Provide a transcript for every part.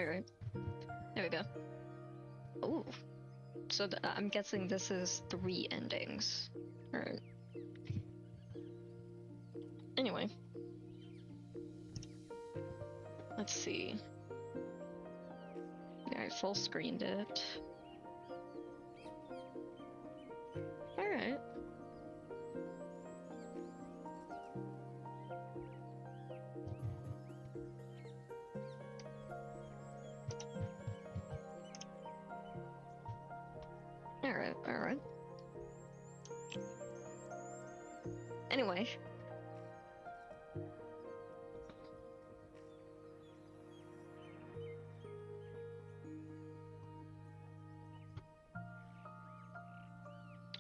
Alright. There we go. Oh. So I'm guessing this is 3 endings. Alright. Anyway. Let's see. Yeah, I full screened it. Alright. Alright. Anyway.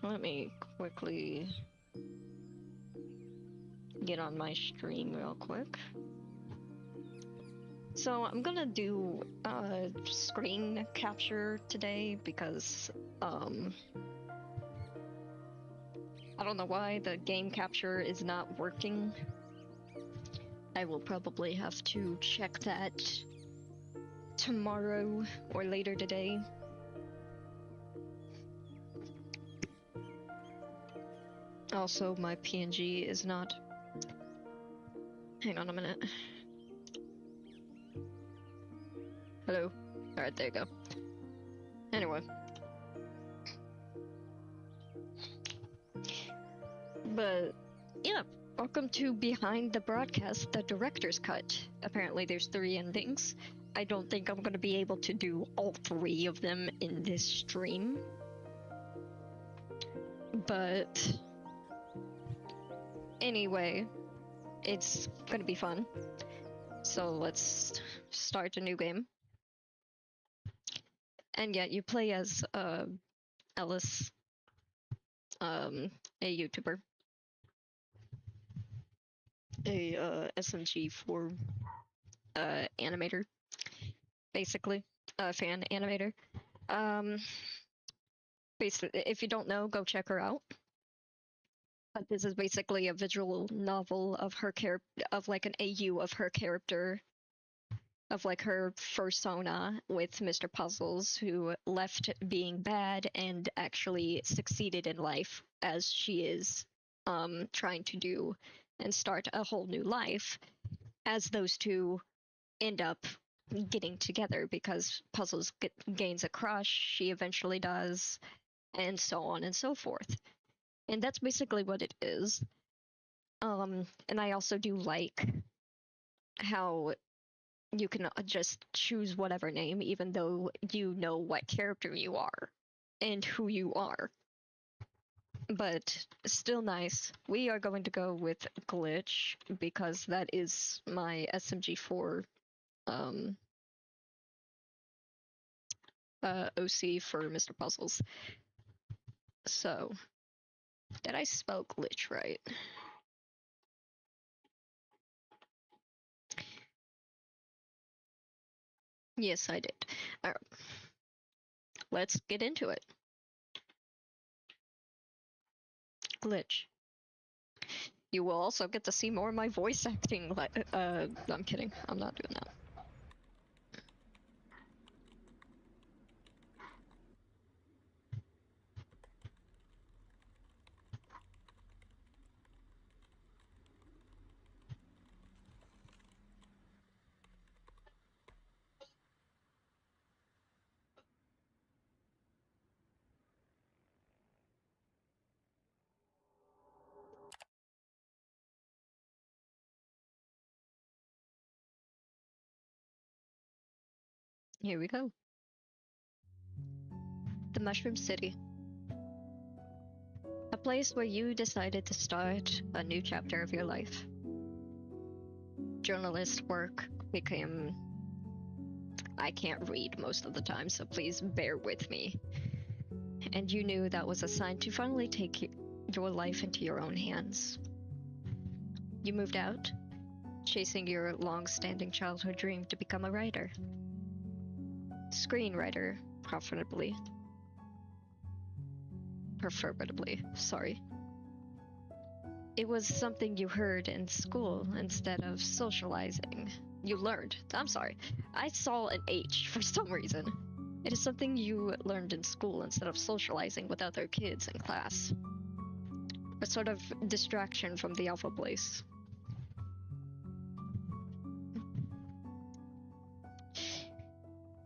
Let me quickly get on my stream real quick. So I'm gonna do screen capture today because I don't know why the game capture is not working. I will probably have to check that tomorrow or later today. Also, my PNG is not... Hang on a minute. Hello? Alright, there you go. Anyway. But, yeah, welcome to Behind the Broadcast, the director's cut. Apparently there's 3 endings. I don't think I'm gonna be able to do all 3 of them in this stream. But... anyway, it's gonna be fun. So let's start a new game. And yeah, you play as Ellis, a YouTuber, a SMG4 animator, basically, fan animator. Basically, if you don't know, go check her out. But this is basically a visual novel of her of like an AU of her character, of like her fursona with Mr. Puzzles, who left being bad and actually succeeded in life as she is trying to do and start a whole new life, as those two end up getting together because Puzzles gains a crush, she eventually does, and so on and so forth. And that's basically what it is. And I also do like how you can just choose whatever name, even though you know what character you are and who you are. But still nice. We are going to go with Glitch because that is my SMG4 OC for Mr. Puzzles. So, did I spell Glitch right? Yes, I did. Alright. Let's get into it. Glitch. You will also get to see more of my voice acting. I'm kidding. I'm not doing that. Here we go. The Mushroom City. A place where you decided to start a new chapter of your life. Journalist work became... I can't read most of the time, so please bear with me. And you knew that was a sign to finally take your life into your own hands. You moved out, chasing your long-standing childhood dream to become a writer. Screenwriter, preferably, sorry. It was something you heard in school instead of socializing, You learned. I'm sorry. I saw an H for some reason. It is something you learned in school instead of socializing with other kids in class. A sort of distraction from the alpha place.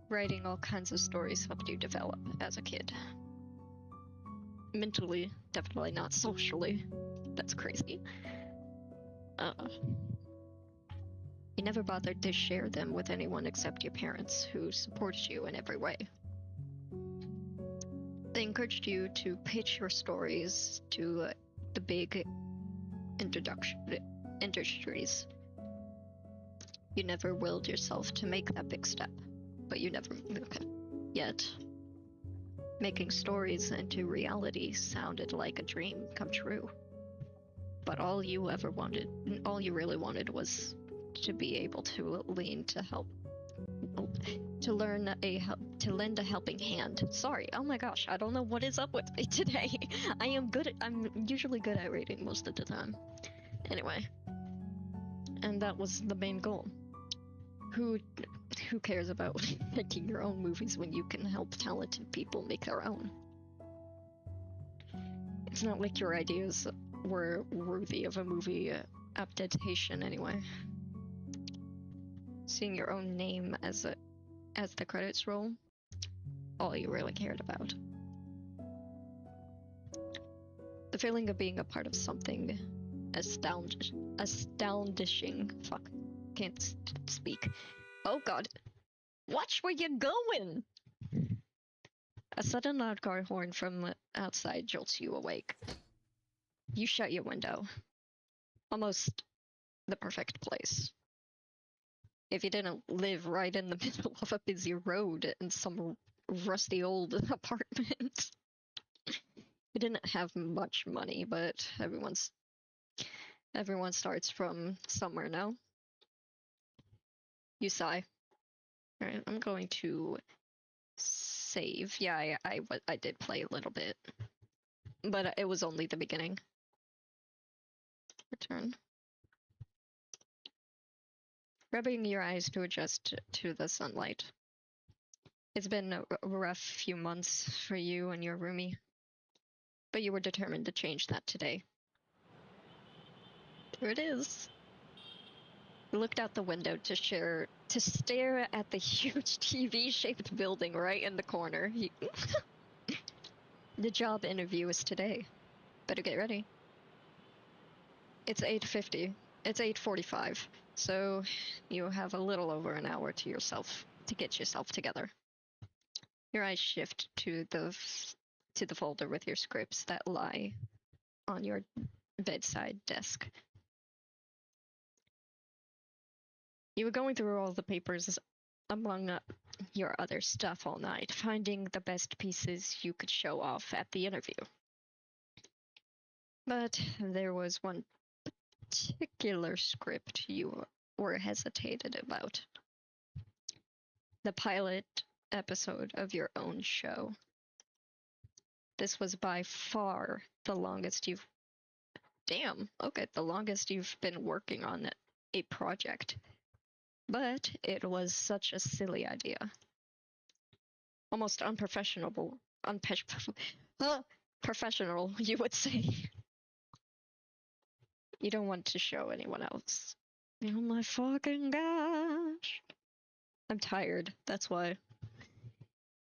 Writing all kinds of stories helped you develop as a kid. Mentally, definitely not socially. That's crazy. You never bothered to share them with anyone except your parents, who supported you in every way. They encouraged you to pitch your stories to the big industries. You never willed yourself to make that big step, but you never yet. Making stories into reality sounded like a dream come true. But all you really wanted was to be able to lend a helping hand. Sorry, oh my gosh, I don't know what is up with me today. I'm usually good at reading most of the time. Anyway, and that was the main goal. Who cares about making your own movies when you can help talented people make their own? It's not like your ideas were worthy of a movie adaptation anyway. Seeing your own name as the credits roll, all you really cared about. The feeling of being a part of something astounding. Fuck, can't speak. Oh god, watch where you're going! A sudden loud car horn from outside jolts you awake. You shut your window. Almost the perfect place. If you didn't live right in the middle of a busy road in some rusty old apartment. You didn't have much money, but everyone starts from somewhere, no? You sigh. Alright, I'm going to save. Yeah, I did play a little bit. But it was only the beginning. Return. Rubbing your eyes to adjust to the sunlight. It's been a rough few months for you and your roomie. But you were determined to change that today. Here it is. You looked out the window to stare at the huge TV-shaped building right in the corner. The job interview is today. Better get ready. It's 8:50. It's 8:45. So you have a little over an hour to get yourself together. Your eyes shift to the folder with your scripts that lie on your bedside desk. You were going through all the papers among your other stuff all night, finding the best pieces you could show off at the interview. But there was one particular script you were hesitated about. The pilot episode of your own show. This was by far the longest you've been working on a project. But it was such a silly idea. Almost unprofessional, professional, you would say. You don't want to show anyone else. Oh my fucking gosh. I'm tired, that's why.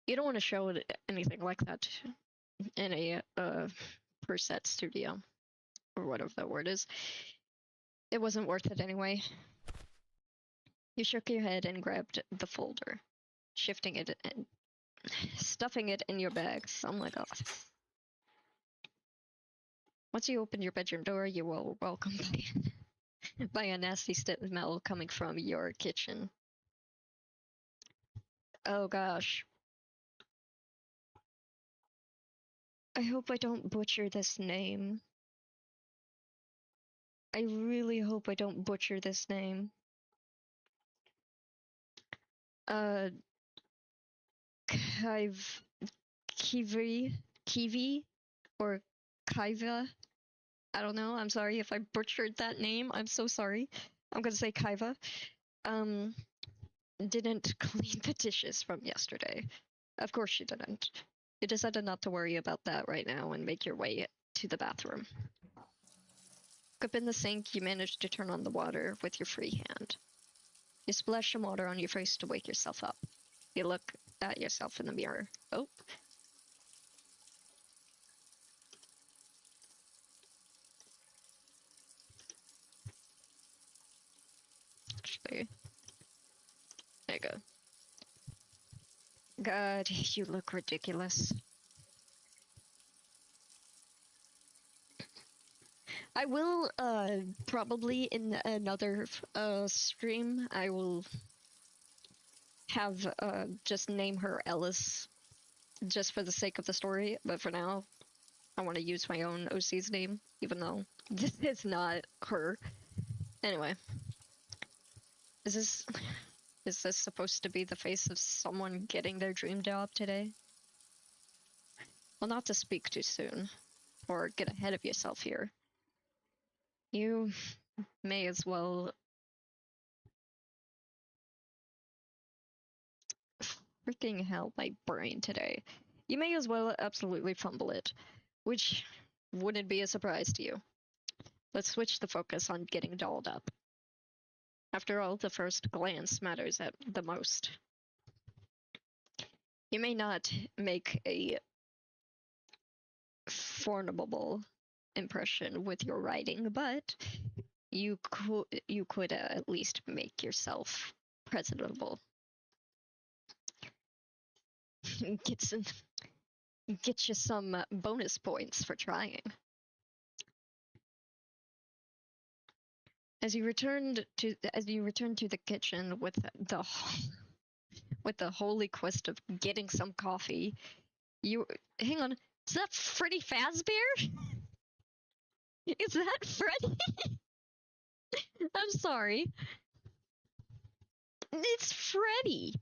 You don't want to show anything like that in a preset studio, or whatever that word is. It wasn't worth it anyway. You shook your head and grabbed the folder, shifting it and stuffing it in your bags. Oh my god. Once you opened your bedroom door, you were welcomed by a nasty smell coming from your kitchen. Oh gosh. I hope I don't butcher this name. I really hope I don't butcher this name. Kiwi, or Kaiva. I don't know. I'm sorry if I butchered that name. I'm so sorry. I'm gonna say Kaiva. didn't clean the dishes from yesterday. Of course you didn't. You decided not to worry about that right now and make your way to the bathroom. Up in the sink, you managed to turn on the water with your free hand. You splash some water on your face to wake yourself up. You look at yourself in the mirror. Oh. Actually, there you go. God, you look ridiculous. I will, probably in another, stream, I will have, just name her Ellis, just for the sake of the story, but for now, I want to use my own OC's name, even though this is not her. Anyway. Is this supposed to be the face of someone getting their dream job today? Well, not to speak too soon, or get ahead of yourself here. You may as well... Freaking hell, my brain today. You may as well absolutely fumble it, which wouldn't be a surprise to you. Let's switch the focus on getting dolled up. After all, the first glance matters at the most. You may not make a formidable impression with your writing, but you could at least make yourself presentable. Get you some bonus points for trying. As you return to the kitchen with the holy quest of getting some coffee, hang on. Is that Freddy Fazbear? Is that Freddy? I'm sorry. It's Freddy.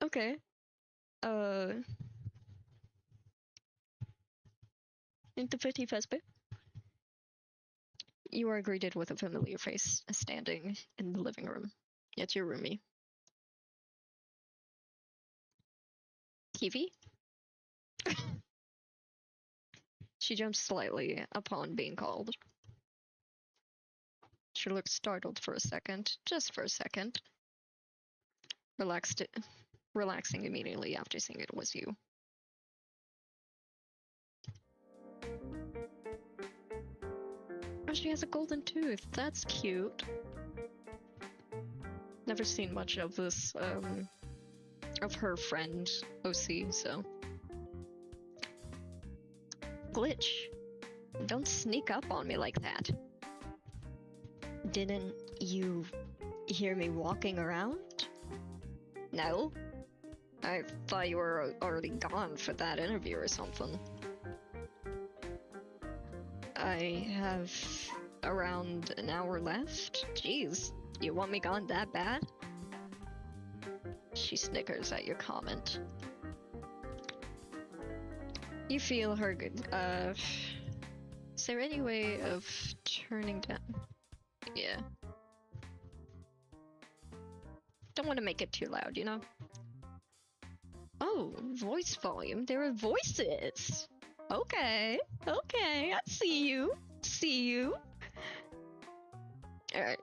Okay. Into Freddy Fazbear. You are greeted with a familiar face standing in the living room. It's your roomie. TV? She jumps slightly upon being called. She looks startled for a second, just for a second. Relaxing immediately after seeing it was you. Oh, she has a golden tooth. That's cute. Never seen much of this, of her friend, OC, so. Glitch. Don't sneak up on me like that. Didn't you hear me walking around? No? I thought you were already gone for that interview or something. I have around an hour left? Jeez, you want me gone that bad? She snickers at your comment. You feel her good. Is there any way of turning down? Yeah. Don't want to make it too loud, you know? Oh, voice volume. There are voices! Okay, I see you. Alright.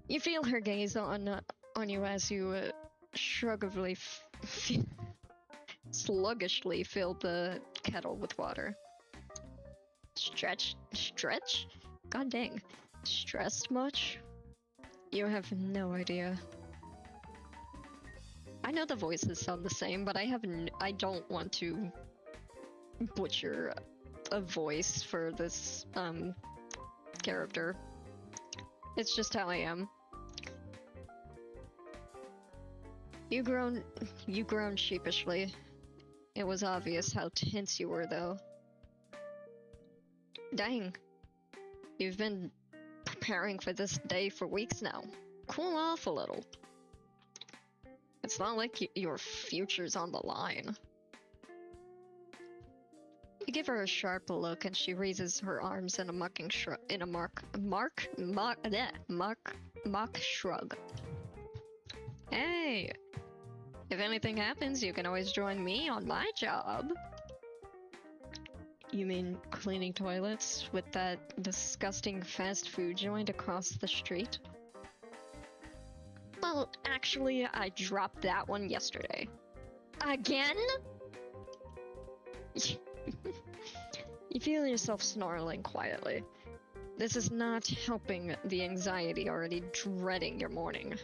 You feel her gaze on you as you sluggishly fill the kettle with water. Stretch? God dang. Stressed much? You have no idea. I know the voices sound the same, but I don't want to butcher a voice for this, character. It's just how I am. You groan sheepishly. It was obvious how tense you were, though. Dang. You've been preparing for this day for weeks now. Cool off a little. It's not like your future's on the line. You give her a sharp look, and she raises her arms in a mocking shrug. In a mock shrug. Hey, if anything happens, you can always join me on my job. You mean cleaning toilets with that disgusting fast food joint across the street? Well, actually, I dropped that one yesterday. Again? You feel yourself snarling quietly. This is not helping the anxiety already dreading your morning.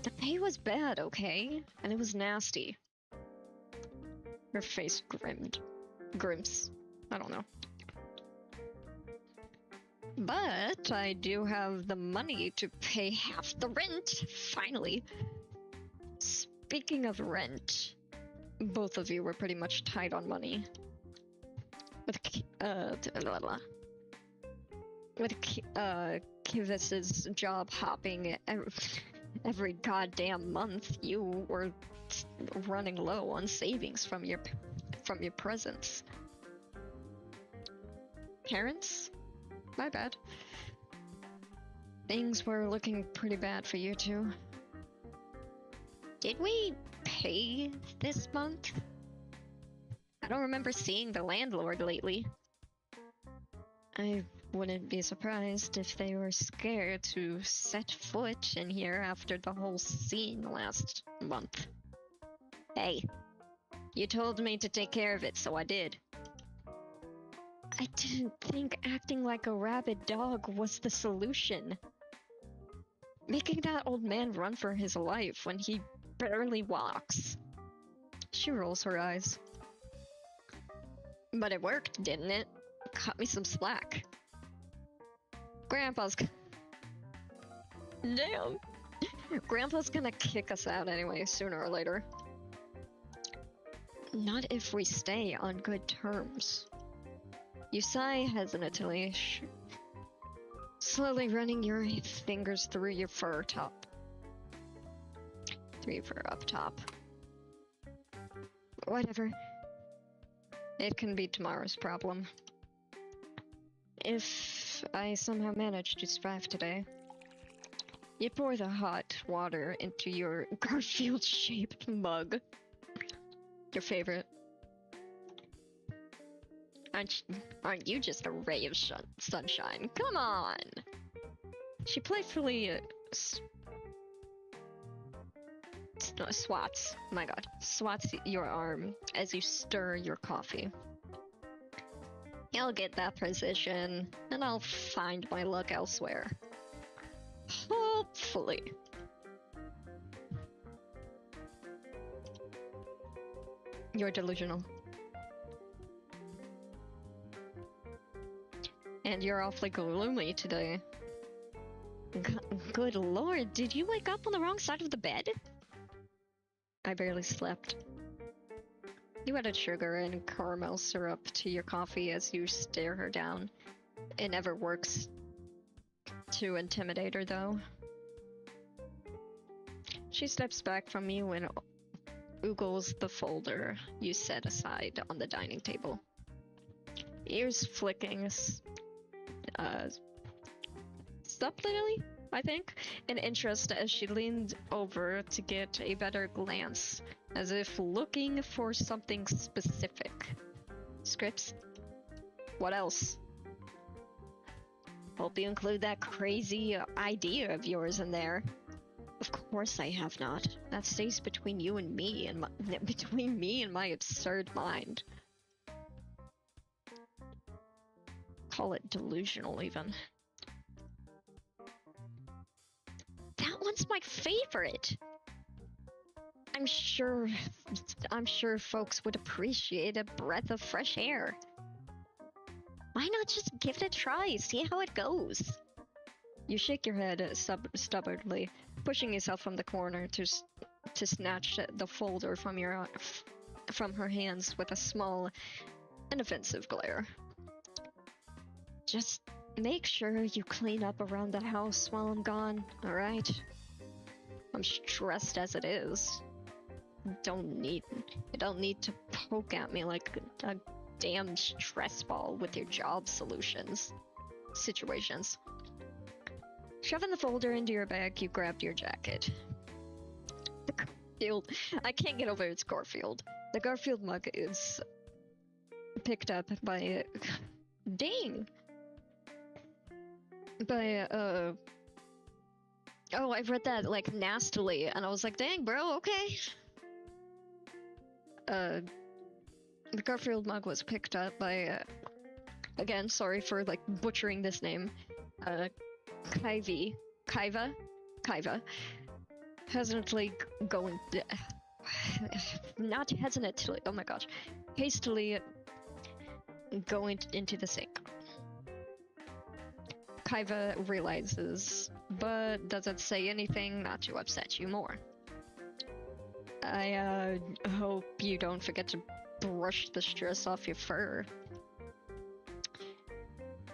The pay was bad, okay? And it was nasty. Her face grimps. I don't know. But I do have the money to pay half the rent, finally. Speaking of rent, both of you were pretty much tight on money. With Kivis's job hopping every goddamn month, you were running low on savings from your presents. Parents? My bad. Things were looking pretty bad for you two. Did we pay this month? I don't remember seeing the landlord lately. I wouldn't be surprised if they were scared to set foot in here after the whole scene last month. Hey, you told me to take care of it, so I did. I didn't think acting like a rabid dog was the solution. Making that old man run for his life when he barely walks. She rolls her eyes. But it worked, didn't it? Cut me some slack. Grandpa's... Damn! Grandpa's gonna kick us out anyway, sooner or later. Not if we stay on good terms. You sigh hesitantly, slowly running your fingers through your fur top. Through your fur up top. Whatever. It can be tomorrow's problem. If I somehow manage to survive today. You pour the hot water into your Garfield-shaped mug. Your favorite. Aren't you just a ray of sunshine? Come on! She playfully swats your arm as you stir your coffee. I'll get that position, and I'll find my luck elsewhere. Hopefully. You're delusional. And you're awfully gloomy today. Good lord, did you wake up on the wrong side of the bed? I barely slept. You added sugar and caramel syrup to your coffee as you stare her down. It never works to intimidate her, though. She steps back from you and oogles the folder you set aside on the dining table. Ears flicking subtly, I think, in interest as she leaned over to get a better glance, as if looking for something specific. Scripts? What else? Hope you include that crazy idea of yours in there. Of course I have not. That stays between you and me and between me and my absurd mind. Call it delusional, even. That one's my favorite. I'm sure folks would appreciate a breath of fresh air. Why not just give it a try, see how it goes? You shake your head stubbornly, pushing yourself from the corner to snatch the folder from her hands with a small, inoffensive glare. Just make sure you clean up around the house while I'm gone, alright? I'm stressed as it is. You don't need to poke at me like a damn stress ball with your job situations. Shoving the folder into your bag, you grabbed your jacket. The Garfield, I can't get over it's Garfield. The Garfield mug is picked up by, dang! By, oh, I read that, like, nastily, and I was like, dang, bro, okay. The Garfield mug was picked up by, again, sorry for, like, butchering this name, Kaiva, hesitantly going, not hesitantly, oh my gosh, hastily going into the sink. Kaiva realizes, but doesn't say anything not to upset you more. I hope you don't forget to brush the stress off your fur.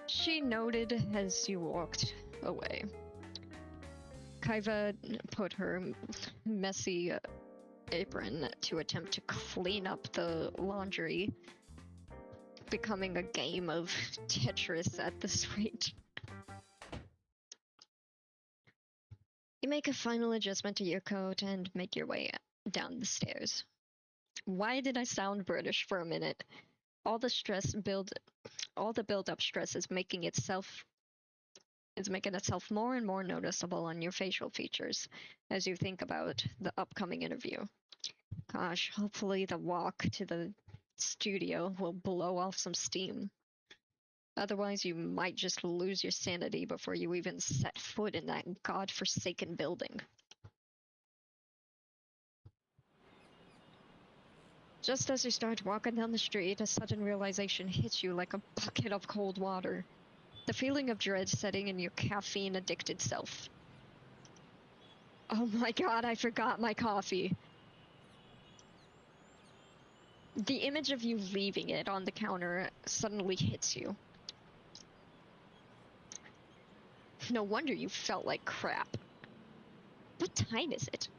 She noted as you walked away. Kaiva put her messy apron to attempt to clean up the laundry, becoming a game of Tetris at this rate. You make a final adjustment to your coat and make your way down the stairs. Why did I sound British for a minute? All the build-up stress is making itself more and more noticeable on your facial features as you think about the upcoming interview. Gosh, hopefully the walk to the studio will blow off some steam. Otherwise, you might just lose your sanity before you even set foot in that godforsaken building. Just as you start walking down the street, a sudden realization hits you like a bucket of cold water. The feeling of dread setting in your caffeine-addicted self. Oh my god, I forgot my coffee. The image of you leaving it on the counter suddenly hits you. No wonder you felt like crap. What time is it?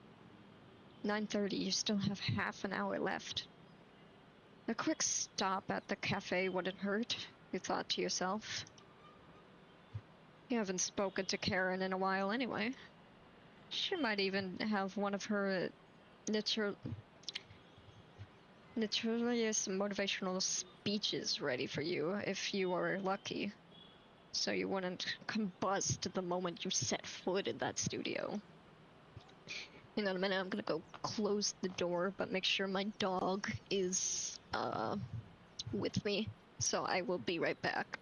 9:30, you still have half an hour left. A quick stop at the cafe wouldn't hurt, you thought to yourself. You haven't spoken to Karen in a while anyway. She might even have one of her notorious motivational speeches ready for you if you are lucky, so you wouldn't combust the moment you set foot in that studio. Hang on a minute, I'm gonna go close the door, but make sure my dog is with me, so I will be right back.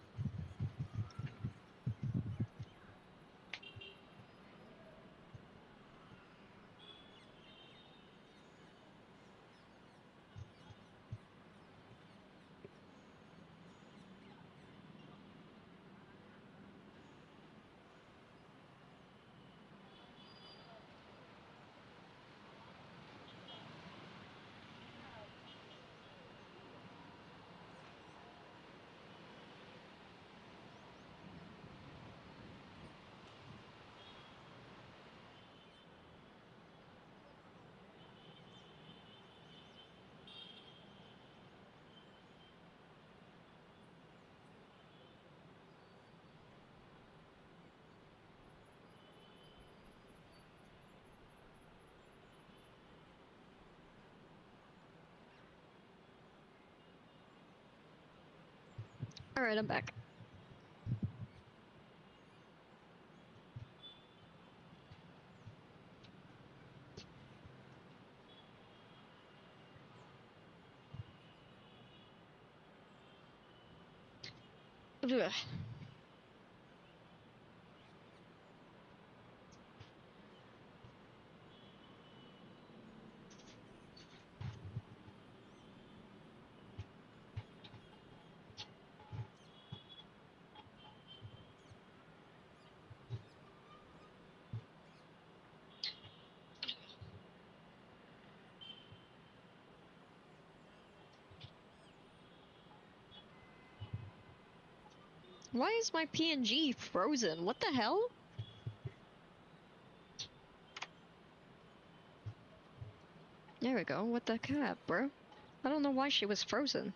Alright, I'm back. Ugh. Why is my PNG frozen? What the hell? There we go. What the crap, bro? I don't know why she was frozen.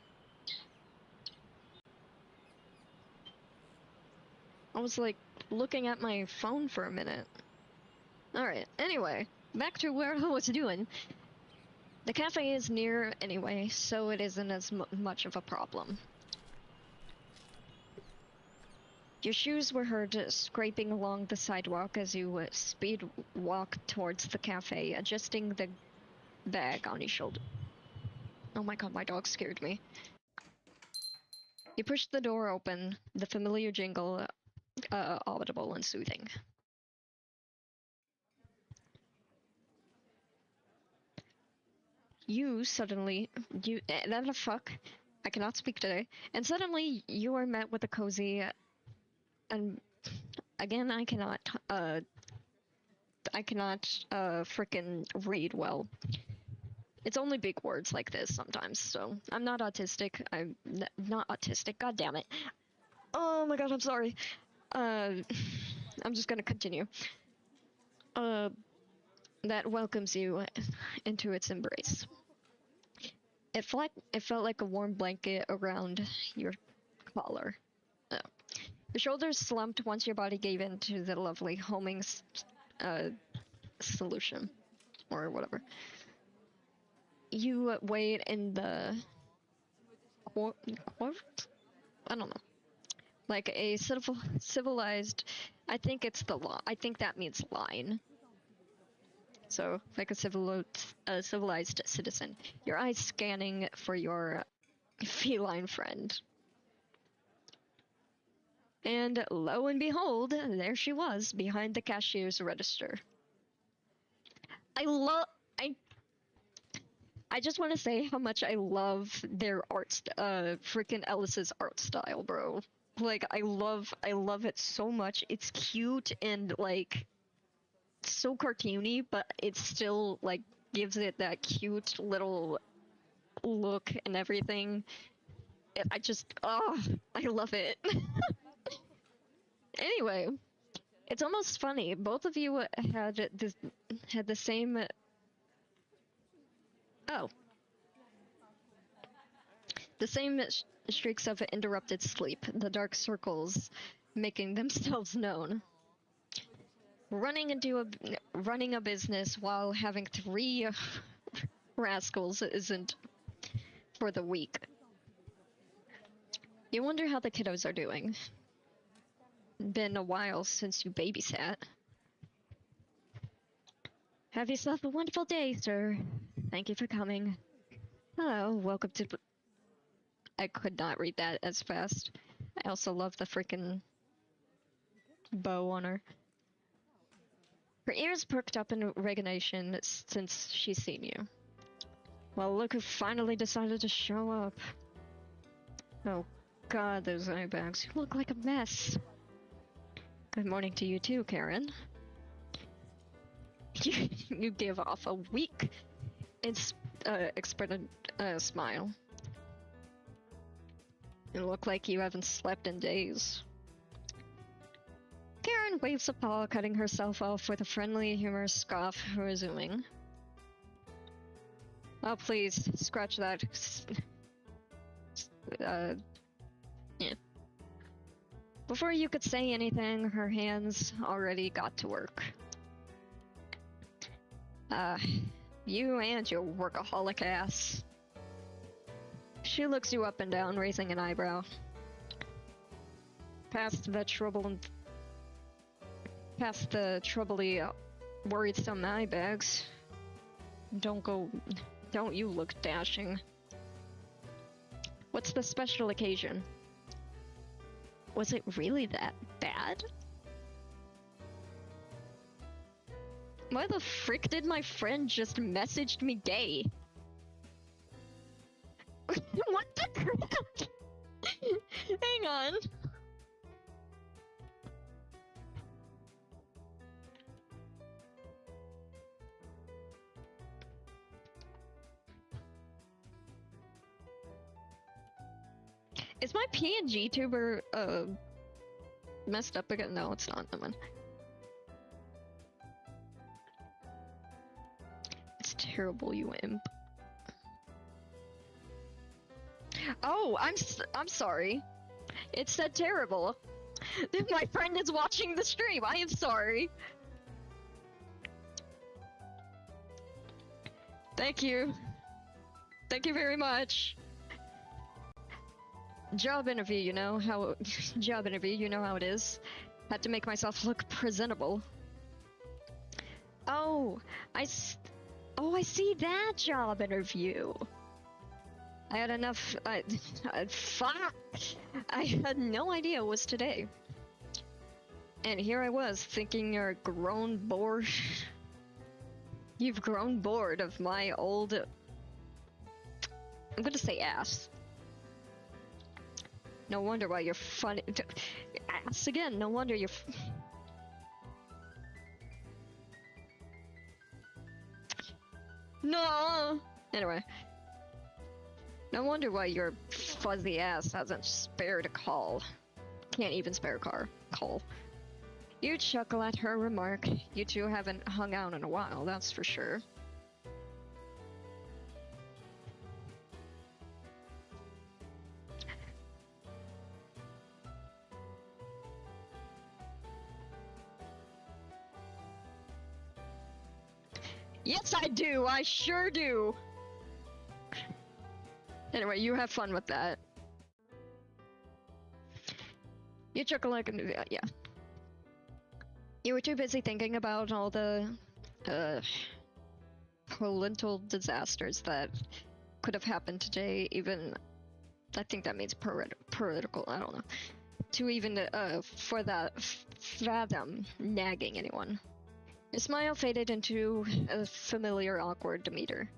I was like looking at my phone for a minute. Alright, anyway, back to where I was doing. The cafe is near anyway, so it isn't as much of a problem. Your shoes were heard scraping along the sidewalk as you speed walk towards the cafe, adjusting the bag on your shoulder. Oh my god, my dog scared me. You push the door open, the familiar jingle, audible and soothing. Fuck, I cannot speak today. And suddenly you are met with a cozy, and again, I cannot frickin' read well. It's only big words like this sometimes, so I'm not autistic. I'm not autistic, god damn it. Oh my god, I'm sorry. I'm just gonna continue. That welcomes you into its embrace. It felt like a warm blanket around your collar. Your shoulders slumped once your body gave in to the lovely homing solution, or whatever. You wait in the court? I don't know. Like a civilized, I think it's the law. I think that means line. So, like a civilized citizen. Your eyes scanning for your feline friend. And lo and behold, there she was, behind the cashier's register. I just want to say how much I love their art, freaking Ellis's art style, bro. Like, I love it so much. It's cute and, like, so cartoony, but it still, like, gives it that cute little look and everything. I love it. Anyway, it's almost funny. Both of you had the same. The same streaks of interrupted sleep. The dark circles making themselves known. Running a business while having 3 rascals isn't for the weak. You wonder how the kiddos are doing. Been a while since you babysat. Have yourself a wonderful day, sir. Thank you for coming. Hello, welcome to... I could not read that as fast. I also love the freaking bow on her. Her ears perked up in resignation since she's seen you. Well, look who finally decided to show up. Oh god, those eye bags. You look like a mess. Good morning to you too, Karen. You give off a weak, expressive smile. You look like you haven't slept in days. Karen waves a paw, cutting herself off with a friendly, humorous scoff, resuming. Oh, please, scratch that. Yeah. Before you could say anything, her hands already got to work. You and your workaholic ass. She looks you up and down, raising an eyebrow. Past the troubly, worrisome eye bags. Don't you look dashing. What's the special occasion? Was it really that bad? Why the frick did my friend just message me gay? What the crap? Hang on. Is my PNG tuber messed up again? No, it's not. Never mind. It's terrible, you imp. Oh, I'm sorry. It said terrible. My friend is watching the stream. I am sorry. Thank you. Thank you very much. Job interview, you know how job interview, you know how it is. Had to make myself look presentable. Oh, I see that job interview. I had enough. Fuck! I had no idea it was today. And here I was thinking you're grown bored. You've grown bored of my old. I'm gonna say ass. No wonder why you're funny. Ass again. No wonder you're. No. Anyway. No wonder why your fuzzy ass hasn't spared a call. Can't even spare a call. You chuckle at her remark. You two haven't hung out in a while, that's for sure. Yes, I do! I sure do! Anyway, you have fun with that. You chuckle like yeah. You were too busy thinking about all the parental disasters that could have happened today, even I think that means political, I don't know. To even for that fathom nagging anyone. Your smile faded into a familiar awkward demeanor.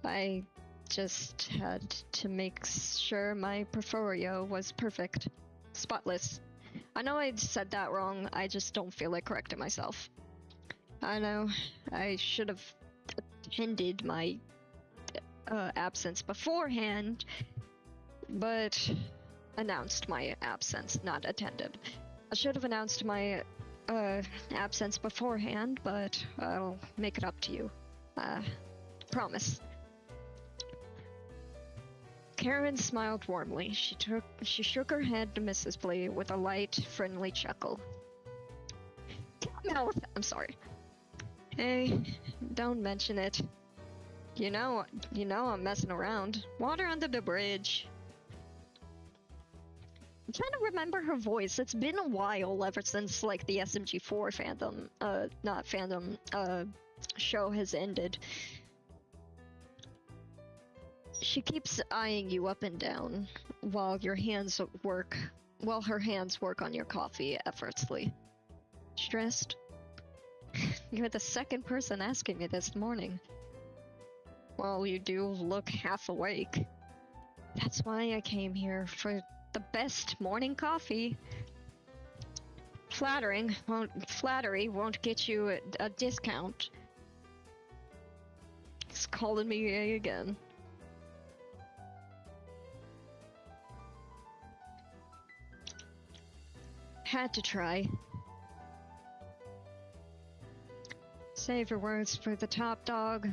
I just had to make sure my portfolio was perfect. Spotless. I know I said that wrong, I just don't feel like correcting myself. I know, I should have attended my absence beforehand, but announced my absence, not attended. I should have announced my absence beforehand, but I'll make it up to you. Promise. Karen smiled warmly. She shook her head to Mrs. Blee with a light, friendly chuckle. No, I'm sorry. Hey, don't mention it. You know I'm messing around. Water under the bridge. I'm trying to remember her voice. It's been a while ever since like the SMG4 show has ended. She keeps eyeing you up and down while her hands work on your coffee effortlessly. Stressed? You're the second person asking me this morning. Well, you do look half awake. That's why I came here, for the best morning coffee. Flattery won't get you a discount. He's calling me gay again. Had to try. Save your words for the top dogs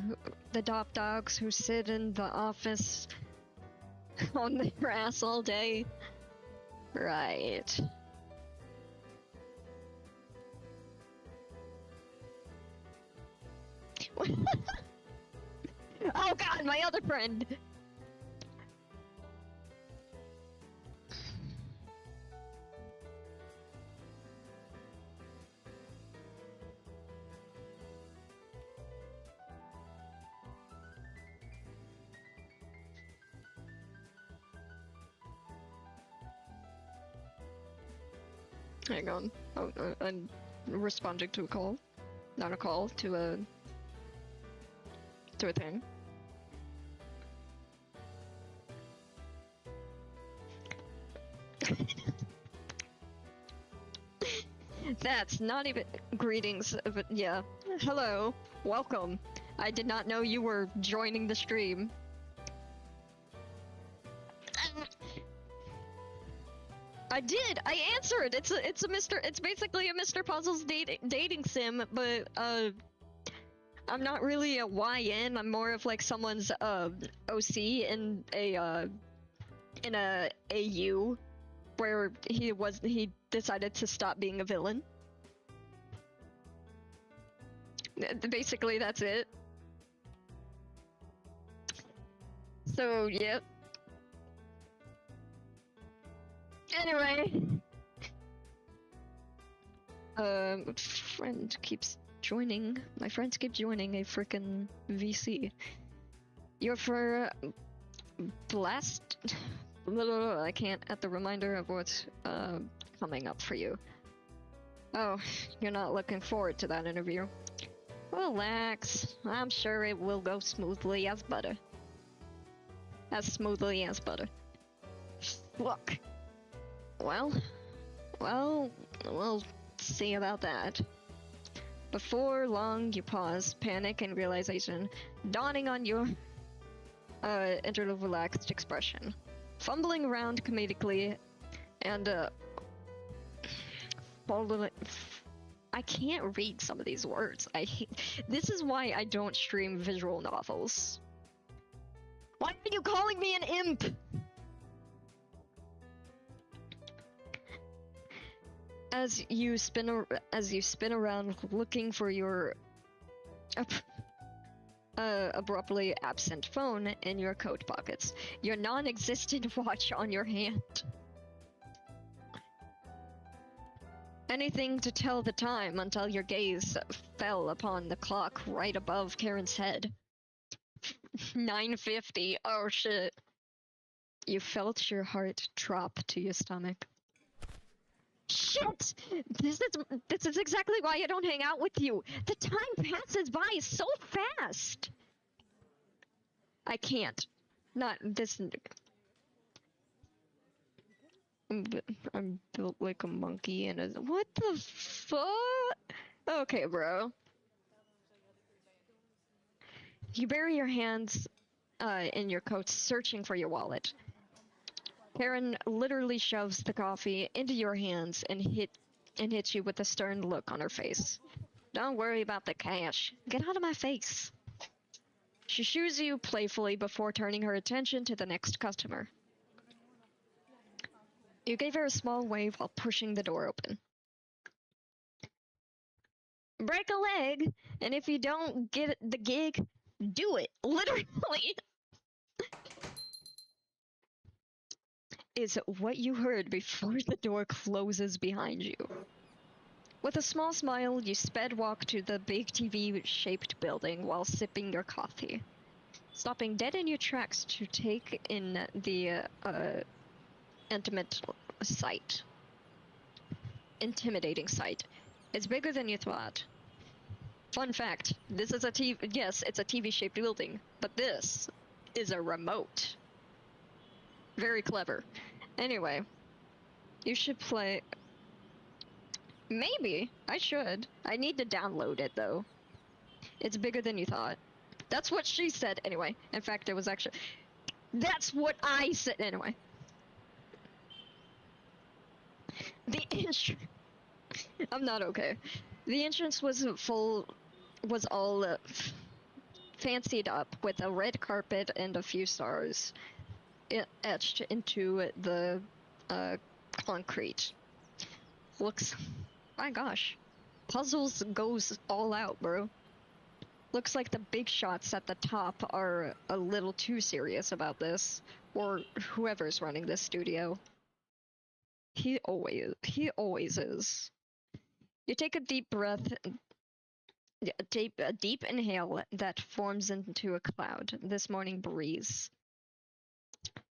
who sit in the office on their ass all day. Right. Oh god, my other friend! Hang on. Oh, I'm responding to a call. Not a call, to a thing. That's not even greetings, but yeah. Hello, welcome. I did not know you were joining the stream. I did. I answered. It's basically a Mr. Puzzles dating sim, but I'm not really a YN. I'm more of like someone's OC in a AU, where he decided to stop being a villain. Basically, that's it. So, yep. Anyway. Friend keeps joining. My friends keep joining a freaking VC. You're for blast. I can't at the reminder of what's coming up for you. Oh, you're not looking forward to that interview. Relax. I'm sure it will go smoothly as butter. As smoothly as butter. Look. Well, we'll see about that. Before long, you pause, panic and realization dawning on you. Enter a relaxed expression. Fumbling around comedically and I can't read some of these words. This is why I don't stream visual novels. Why are you calling me an imp? As you spin around looking for your abruptly absent phone in your coat pockets, your non-existent watch on your hand. Anything to tell the time until your gaze fell upon the clock right above Karen's head. 9:50. Oh shit. You felt your heart drop to your stomach. Shit! This is exactly why I don't hang out with you. The time passes by so fast. I can't. Not this. I'm built like a monkey and what the fuck? Okay, bro. You bury your hands in your coat, searching for your wallet. Karen literally shoves the coffee into your hands and hits you with a stern look on her face. Don't worry about the cash. Get out of my face. She shoos you playfully before turning her attention to the next customer. You gave her a small wave while pushing the door open. Break a leg, and if you don't get the gig, do it. Literally. Is what you heard before the door closes behind you. With a small smile, you sped walk to the big TV-shaped building while sipping your coffee, stopping dead in your tracks to take in the intimidating sight. It's bigger than you thought. Fun fact, this is yes, it's a TV-shaped building, but this is a remote. Very clever. Anyway, you should play. Maybe I should. I need to download it though. It's bigger than you thought. That's what she said anyway. In fact, it was actually. That's what I said anyway. The entrance. I'm not okay. The entrance was all fancied up with a red carpet and a few stars etched into the concrete. Looks, my gosh, puzzles goes all out, bro. Looks like the big shots at the top are a little too serious about this, or whoever's running this studio. He always is. You take a deep breath, a deep inhale that forms into a cloud. This morning breeze.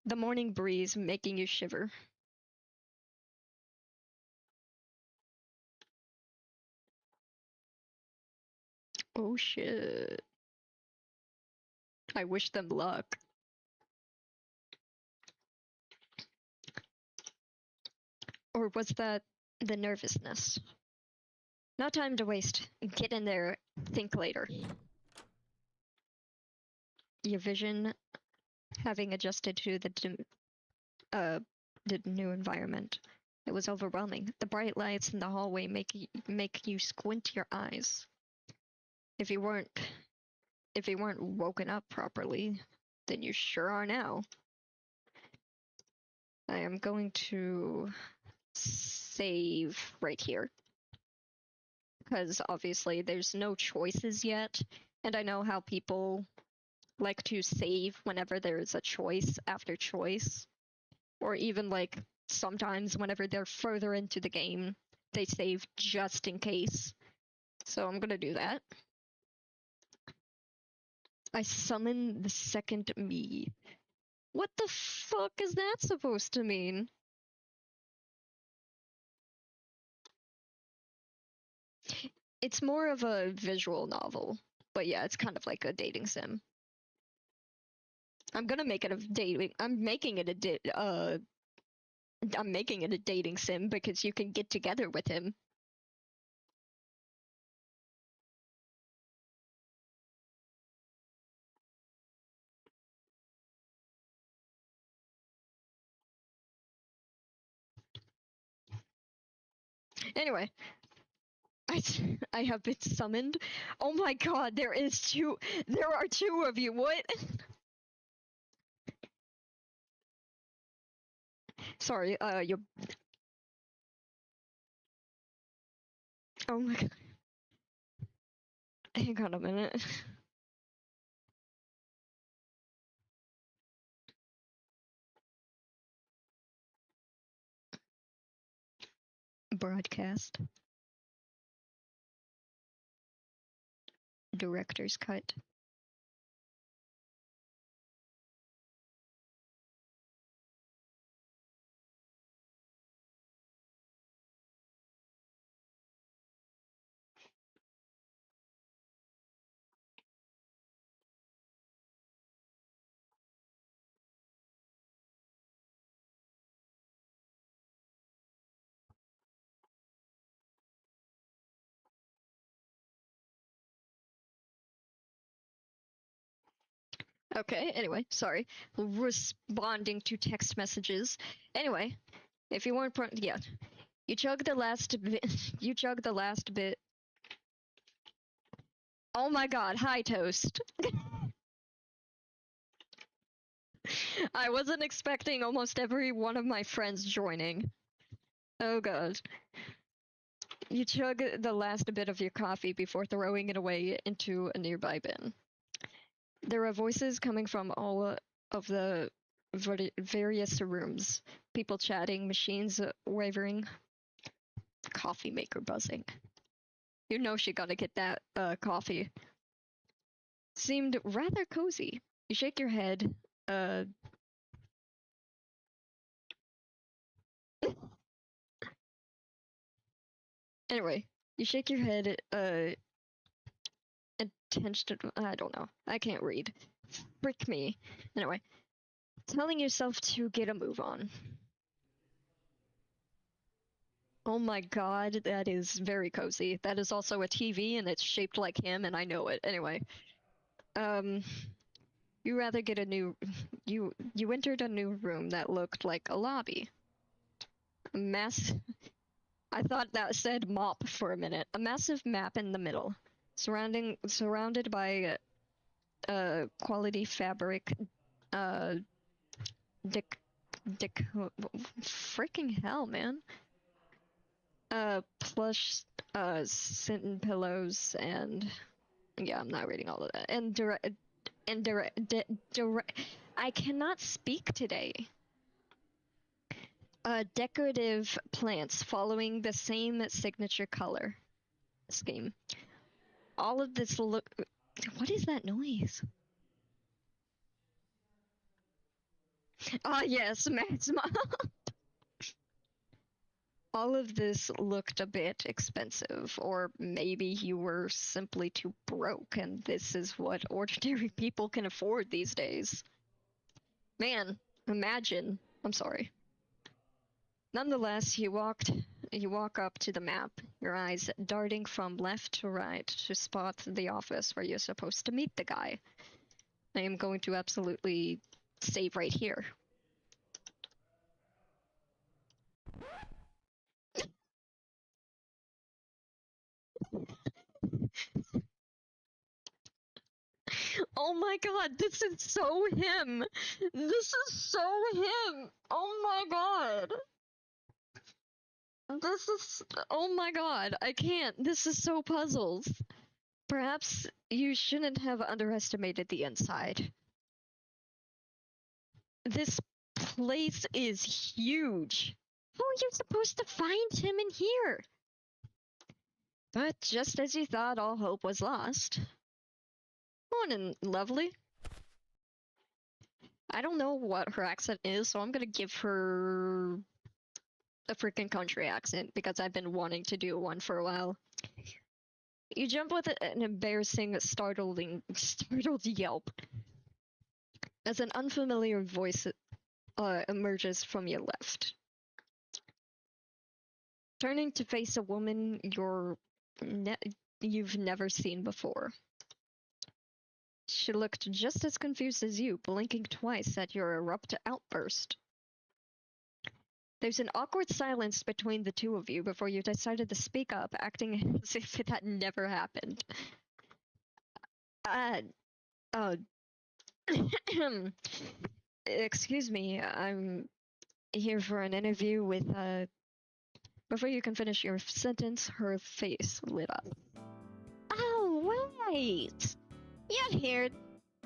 The morning breeze making you shiver. Oh shit. I wish them luck. Or was that the nervousness? No time to waste. Get in there. Think later. Your vision, having adjusted to the new environment, it was overwhelming. The bright lights in the hallway make you squint your eyes. If you weren't woken up properly, then you sure are now. I am going to save right here. Because obviously there's no choices yet, and I know how people like to save whenever there's a choice after choice, or even like sometimes whenever they're further into the game, they save just in case. So I'm gonna do that. I summon the second me. What the fuck is that supposed to mean? It's more of a visual novel, but yeah, it's kind of like a dating sim. I'm gonna make it a dating. I'm making it a dating sim because you can get together with him. Anyway, I have been summoned. Oh my god, there are two of you. What? Sorry, you. Oh my god. Hang on a minute. Broadcast. Director's cut. Okay, anyway, sorry. Responding to text messages. Anyway, if you weren't yeah. You chug the last bit. You chug the last bit. Oh my god, hi Toast. I wasn't expecting almost every one of my friends joining. Oh god. You chug the last bit of your coffee before throwing it away into a nearby bin. There are voices coming from all of the various rooms. People chatting, machines wavering, coffee maker buzzing. You know she gotta get that coffee. Seemed rather cozy. You shake your head. Anyway, you shake your head. Attention. I don't know. I can't read. Frick me. Anyway, telling yourself to get a move on. Oh my god, that is very cozy. That is also a TV and it's shaped like him and I know it. Anyway. You rather get a new you entered a new room that looked like a lobby. A mass I thought that said mop for a minute. A massive map in the middle. Surrounded by quality fabric dick freaking hell, man. Plush satin pillows and yeah, I'm not reading all of that. I cannot speak today. Decorative plants following the same signature color scheme. All of this look. What is that noise? Ah, yes, Maxima. All of this looked a bit expensive, or maybe you were simply too broke, and this is what ordinary people can afford these days. Man, imagine. I'm sorry. Nonetheless, you walk up to the map, your eyes darting from left to right to spot the office where you're supposed to meet the guy. I am going to absolutely save right here. Oh my god, this is so him! This is so him! Oh my god! This is. Oh my god, I can't. This is so puzzles. Perhaps you shouldn't have underestimated the inside. This place is huge. How are you supposed to find him in here? But just as you thought all hope was lost. Morning, lovely. I don't know what her accent is, so I'm gonna give her a freaking country accent because I've been wanting to do one for a while. You jump with an embarrassing, startled yelp as an unfamiliar voice emerges from your left. Turning to face a woman you've never seen before. She looked just as confused as you, blinking twice at your abrupt outburst. There's an awkward silence between the two of you before you decided to speak up, acting as if it had never happened. Excuse me, I'm here for an interview with, Before you can finish your sentence, her face lit up. Oh, wait! You're here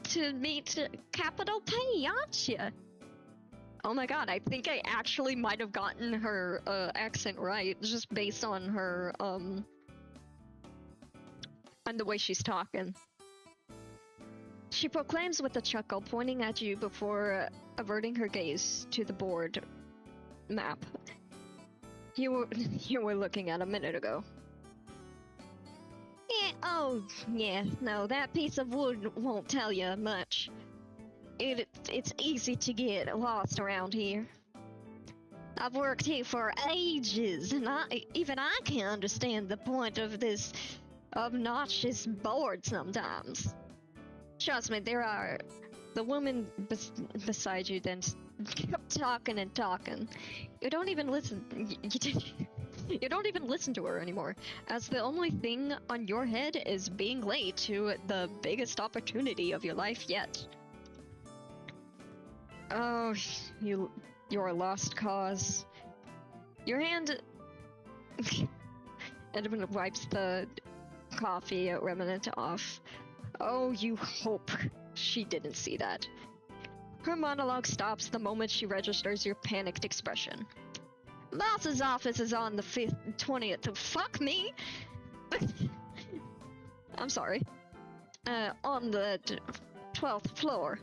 to meet Capital P, aren't you? Oh my god, I think I actually might have gotten her accent right, just based on her, on the way she's talking. She proclaims with a chuckle, pointing at you before averting her gaze to the board map you were looking at a minute ago. Yeah, no, that piece of wood won't tell you much. It's easy to get lost around here. I've worked here for ages, and even I can't understand the point of this obnoxious board sometimes. Trust me, the woman beside you then kept talking and talking. You don't even listen. You don't even listen to her anymore, as the only thing on your head is being late to the biggest opportunity of your life yet. Oh, you're a lost cause. Your hand... Edmund wipes the coffee remnant off. Oh, you hope she didn't see that. Her monologue stops the moment she registers your panicked expression. Boss's office is on the 20th. Fuck me! I'm sorry. On the 12th floor.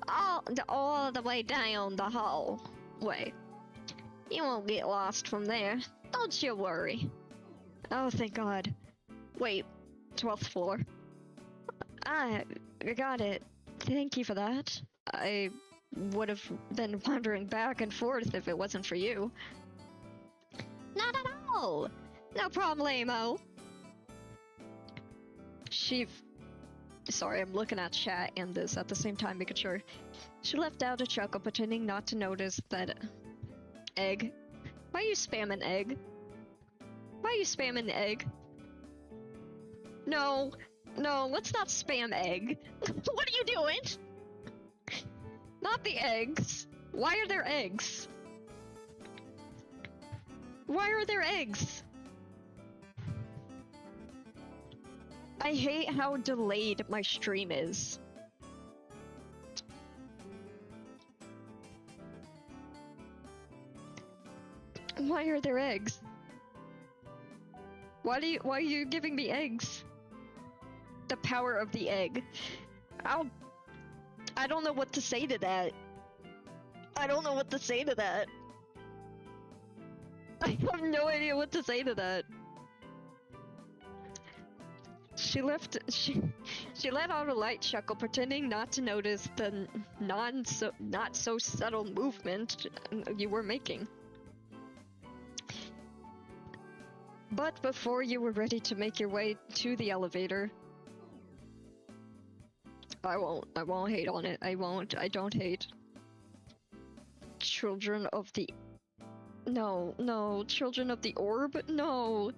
All the way down the hallway. You won't get lost from there. Don't you worry. Oh, thank God. Wait, 12th floor. I got it. Thank you for that. I would have been wandering back and forth if it wasn't for you. Not at all! No problemo! Sorry, I'm looking at chat and this at the same time, making sure. She left out a chuckle, pretending not to notice that... Egg. Why are you spamming egg? Why are you spamming egg? No, let's not spam egg. What are you doing? Not the eggs. Why are there eggs? Why are there eggs? I hate how delayed my stream is. Why are there eggs? Why are you giving me eggs? The power of the egg. I don't know what to say to that. I don't know what to say to that. I have no idea what to say to that. She let out a light chuckle, pretending not to notice the not so subtle movement you were making. But before you were ready to make your way to the elevator, I won't hate on it. I don't hate. Children of the... No, Children of the Orb? No.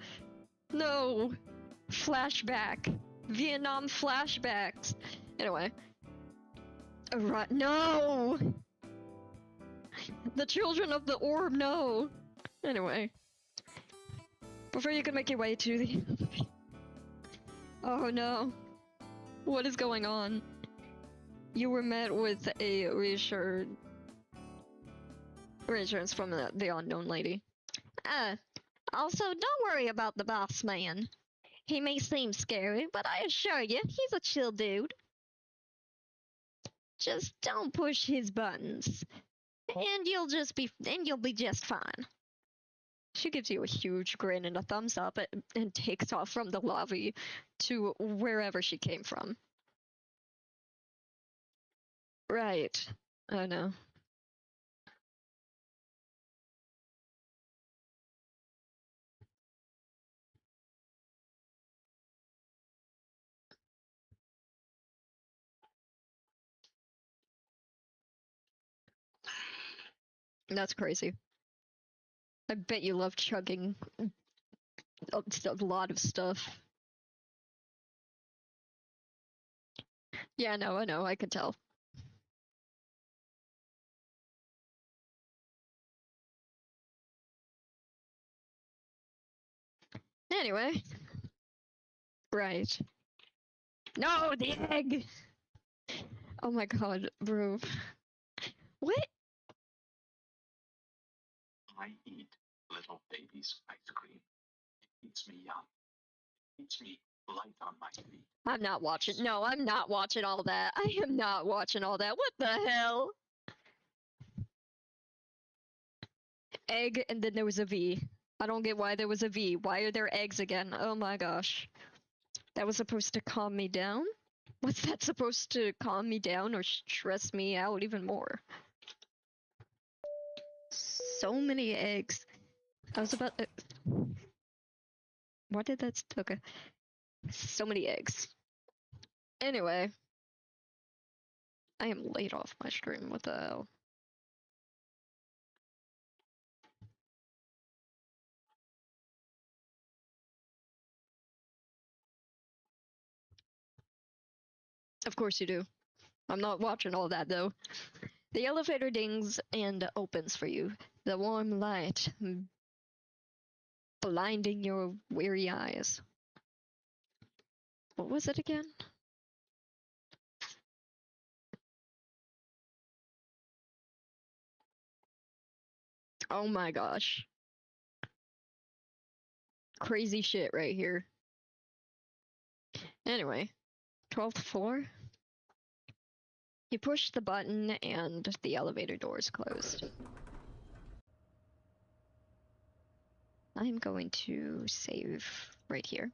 Flashback. Vietnam flashbacks. Anyway. No! The Children of the Orb, no! Anyway. Before you can make your way to the... Oh no. What is going on? You were met with a reassurance from the unknown lady. Also, don't worry about the boss man. He may seem scary, but I assure you, he's a chill dude. Just don't push his buttons, and you'll be just fine. She gives you a huge grin and a thumbs up and takes off from the lobby to wherever she came from. Right. I know. That's crazy. I bet you love chugging a lot of stuff. Yeah, no, I know, I can tell. Anyway. Right. No, the egg! Oh my god, bro. What? I eat little baby's ice cream. It keeps me young. It keeps me light on my feet. I'm not watching. No, I'm not watching all that. I am not watching all that. What the hell? Egg, and then there was a V. I don't get why there was a V. Why are there eggs again? Oh my gosh. That was supposed to calm me down? What's that supposed to calm me down or stress me out even more? So many eggs. I was about to... What did that... Okay. So many eggs. Anyway. I am late off my stream. What the hell? Of course you do. I'm not watching all that though. The elevator dings and opens for you. The warm light blinding your weary eyes. What was it again? Oh my gosh. Crazy shit right here. Anyway, 12th floor. You push the button and the elevator doors closed. I'm going to save right here.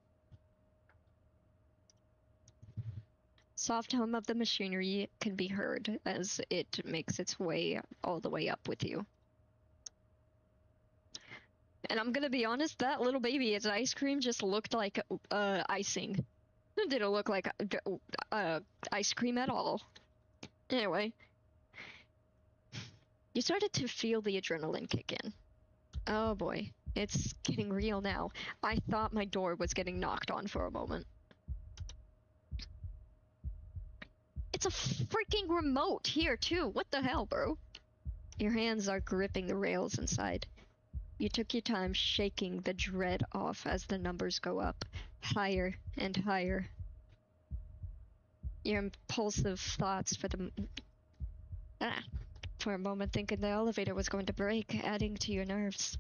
Soft hum of the machinery can be heard as it makes its way all the way up with you. And I'm gonna be honest, that little baby's ice cream just looked like icing. It didn't look like ice cream at all. Anyway, you started to feel the adrenaline kick in. Oh boy, it's getting real now. I thought my door was getting knocked on for a moment. It's a freaking remote here too. What the hell, bro? Your hands are gripping the rails inside. You took your time shaking the dread off as the numbers go up, higher and higher. Your impulsive thoughts for a moment thinking the elevator was going to break, adding to your nerves.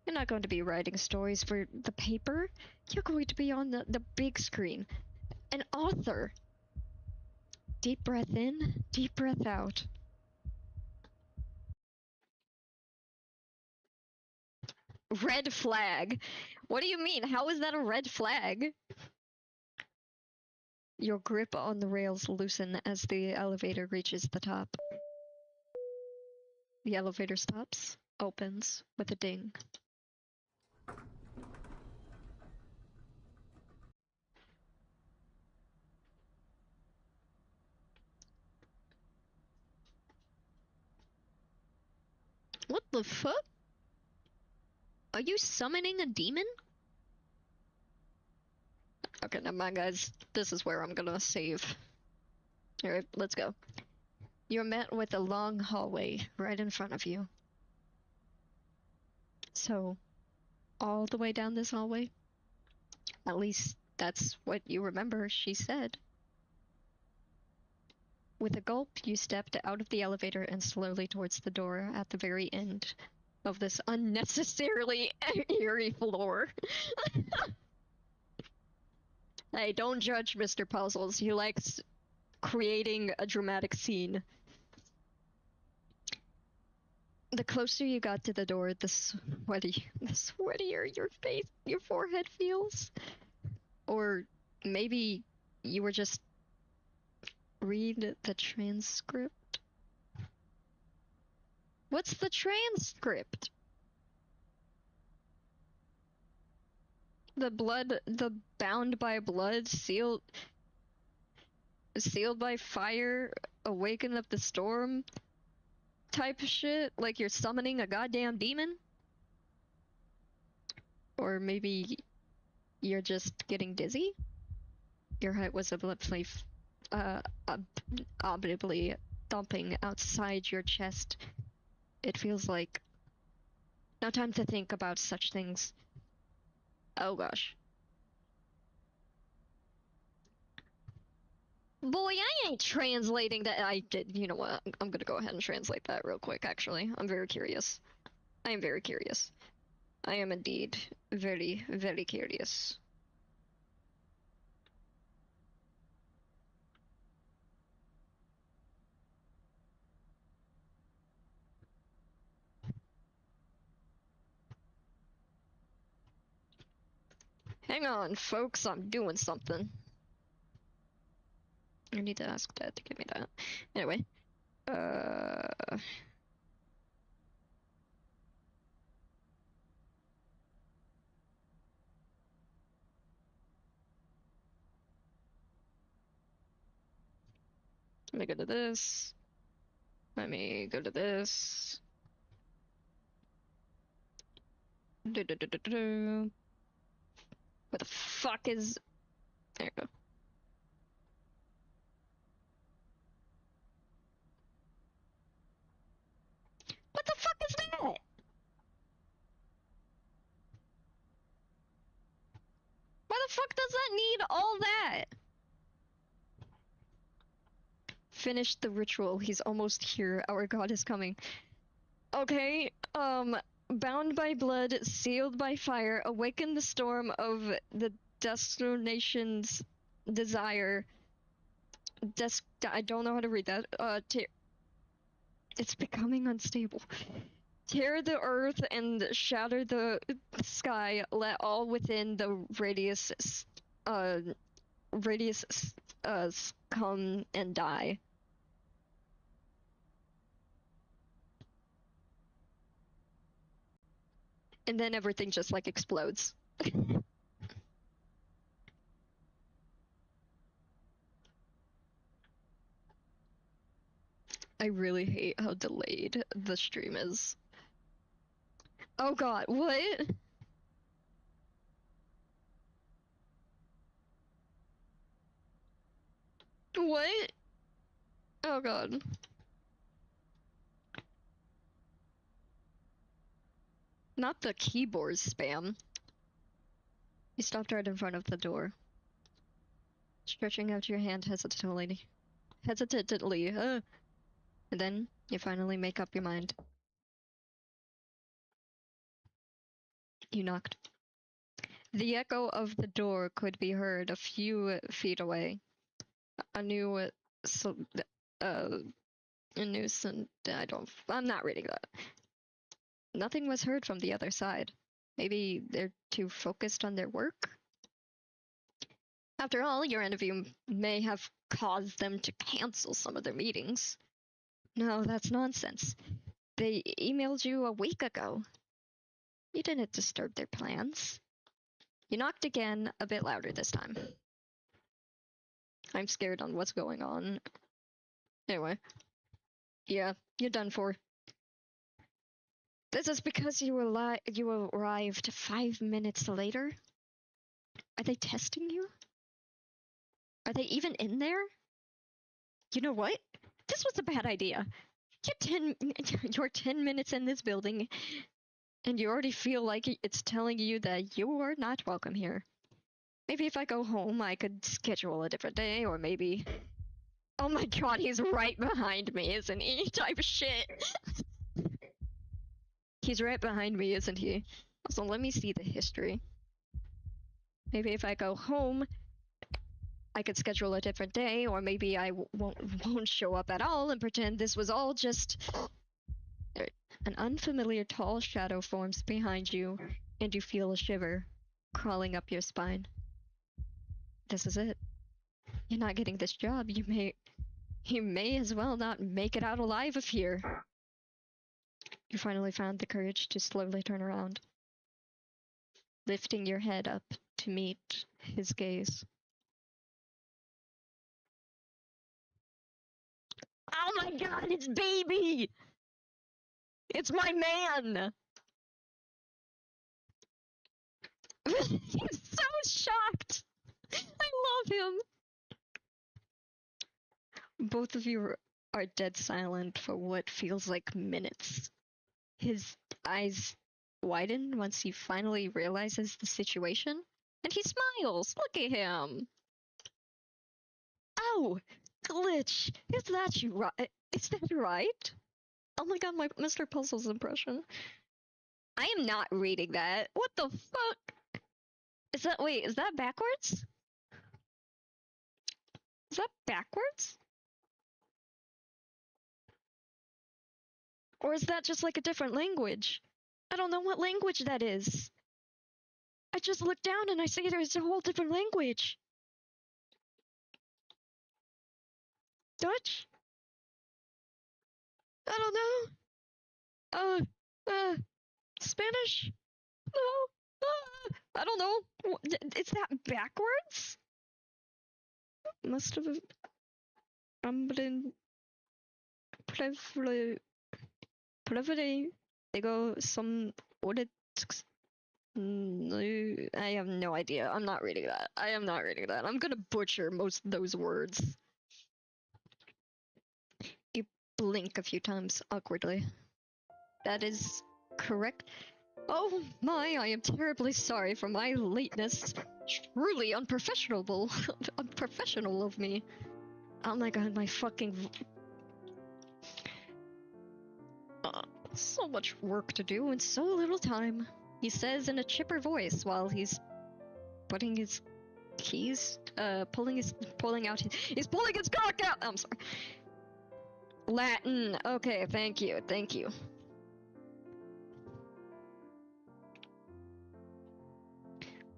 You're not going to be writing stories for the paper. You're going to be on the big screen. An author. Deep breath in, deep breath out. Red flag? What do you mean? How is that a red flag? Your grip on the rails loosen as the elevator reaches the top. The elevator stops, opens with a ding. What the fuck? Are you summoning a demon? Okay, never mind, guys. This is where I'm gonna save. Alright, let's go. You're met with a long hallway right in front of you. So, all the way down this hallway. At least that's what you remember she said. With a gulp, you stepped out of the elevator and slowly towards the door at the very end of this unnecessarily eerie floor. Hey, don't judge Mr. Puzzles. He likes creating a dramatic scene. The closer you got to the door, the sweatier your forehead feels. Or maybe you were just read the transcript. What's the transcript? The bound by blood, sealed by fire, awaken of the storm type of shit, like you're summoning a goddamn demon? Or maybe you're just getting dizzy? Your heart was audibly thumping outside your chest. It feels like no time to think about such things. Oh gosh. Boy, I ain't translating that. I did. You know what? I'm gonna go ahead and translate that real quick, actually. I'm very curious. I am very curious. I am indeed very, very curious. Hang on, folks, I'm doing something. I need to ask Dad to give me that. Anyway. Let me go to this. Let me go to this. What the fuck is... There you go. What the fuck is that? Why the fuck does that need all that? Finish the ritual. He's almost here. Our god is coming. Okay, bound by blood, sealed by fire, awaken the storm of the destination's desire. I don't know how to read that. It's becoming unstable. Tear the earth and shatter the sky. Let all within the radius come and die. And then everything just like explodes. I really hate how delayed the stream is. Oh god, what? What? Oh god. Not the keyboard spam. You stopped right in front of the door. Stretching out your hand hesitantly. And then you finally make up your mind. You knocked. The echo of the door could be heard a few feet away. I'm not reading that. Nothing was heard from the other side. Maybe they're too focused on their work? After all, your interview may have caused them to cancel some of their meetings. No, that's nonsense. They emailed you a week ago. You didn't disturb their plans. You knocked again, a bit louder this time. I'm scared on what's going on. Anyway. Yeah, you're done for. This is because you arrived 5 minutes later? Are they testing you? Are they even in there? You know what? This was a bad idea. You're 10 minutes in this building, And you already feel like it's telling you that you are not welcome here. Maybe if I go home, I could schedule a different day, or maybe... Oh my god, he's right behind me, isn't he? Type of shit. He's right behind me, isn't he? So let me see the history. Maybe if I go home, I could schedule a different day, or maybe I won't show up at all and pretend this was all just... An unfamiliar tall shadow forms behind you, and you feel a shiver crawling up your spine. This is it. You're not getting this job. You may as well not make it out alive of here. You finally found the courage to slowly turn around, lifting your head up to meet his gaze. Oh my god, it's Baby! It's my man! He's so shocked! I love him! Both of you are dead silent for what feels like minutes. His eyes widen once he finally realizes the situation, and he smiles. Look at him. Oh, Glitch. Is that you right? Is that right? Oh my god, my Mr. Puzzle's impression. I am not reading that. What the fuck? Is that backwards? Is that backwards? Or is that just like a different language? I don't know what language that is. I just looked down and I see there's a whole different language. Dutch? I don't know. Spanish? No. I don't know. Is that backwards? Must have been Digo some audit. I have no idea. I'm not reading that. I am not reading that. I'm gonna butcher most of those words. You blink a few times awkwardly. That is correct. Oh my, I am terribly sorry for my lateness. Truly unprofessional. Unprofessional of me. Oh my god, my fucking... so much work to do in so little time, he says in a chipper voice while he's putting his keys, pulling his cock out! I'm sorry. Latin. Okay, thank you.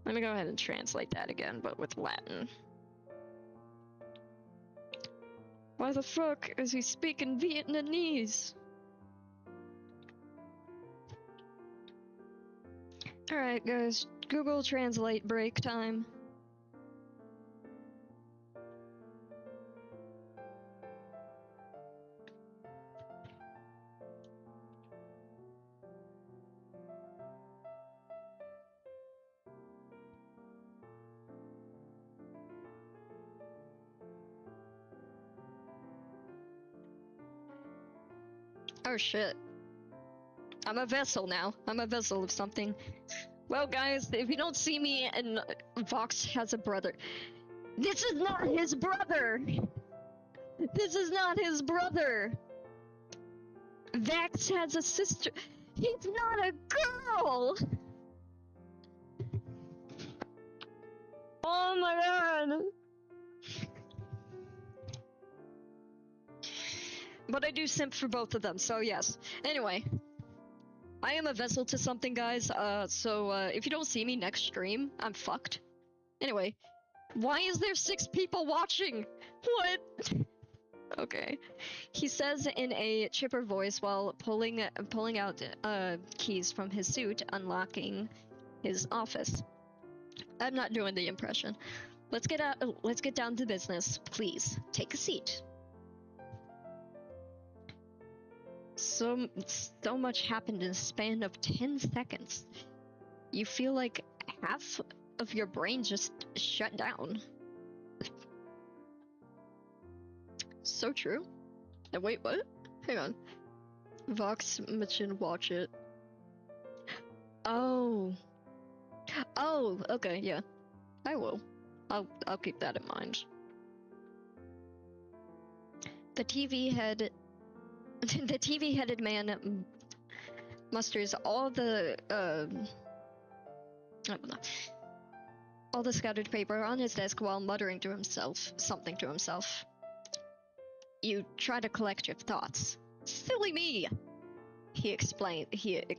Let me go ahead and translate that again, but with Latin. Why the fuck is he speaking Vietnamese? Alright guys, Google Translate break time. Oh shit. I'm a vessel now. I'm a vessel of something. Well guys, if you don't see me and Vox has a brother. This is not his brother! This is not his brother! Vax has a sister. He's not a girl! Oh my god! But I do simp for both of them, so yes. Anyway. I am a vessel to something, guys, so if you don't see me next stream, I'm fucked. Anyway. Why is there 6 people watching? What? Okay. He says in a chipper voice while pulling out keys from his suit, unlocking his office. I'm not doing the impression. Let's get down to business. Please, take a seat. So much happened in a span of 10 seconds. You feel like half of your brain just shut down. So true. Wait, what? Hang on. Vox mentioned watch it. Oh. Oh, okay, yeah. I will. I'll keep that in mind. The TV-headed man musters all the I don't know, all the scattered paper on his desk while muttering to himself, something to himself. You try to collect your thoughts. Silly me! He explained. It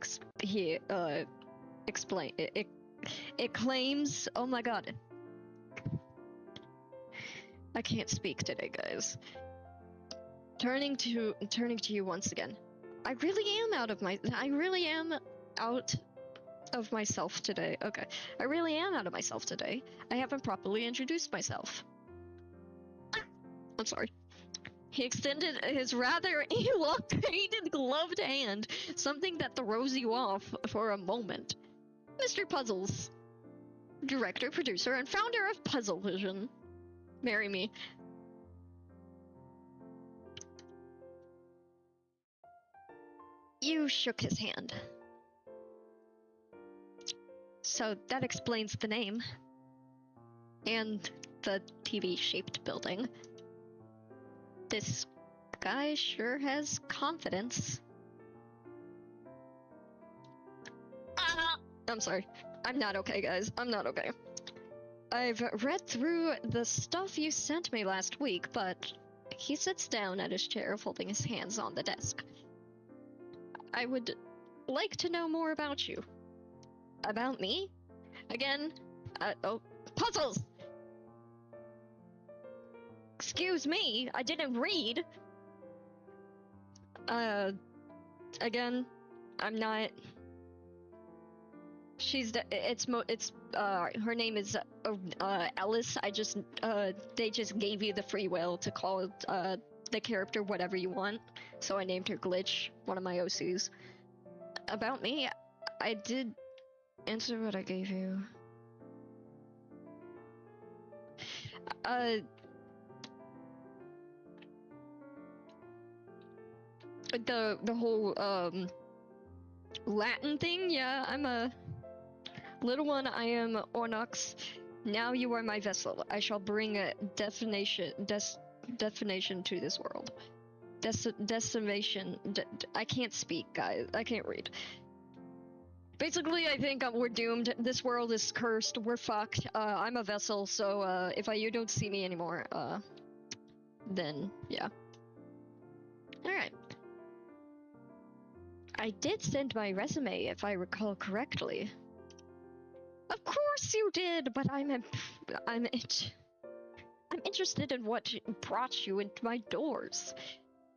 claims. Oh my god. I can't speak today, guys. Turning to you once again. I really am out of myself today. Okay. I really am out of myself today. I haven't properly introduced myself. I'm sorry. He extended his rather elongated gloved hand, something that throws you off for a moment. Mr. Puzzles. Director, producer, and founder of Puzzlevision. Marry me. You shook his hand. So that explains the name. And the TV-shaped building. This guy sure has confidence. I'm sorry. I'm not okay, guys. I'm not okay. I've read through the stuff you sent me last week, but he sits down at his chair, folding his hands on the desk. I would like to know more about you. About me? Again? Oh, puzzles! Excuse me, I didn't read. Again, I'm not. Her name is Alice. They just gave you the free will to call the character whatever you want, so I named her Glitch, one of my OCs. About me, I did answer what I gave you. The whole Latin thing, yeah, I'm a little one. I am Ornox. Now you are my vessel. I shall bring a definition to this world. Decimation. I can't speak, guys. I can't read. Basically, I think we're doomed. This world is cursed. We're fucked. I'm a vessel, so if you don't see me anymore, then yeah. All right. I did send my resume, if I recall correctly. Of course you did, but I'm interested in what brought you into my doors.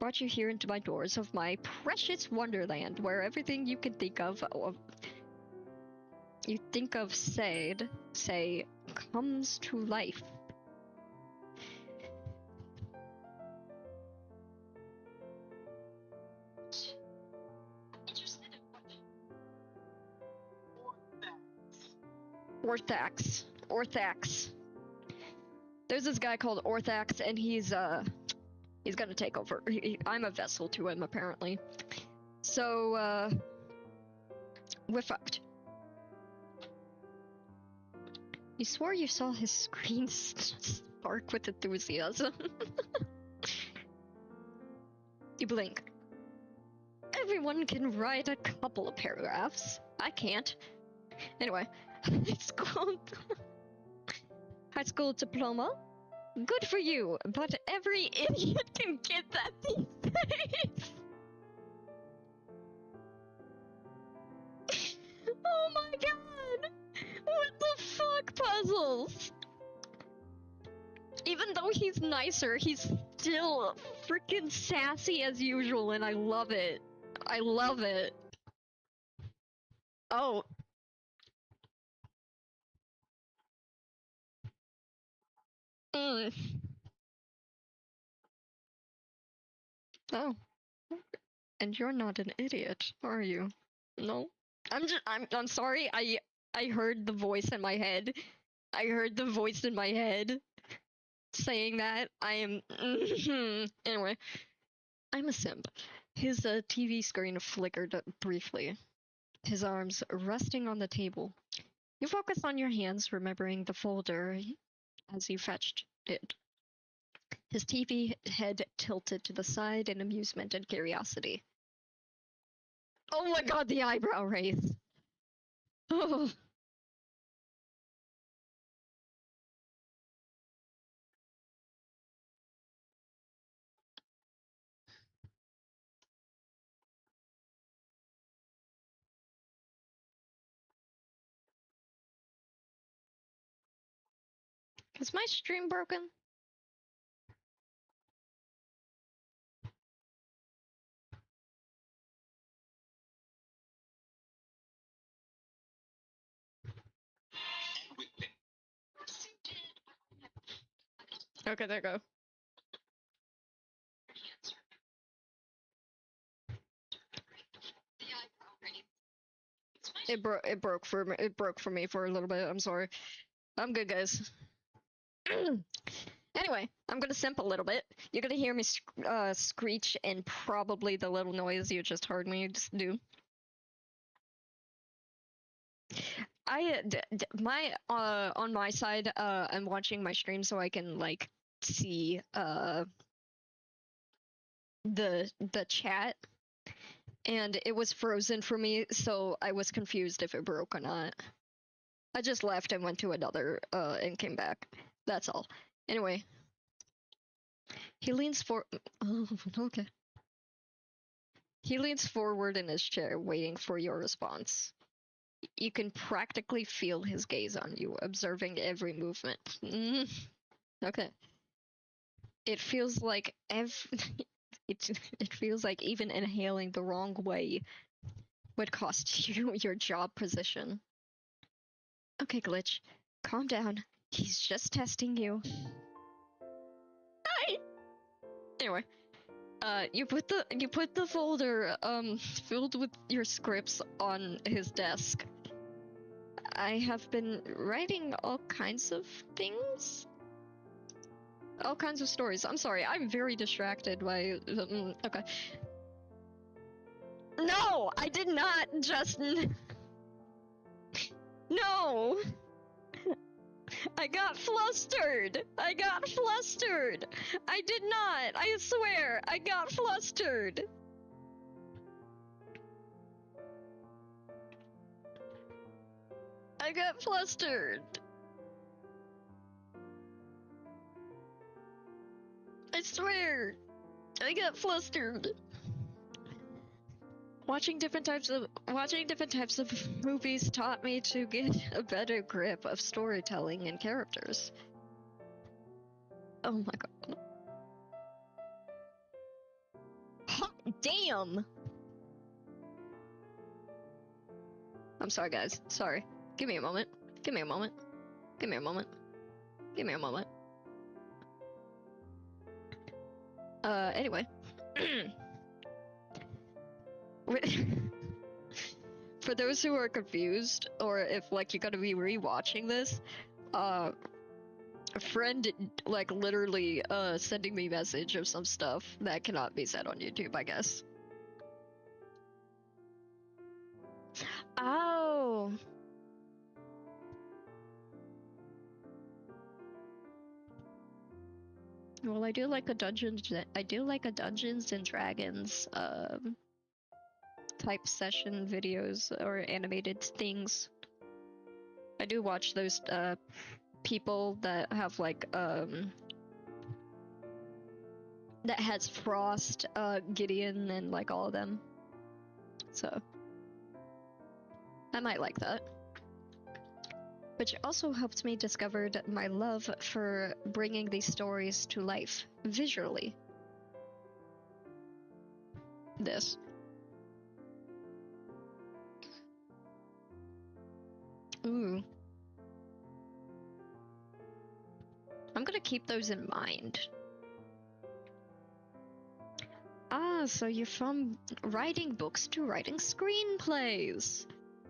Brought you here into my doors of my precious wonderland, where everything you can think of say, comes to life. Orthax. There's this guy called Orthax, and he's gonna take over. I'm a vessel to him, apparently. So, we're fucked. You swore you saw his screen spark with enthusiasm. You blink. Everyone can write a couple of paragraphs. I can't. Anyway, high school diploma? Good for you, but every idiot can get that these days. Oh my god! What the fuck, Puzzles? Even though he's nicer, he's still freaking sassy as usual, and I love it. I love it. Oh. Oh. And you're not an idiot, are you? No. I'm sorry. I heard the voice in my head. I heard the voice in my head saying that. I am anyway. I'm a simp. His TV screen flickered briefly. his arms resting on the table. You focus on your hands, remembering the folder as you fetched it. His TV head tilted to the side in amusement and curiosity. Oh my god, the eyebrow raise! Oh. Is my stream broken? Okay, there you go. It broke for me. It broke for me for a little bit. I'm sorry. I'm good, guys. Anyway, I'm gonna simp a little bit. You're gonna hear me screech and probably the little noise you just heard me just do. On my side, I'm watching my stream so I can like see the chat, and it was frozen for me, so I was confused if it broke or not. I just left and went to another and came back. That's all. Anyway, he leans for. Oh, okay. He leans forward in his chair, waiting for your response. You can practically feel his gaze on you, observing every movement. Okay. It feels like it feels like even inhaling the wrong way would cost you your job position. Okay, Glitch, calm down. He's just testing you. Hi. Anyway, you put the folder filled with your scripts on his desk. I have been writing all kinds of things. All kinds of stories. I'm sorry, I'm very distracted by... okay. No! I did not, Justin! No! I got flustered! I got flustered! I did not! I swear! I got flustered! I got flustered! I swear! I got flustered! Watching different types of movies taught me to get a better grip of storytelling and characters. Oh my god. Hot damn! I'm sorry, guys. Sorry. Give me a moment. Give me a moment. Give me a moment. Give me a moment. Anyway. For those who are confused, or if like you're gonna be rewatching this, a friend like literally sending me message of some stuff that cannot be said on YouTube, I guess. Oh. Well, I do like a Dungeons and Dragons type session videos or animated things. I do watch those people that have like that has Frost, Gideon, and like all of them. So I might like that. Which also helped me discover my love for bringing these stories to life visually. This. Ooh. I'm gonna keep those in mind. Ah, so you're from writing books to writing screenplays.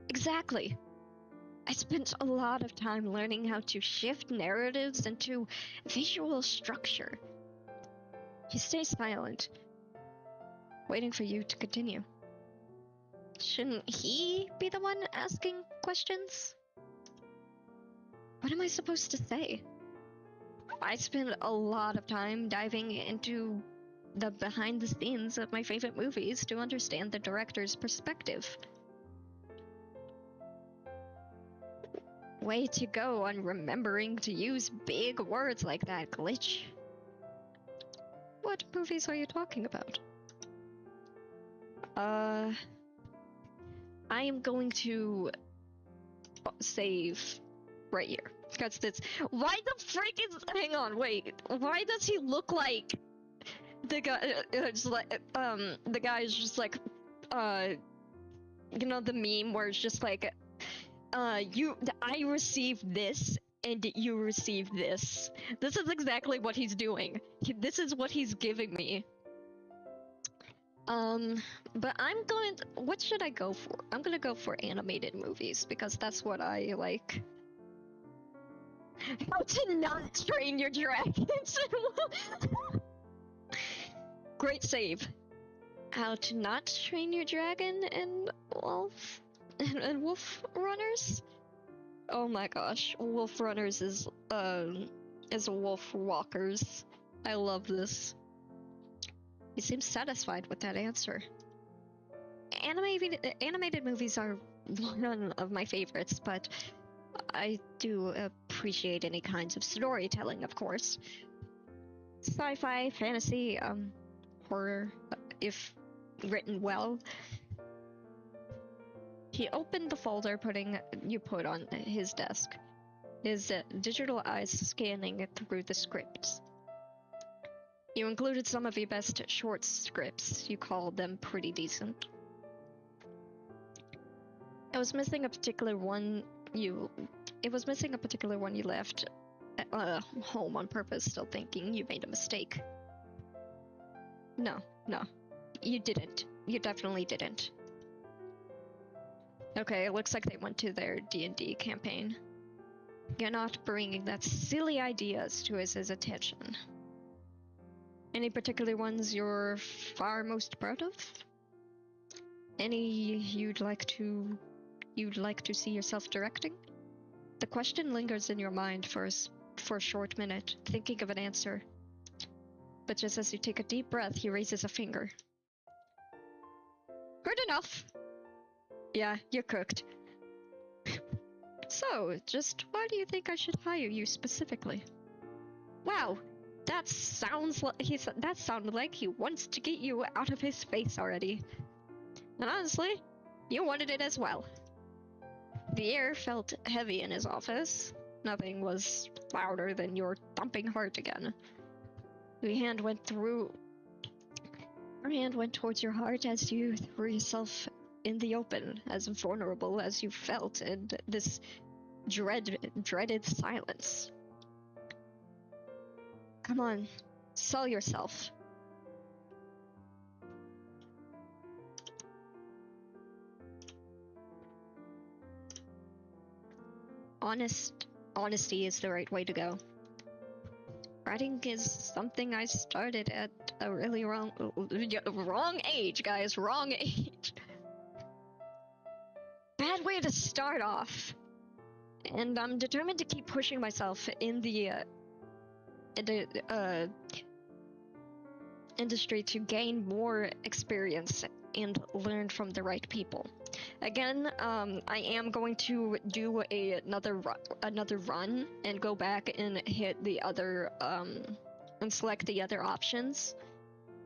Exactly. I spent a lot of time learning how to shift narratives into visual structure. He stays silent, waiting for you to continue. Shouldn't he be the one asking questions? What am I supposed to say? I spend a lot of time diving into the behind the scenes of my favorite movies to understand the director's perspective. Way to go on remembering to use big words like that, Glitch. What movies are you talking about? I am going to save right here. Because it's... Why the frick is... Hang on, wait. Why does he look like... The guy... It's like, the guy is just like... You know the meme where it's just like... I received this, and you received this. This is exactly what he's doing. This is what he's giving me. But I'm going... What should I go for? I'm gonna go for animated movies, because that's what I like. How to not train your dragons! Great save. How to not train your dragon and wolf... and wolf runners? Oh my gosh, wolf runners is wolf walkers. I love this. He seems satisfied with that answer. Animated movies are one of my favorites, but I do appreciate any kinds of storytelling, of course. Sci-fi, fantasy, horror, if written well. He opened the folder you put on his desk, his digital eyes scanning through the scripts. You included some of your best short scripts. You called them pretty decent. It was missing a particular one you left home on purpose, still thinking you made a mistake. No, you didn't. You definitely didn't. Okay, it looks like they went to their D&D campaign. You're not bringing that silly ideas to his attention. Any particular ones you're far most proud of? Any you'd like to see yourself directing? The question lingers in your mind for a short minute, thinking of an answer. But just as you take a deep breath, he raises a finger. Good enough! Yeah, you're cooked. So, just why do you think I should hire you specifically? Wow, that sounded like he wants to get you out of his face already. And honestly, you wanted it as well. The air felt heavy in his office. Nothing was louder than your thumping heart again. Your hand went towards your heart as you threw yourself in the open, as vulnerable as you felt in this dreaded silence. Come on, sell yourself. Honesty is the right way to go. Writing is something I started at a really wrong age, guys, wrong age. Bad way to start off. And I'm determined to keep pushing myself in the industry to gain more experience and learn from the right people. Again, I am going to do another run and go back and hit the other and select the other options.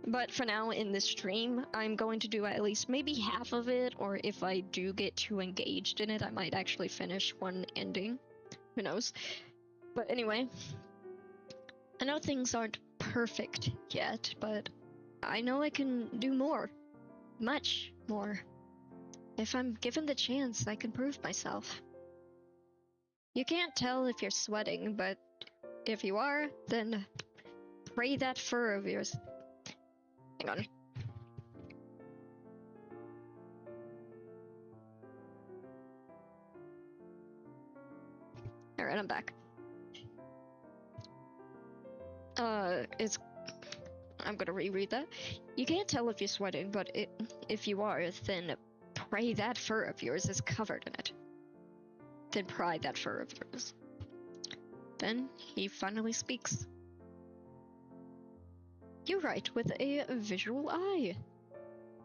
But for now in this stream, I'm going to do at least maybe half of it, or if I do get too engaged in it, I might actually finish one ending. Who knows? But anyway, I know things aren't perfect yet, but I know I can do more. Much more. If I'm given the chance, I can prove myself. You can't tell if you're sweating, but if you are, then pray that fur of yours. Hang on. Alright, I'm back. I'm gonna reread that. You can't tell if you're sweating, but if you are, then Pray that fur of yours is covered in it. Then pry that fur of yours. Then he finally speaks. You write with a visual eye.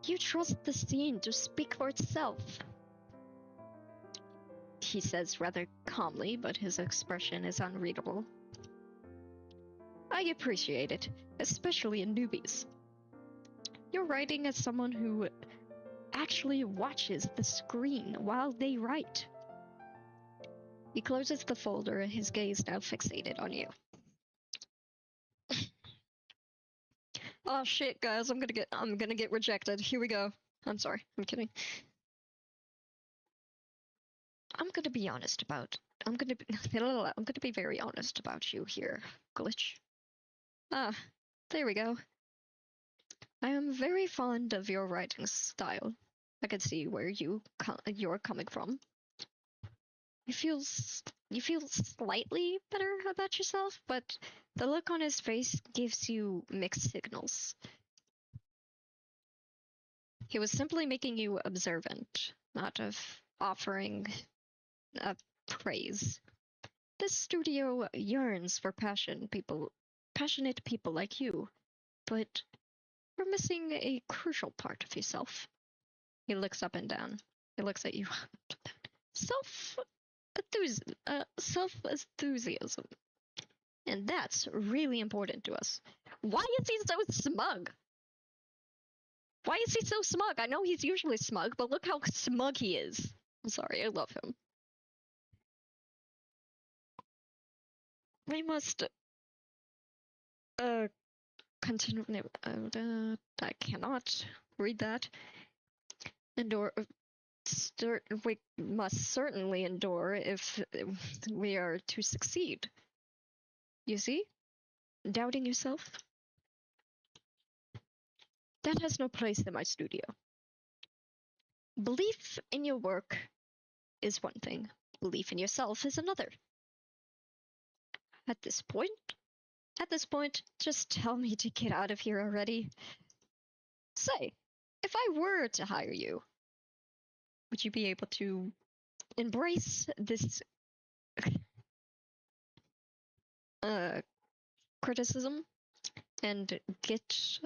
You trust the scene to speak for itself. He says rather calmly, but his expression is unreadable. I appreciate it, especially in newbies. You're writing as someone who actually watches the screen while they write. He closes the folder, his gaze now fixated on you. Oh shit, guys, I'm gonna get rejected. Here we go. I'm sorry, I'm kidding. I'm gonna be very honest about you here, Glitch. Ah, there we go. I am very fond of your writing style. I can see where you're coming from. You feel slightly better about yourself, but the look on his face gives you mixed signals. He was simply making you observant, not offering praise. This studio yearns for passionate people like you, but you're missing a crucial part of yourself. He looks up and down. He looks at you. Self-enthusiasm. And that's really important to us. Why is he so smug? Why is he so smug? I know he's usually smug, but look how smug he is. I'm sorry, I love him. We must continue. I cannot read that. We must certainly endure if we are to succeed. You see? Doubting yourself? That has no place in my studio. Belief in your work is one thing. Belief in yourself is another. At this point, just tell me to get out of here already. Say, if I were to hire you, would you be able to embrace this criticism and get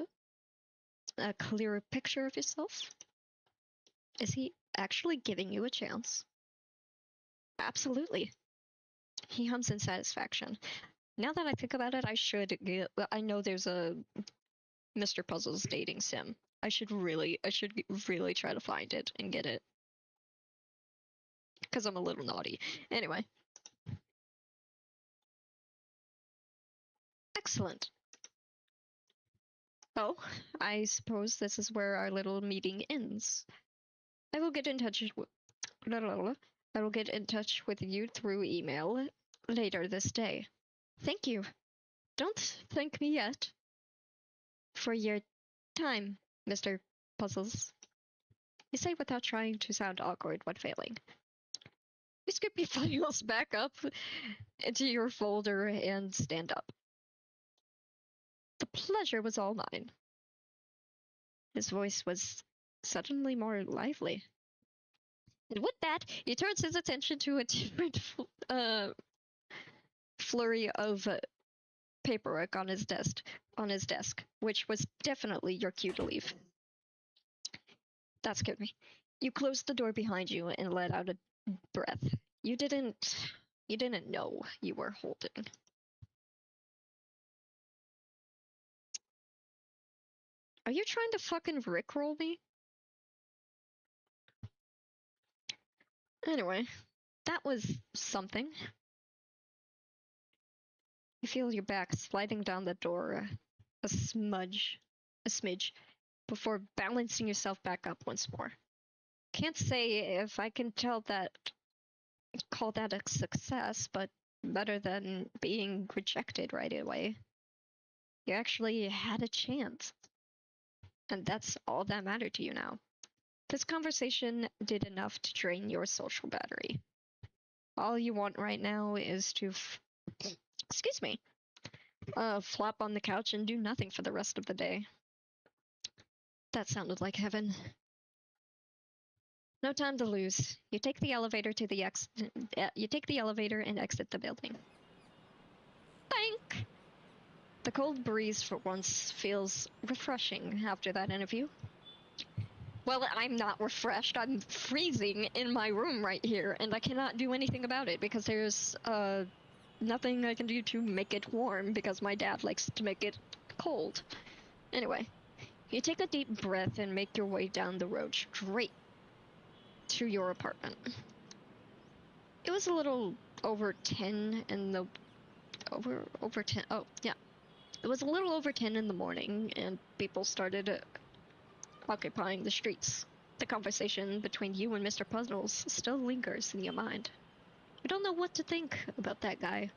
a clearer picture of yourself? Is he actually giving you a chance? Absolutely. He hums in satisfaction. Now that I think about it, I know there's a Mr. Puzzles dating sim. I should really try to find it and get it. Because I'm a little naughty. Anyway. Excellent. Oh, I suppose this is where our little meeting ends. I will get in touch with you through email later this day. Thank you. Don't thank me yet. For your time, Mr. Puzzles. You say without trying to sound awkward when failing. You scoop your files back up into your folder and stand up. The pleasure was all mine. His voice was suddenly more lively. And with that, he turns his attention to a different flurry of paperwork on his desk, which was definitely your cue to leave. That scared me. You closed the door behind you and let out a breath. You didn't know you were holding. Are you trying to fucking rickroll me? Anyway, that was something. You feel your back sliding down the door a smidge, before balancing yourself back up once more. Can't say if I can call that a success, but better than being rejected right away. You actually had a chance. And that's all that mattered to you now. This conversation did enough to drain your social battery. All you want right now is to flop on the couch and do nothing for the rest of the day. That sounded like heaven. No time to lose. You take the elevator to the you take the elevator and exit the building. Thank. The cold breeze for once feels refreshing after that interview. Well, I'm not refreshed. I'm freezing in my room right here, and I cannot do anything about it because there's nothing I can do to make it warm because my dad likes to make it cold. Anyway, you take a deep breath and make your way down the road straight to your apartment. It was a little over 10 in the over 10. Oh, yeah. It was a little over 10 in the morning and people started occupying the streets. The conversation between you and Mr. Puzzles still lingers in your mind. You don't know what to think about that guy.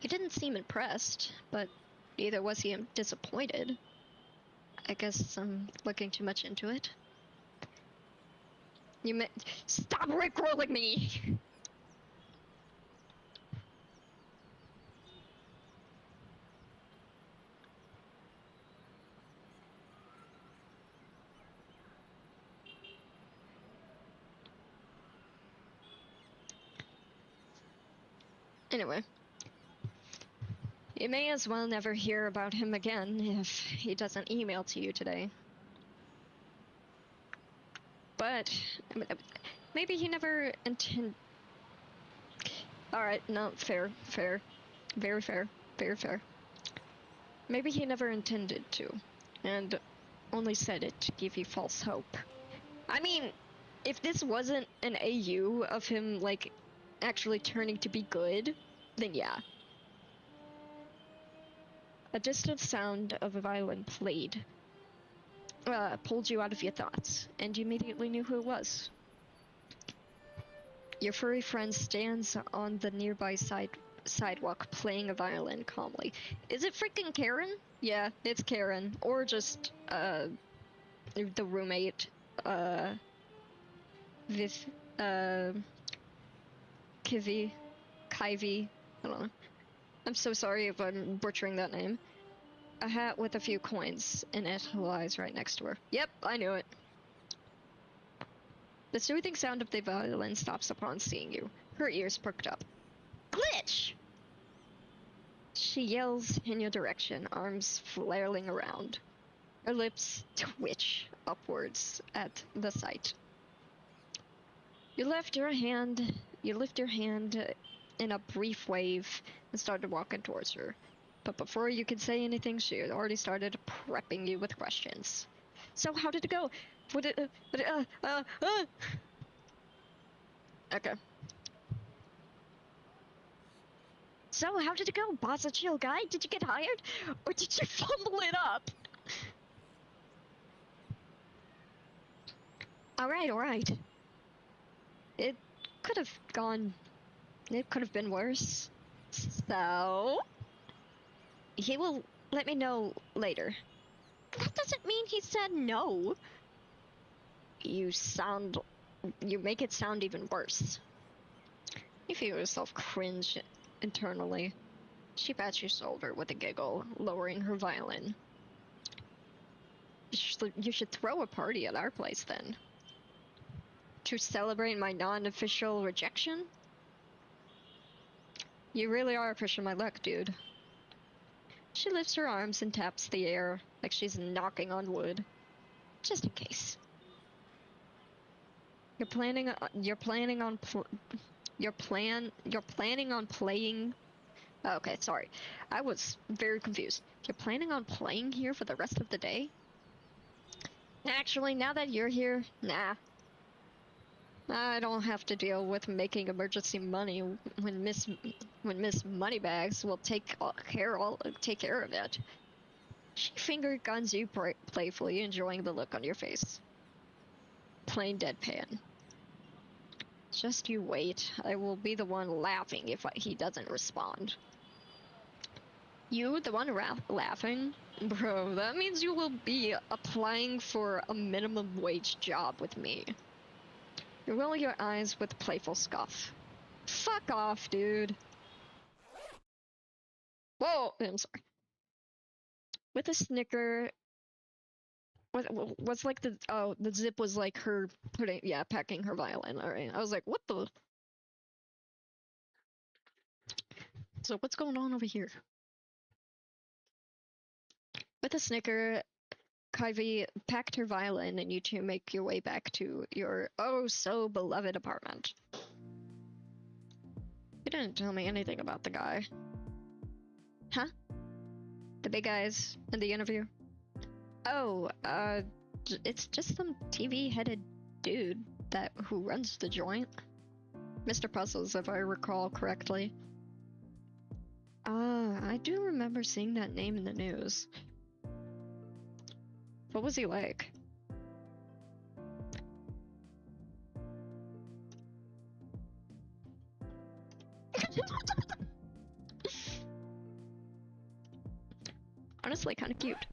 He didn't seem impressed, but neither was he disappointed. I guess I'm looking too much into it. Stop rickrolling me! Anyway. You may as well never hear about him again if he doesn't email to you today. But maybe he never intended. Alright, no, fair. Very fair. Very fair. Maybe he never intended to, and only said it to give you false hope. I mean, if this wasn't an AU of him, like, actually turning to be good, then yeah. A distant sound of a violin played. Pulled you out of your thoughts, and you immediately knew who it was. Your furry friend stands on the nearby sidewalk playing a violin calmly. Is it freaking Karen? Yeah, it's Karen. Or just, the roommate, Kivy, I don't know. I'm so sorry if I'm butchering that name. A hat with a few coins in it lies right next to her. Yep, I knew it. The soothing sound of the violin stops upon seeing you. Her ears perked up. Glitch! She yells in your direction, arms flailing around. Her lips twitch upwards at the sight. You lift your hand in a brief wave and started walking towards her. But before you could say anything, she had already started prepping you with questions. So how did it go? Okay. So how did it go, boss? A chill guy? Did you get hired? Or did you fumble it up? Alright. It could have been worse. So he will let me know later. That doesn't mean he said no. You make it sound even worse. You feel yourself cringe internally. She pats your shoulder with a giggle, lowering her violin. You should throw a party at our place then. To celebrate my non-official rejection? You really are pushing my luck, dude. She lifts her arms and taps the air like she's knocking on wood. Just in case. You're planning on playing. Oh, okay, sorry. I was very confused. You're planning on playing here for the rest of the day? Actually, now that you're here, nah. I don't have to deal with making emergency money when Miss Moneybags will take care of it. She finger guns you playfully, enjoying the look on your face. Plain deadpan. Just you wait. I will be the one laughing if he doesn't respond. You, the one laughing? Bro, that means you will be applying for a minimum wage job with me. You roll your eyes with playful scoff. Fuck off, dude. Whoa, I'm sorry. With a snicker, What's like the zip was like her packing her violin. All right, I was like, what the? So what's going on over here? With a snicker, Kyvie packed her violin, and you two make your way back to your oh so beloved apartment. You didn't tell me anything about the guy. Huh? The big guys in the interview? Oh, it's just some TV-headed dude who runs the joint. Mr. Puzzles, if I recall correctly. I do remember seeing that name in the news. What was he like? Honestly, kind of cute.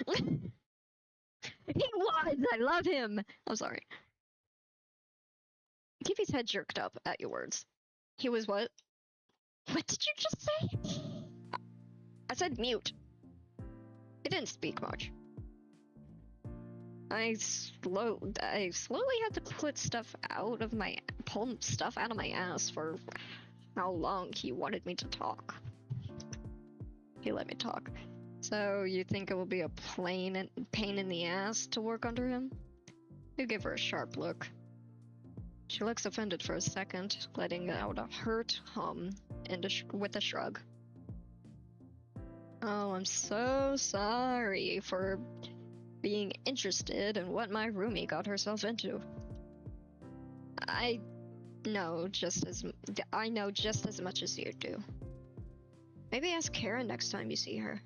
He was! I love him! I'm sorry. Keep his head jerked up at your words. He was what? What did you just say? I said mute. He didn't speak much. I slowly had to pull stuff out of my ass for how long he wanted me to talk. He let me talk. So you think it will be a pain in the ass to work under him? You give her a sharp look. She looks offended for a second, letting out a hurt hum with a shrug. Oh, I'm so sorry for being interested in what my roomie got herself into. I know just as much as you do. Maybe ask Karen next time you see her.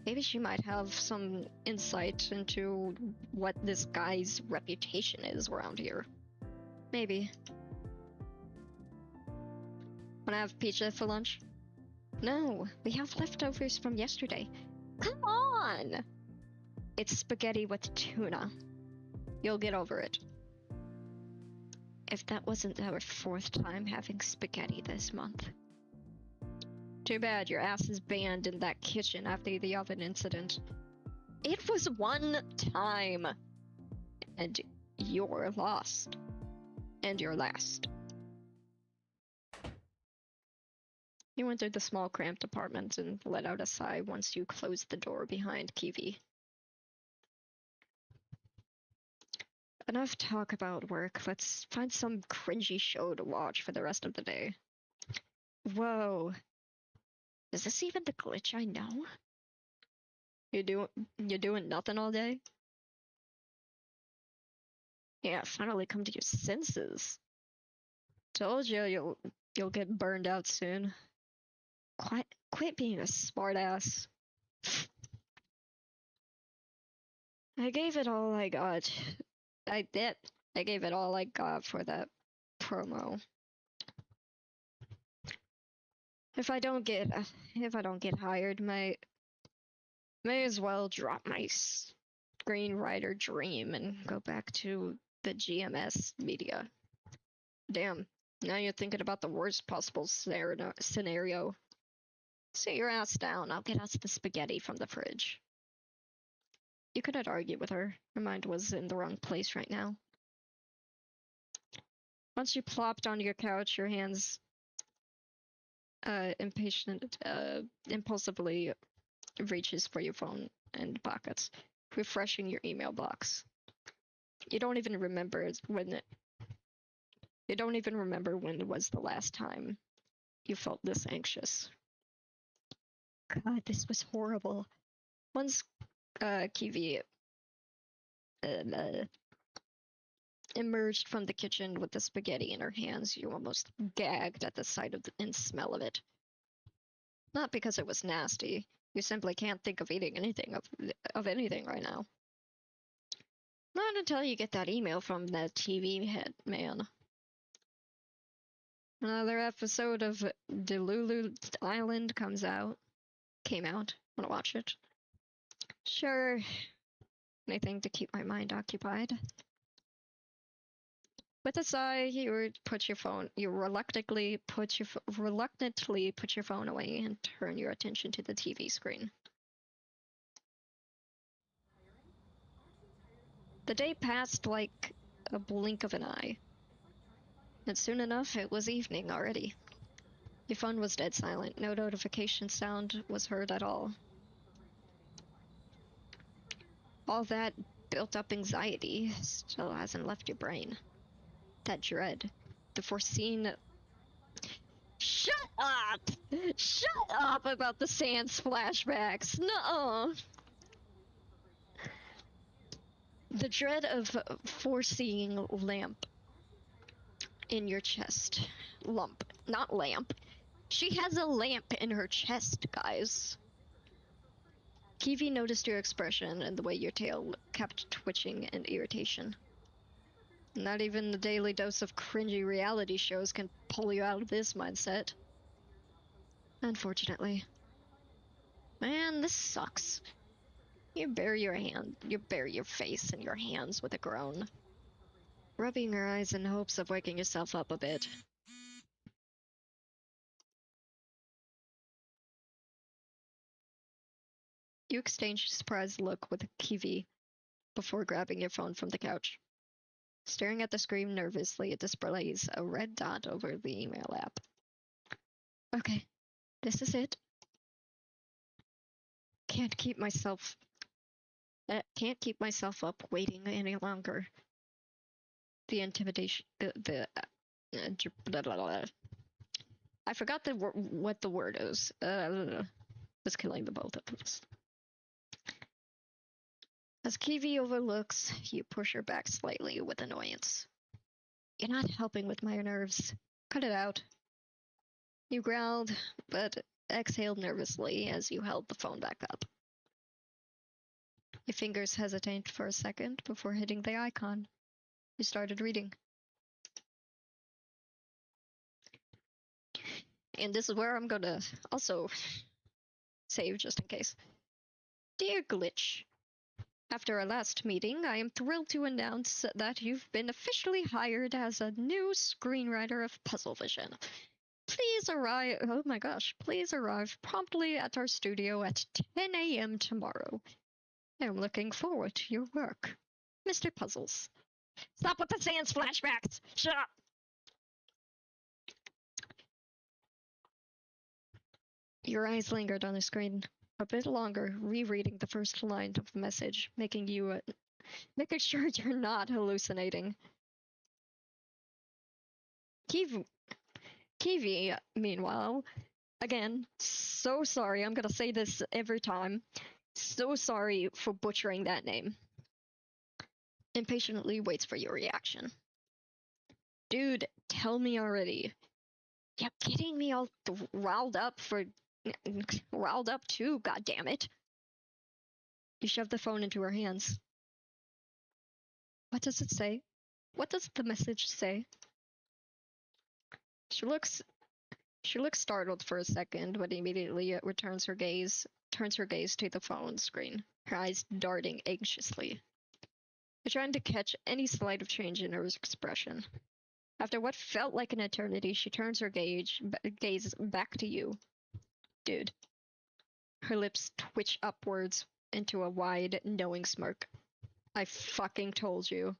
Maybe she might have some insight into what this guy's reputation is around here. Maybe. Wanna have pizza for lunch? No, we have leftovers from yesterday. Come on! It's spaghetti with tuna. You'll get over it. If that wasn't our 4th time having spaghetti this month. Too bad your ass is banned in that kitchen after the oven incident. It was 1 time. And you're lost. And you're last. You entered the small cramped apartment and let out a sigh once you closed the door behind Kyvie. Enough talk about work. Let's find some cringy show to watch for the rest of the day. Whoa. Is this even the glitch I know? You're doing nothing all day? Yeah, finally come to your senses. Told you you'll get burned out soon. Quit being a smartass. I gave it all I got. I gave it all I got for that promo. If I don't get hired, may as well drop my screenwriter dream and go back to the GMS media. Damn, now you're thinking about the worst possible scenario. Sit your ass down, I'll get us the spaghetti from the fridge. You couldn't argue with her. Her mind was in the wrong place right now. Once you plopped onto your couch, your hands impulsively reaches for your phone and pockets, refreshing your email box. You don't even remember when was the last time you felt this anxious. God, this was horrible. Once Kyvie emerged from the kitchen with the spaghetti in her hands, you almost gagged at the sight and smell of it. Not because it was nasty. You simply can't think of eating anything of anything right now. Not until you get that email from the TV head man. Another episode of Delulu Island came out. Wanna watch it? Sure. Anything to keep my mind occupied. With a sigh, you reluctantly put your phone away and turn your attention to the TV screen. The day passed like a blink of an eye. And soon enough, it was evening already. Your phone was dead silent. No notification sound was heard at all. All that built-up anxiety still hasn't left your brain. That dread. The foreseen... Shut up! Shut up about the Sans flashbacks! Nuh-uh! The dread of foreseeing lamp in your chest. Lump, not lamp. She has a lamp in her chest, guys. Kiwi noticed your expression and the way your tail kept twitching in irritation. Not even the daily dose of cringy reality shows can pull you out of this mindset. Unfortunately. Man, this sucks. You bury your face in your hands with a groan, rubbing your eyes in hopes of waking yourself up a bit. You exchange a surprised look with Kiwi before grabbing your phone from the couch. Staring at the screen nervously, it displays a red dot over the email app. Okay, this is it. Can't keep myself up waiting any longer. The intimidation, blah, blah, blah. I forgot what the word is. Was killing the both of us. As Kiwi overlooks, you push her back slightly with annoyance. You're not helping with my nerves. Cut it out. You growled, but exhaled nervously as you held the phone back up. Your fingers hesitate for a second before hitting the icon. You started reading. And this is where I'm gonna also save just in case. Dear Glitch, after our last meeting, I am thrilled to announce that you've been officially hired as a new screenwriter of Puzzle Vision. Please arrive promptly at our studio at 10 a.m. tomorrow. I'm looking forward to your work. Mr. Puzzles. Stop with the Sans flashbacks! Shut up! Your eyes lingered on the screen a bit longer, rereading the first line of the message, making sure you're not hallucinating. Kiwi, meanwhile, again, so sorry, I'm gonna say this every time. So sorry for butchering that name. Impatiently waits for your reaction. Dude, tell me already. You're getting me all riled up too, goddammit. You shove the phone into her hands. What does it say? What does the message say? She looks startled for a second, but immediately turns her gaze to the phone screen, her eyes darting anxiously. You're trying to catch any slight of change in her expression. After what felt like an eternity, she turns her gaze back to you. Dude. Her lips twitch upwards into a wide, knowing smirk. I fucking told you.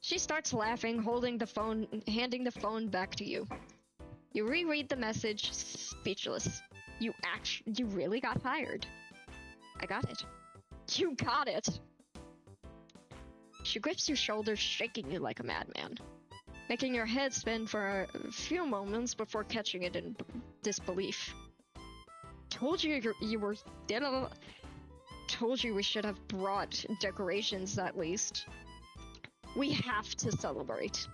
She starts laughing, handing the phone back to you. You reread the message, speechless. You really got hired. I got it. You got it! She grips your shoulders, shaking you like a madman, making your head spin for a few moments before catching it in disbelief. Told you we should have brought decorations at least. We have to celebrate.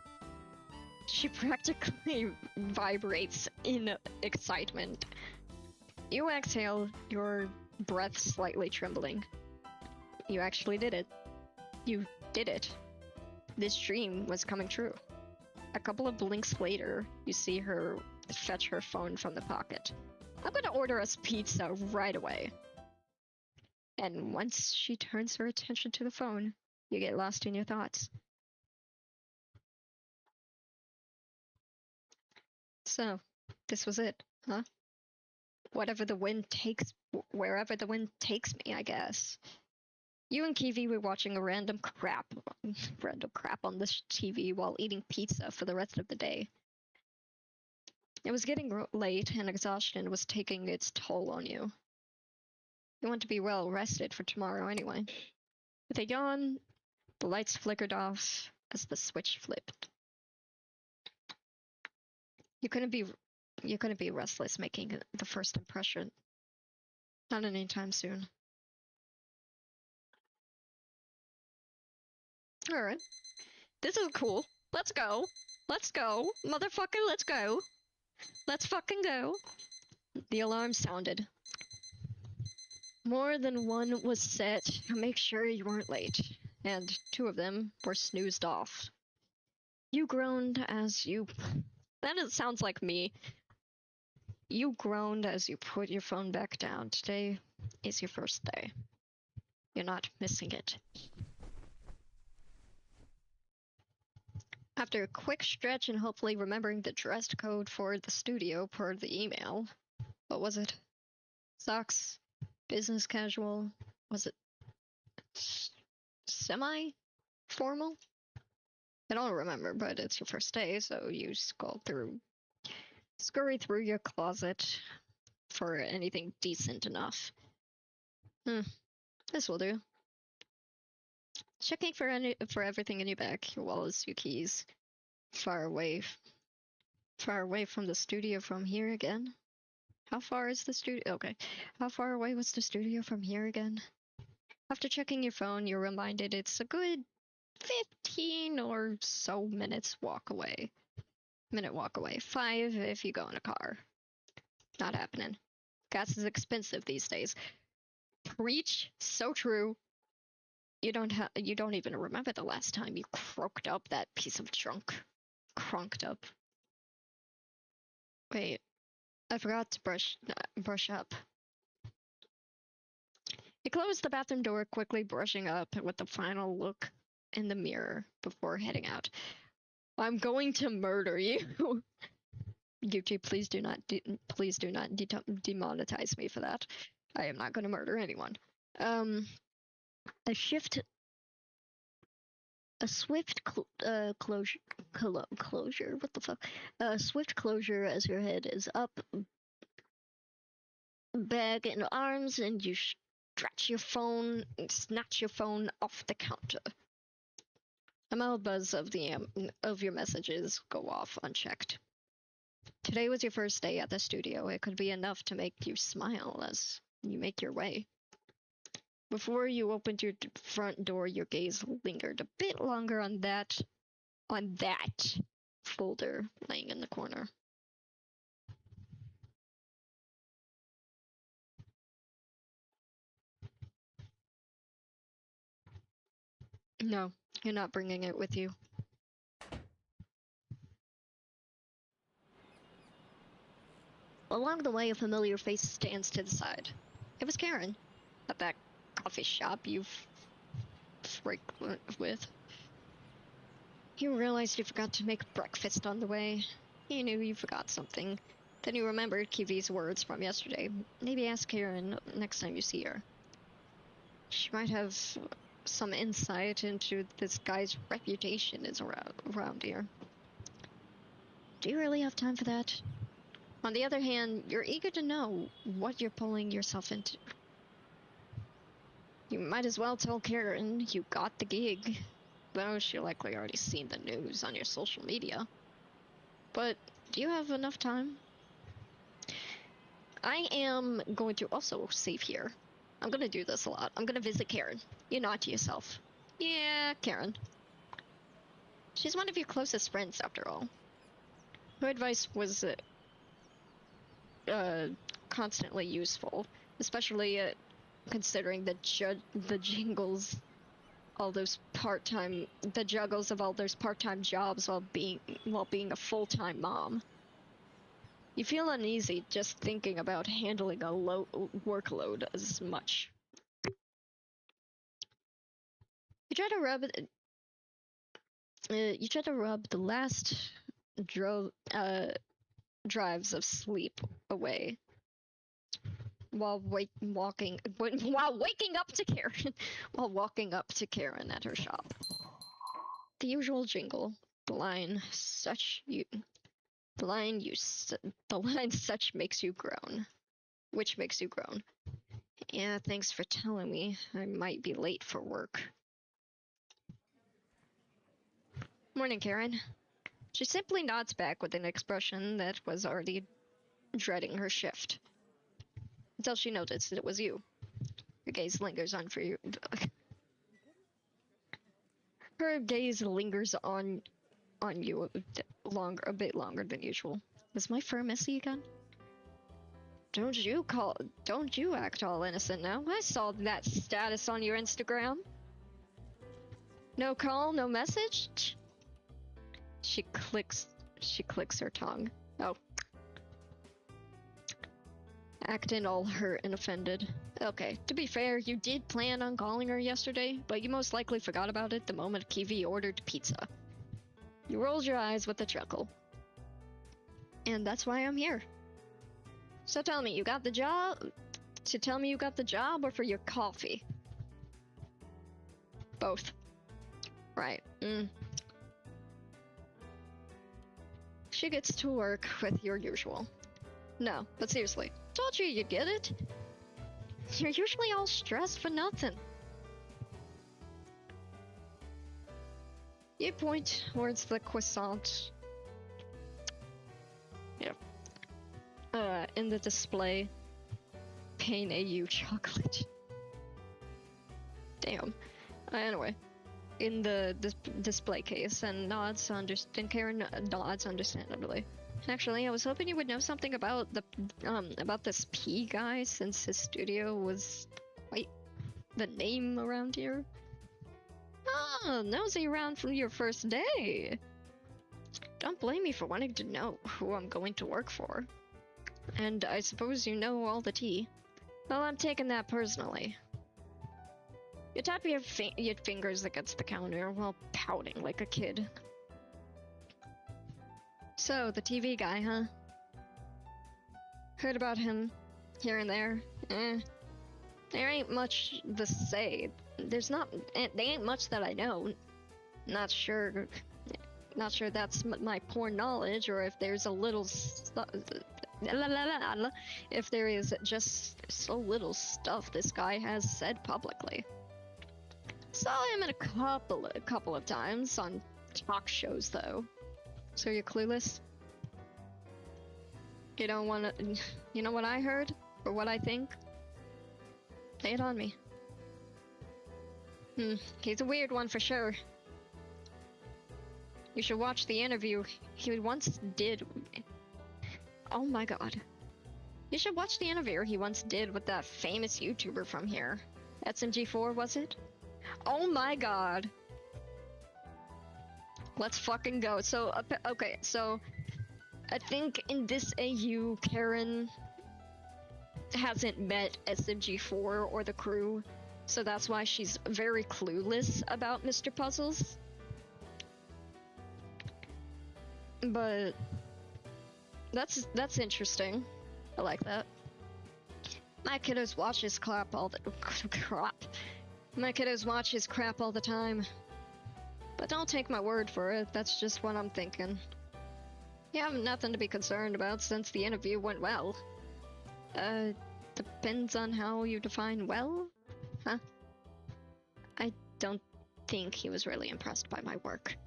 She practically vibrates in excitement. You exhale, your breath slightly trembling. You actually did it. You did it. This dream was coming true. A couple of blinks later, you see her fetch her phone from the pocket. I'm gonna order us pizza right away. And once she turns her attention to the phone, you get lost in your thoughts. So, this was it, huh? Wherever the wind takes me, I guess. You and Kiwi were watching a random crap on the TV while eating pizza for the rest of the day. It was getting late, and exhaustion was taking its toll on you. You want to be well rested for tomorrow anyway. With a yawn, the lights flickered off as the switch flipped. You couldn't be restless making the first impression. Not anytime soon. Alright. This is cool. Let's go. Let's go. Motherfucker, let's go. Let's fucking go. The alarm sounded. More than one was set to make sure you weren't late, and 2 of them were snoozed off. You groaned as you... sounds like me. You groaned as you put your phone back down. Today is your first day. You're not missing it. After a quick stretch and hopefully remembering the dress code for the studio per the email, what was it? Socks? Business casual? Was it semi-formal? I don't remember, but it's your first day, so you scurry through your closet for anything decent enough. This will do. Checking for everything in your bag, your wallets, your keys. Far away from the studio from here again. How far is the studio? Okay. How far away was the studio from here again? After checking your phone, you're reminded it's a good 15 or so minute walk away. 5 if you go in a car. Not happening. Gas is expensive these days. Preach. So true. You don't even remember the last time you croaked up that piece of junk. Crunked up. Wait, I forgot to brush up. You closed the bathroom door, quickly brushing up with a final look in the mirror before heading out. I'm going to murder you. YouTube, please do not demonetize me for that. I am not going to murder anyone. A swift closure. What the fuck? A swift closure as your head is up, bag in arms, and you snatch your phone off the counter. A mild buzz of your messages go off unchecked. Today was your first day at the studio. It could be enough to make you smile as you make your way. Before you opened your front door, your gaze lingered a bit longer on that folder laying in the corner. No, you're not bringing it with you. Along the way, a familiar face stands to the side. It was Karen, at that coffee shop you've frequent with. You realized you forgot to make breakfast on the way. You knew you forgot something. Then you remembered Kiwi's words from yesterday. Maybe ask Karen next time you see her. She might have some insight into this guy's reputation is around here. Do you really have time for that? On the other hand, you're eager to know what you're pulling yourself into. You might as well tell Karen you got the gig, though she likely already seen the news on your social media. But do you have enough time? I am going to also save here. I'm gonna do this a lot. I'm gonna visit Karen. You nod to yourself. Yeah, Karen. She's one of your closest friends, after all. Her advice was constantly useful, especially considering the juggles of all those part-time jobs while being a full-time mom. You feel uneasy just thinking about handling a workload as much. You try to rub the last drives of sleep away. while while waking up to Karen, while walking up to Karen at her shop. The usual jingle. The line such makes you groan. Which makes you groan. Yeah, thanks for telling me. I might be late for work. Morning, Karen. She simply nods back with an expression that was already dreading her shift. Until she noticed it was you. Her gaze lingers on for you. Her gaze lingers on you a bit longer than usual. Is my fur messy again? Don't you act all innocent now. I saw that status on your Instagram. No call, no message? She clicks her tongue. Oh. Acting all hurt and offended. Okay, to be fair, you did plan on calling her yesterday, but you most likely forgot about it the moment Kiwi ordered pizza. You rolled your eyes with a chuckle. And that's why I'm here. So tell me, you got the job? To tell me you got the job or for your coffee? Both. Right. She gets to work with your usual. No, but seriously, told you you'd get it. You're usually all stressed for nothing. You point towards the croissant. Yeah. In the display. Pain AU chocolate. Damn. Anyway. In the display case and Karen nods understandably. Actually, I was hoping you would know something about this P guy since his studio was quite the name around here. Oh, nosy around from your first day. Don't blame me for wanting to know who I'm going to work for. And I suppose you know all the tea. Well, I'm taking that personally. You tap your fingers against the counter while pouting like a kid. So, the TV guy, huh? Heard about him here and there. There ain't much to say. There ain't much that I know. Not sure that's my poor knowledge, or if there's a little if there is just so little stuff this guy has said publicly. Saw him in a couple of times on talk shows, though. So you're clueless? You don't wanna... You know what I heard? Or what I think? Lay it on me. He's a weird one for sure. You should watch the interview he once did... Oh my god. You should watch the interview he once did with that famous YouTuber from here. SMG4, was it? Oh my god. Let's fucking go. So, okay, so I think in this AU, Karen hasn't met SMG4 or the crew, so that's why she's very clueless about Mr. Puzzles. But that's interesting. I like that. My kiddos watch his crap all the crap. My kiddos watch his crap all the time. But don't take my word for it, that's just what I'm thinking. You have nothing to be concerned about since the interview went well. Depends on how you define well? Huh? I don't think he was really impressed by my work.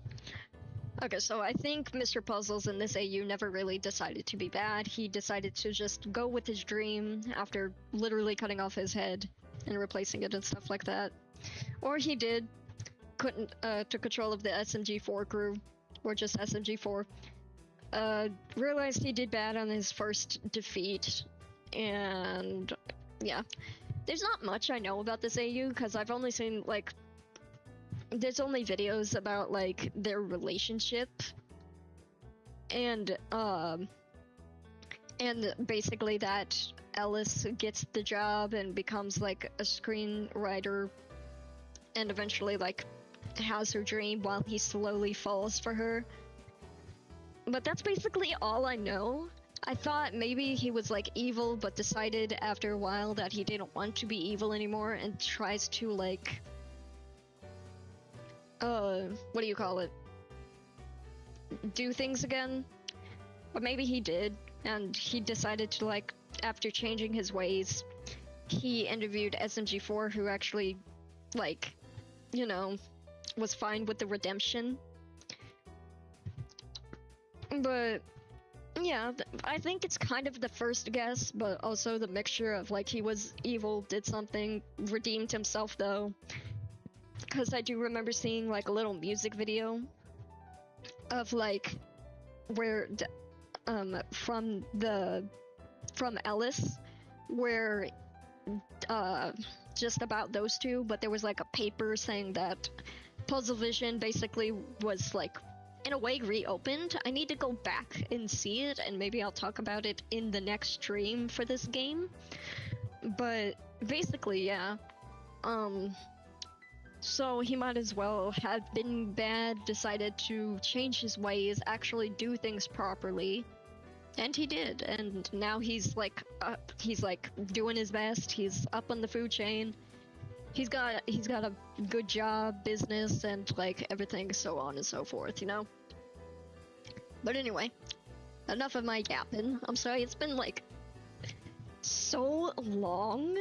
Okay, so I think Mr. Puzzles in this AU never really decided to be bad. He decided to just go with his dream after literally cutting off his head and replacing it and stuff like that. Or he took control of the SMG4 crew, or just SMG4. Realized he did bad on his first defeat, and yeah. There's not much I know about this AU, because I've only seen, like, there's only videos about, like, their relationship, and basically that Ellis gets the job and becomes, like, a screenwriter, and eventually, like, has her dream while he slowly falls for her. But that's basically all I know. I thought maybe he was like evil, but decided after a while that he didn't want to be evil anymore and tries to like, what do you call it? Do things again? But maybe he did, and he decided to like, after changing his ways, he interviewed SMG4, who actually, like, you know, was fine with the redemption. But yeah, I think it's kind of the first guess, but also the mixture of like he was evil, did something, redeemed himself though. Because I do remember seeing like a little music video of like where from Ellis, where just about those two, but there was like a paper saying that Puzzle Vision basically was like in a way reopened. I need to go back and see it, and maybe I'll talk about it in the next stream for this game. But basically, yeah. So he might as well have been bad, decided to change his ways, actually do things properly. And he did, and now he's like doing his best. He's up on the food chain. He's got a good job, business, and like everything, so on and so forth, you know? But anyway, enough of my yapping. I'm sorry, it's been like so long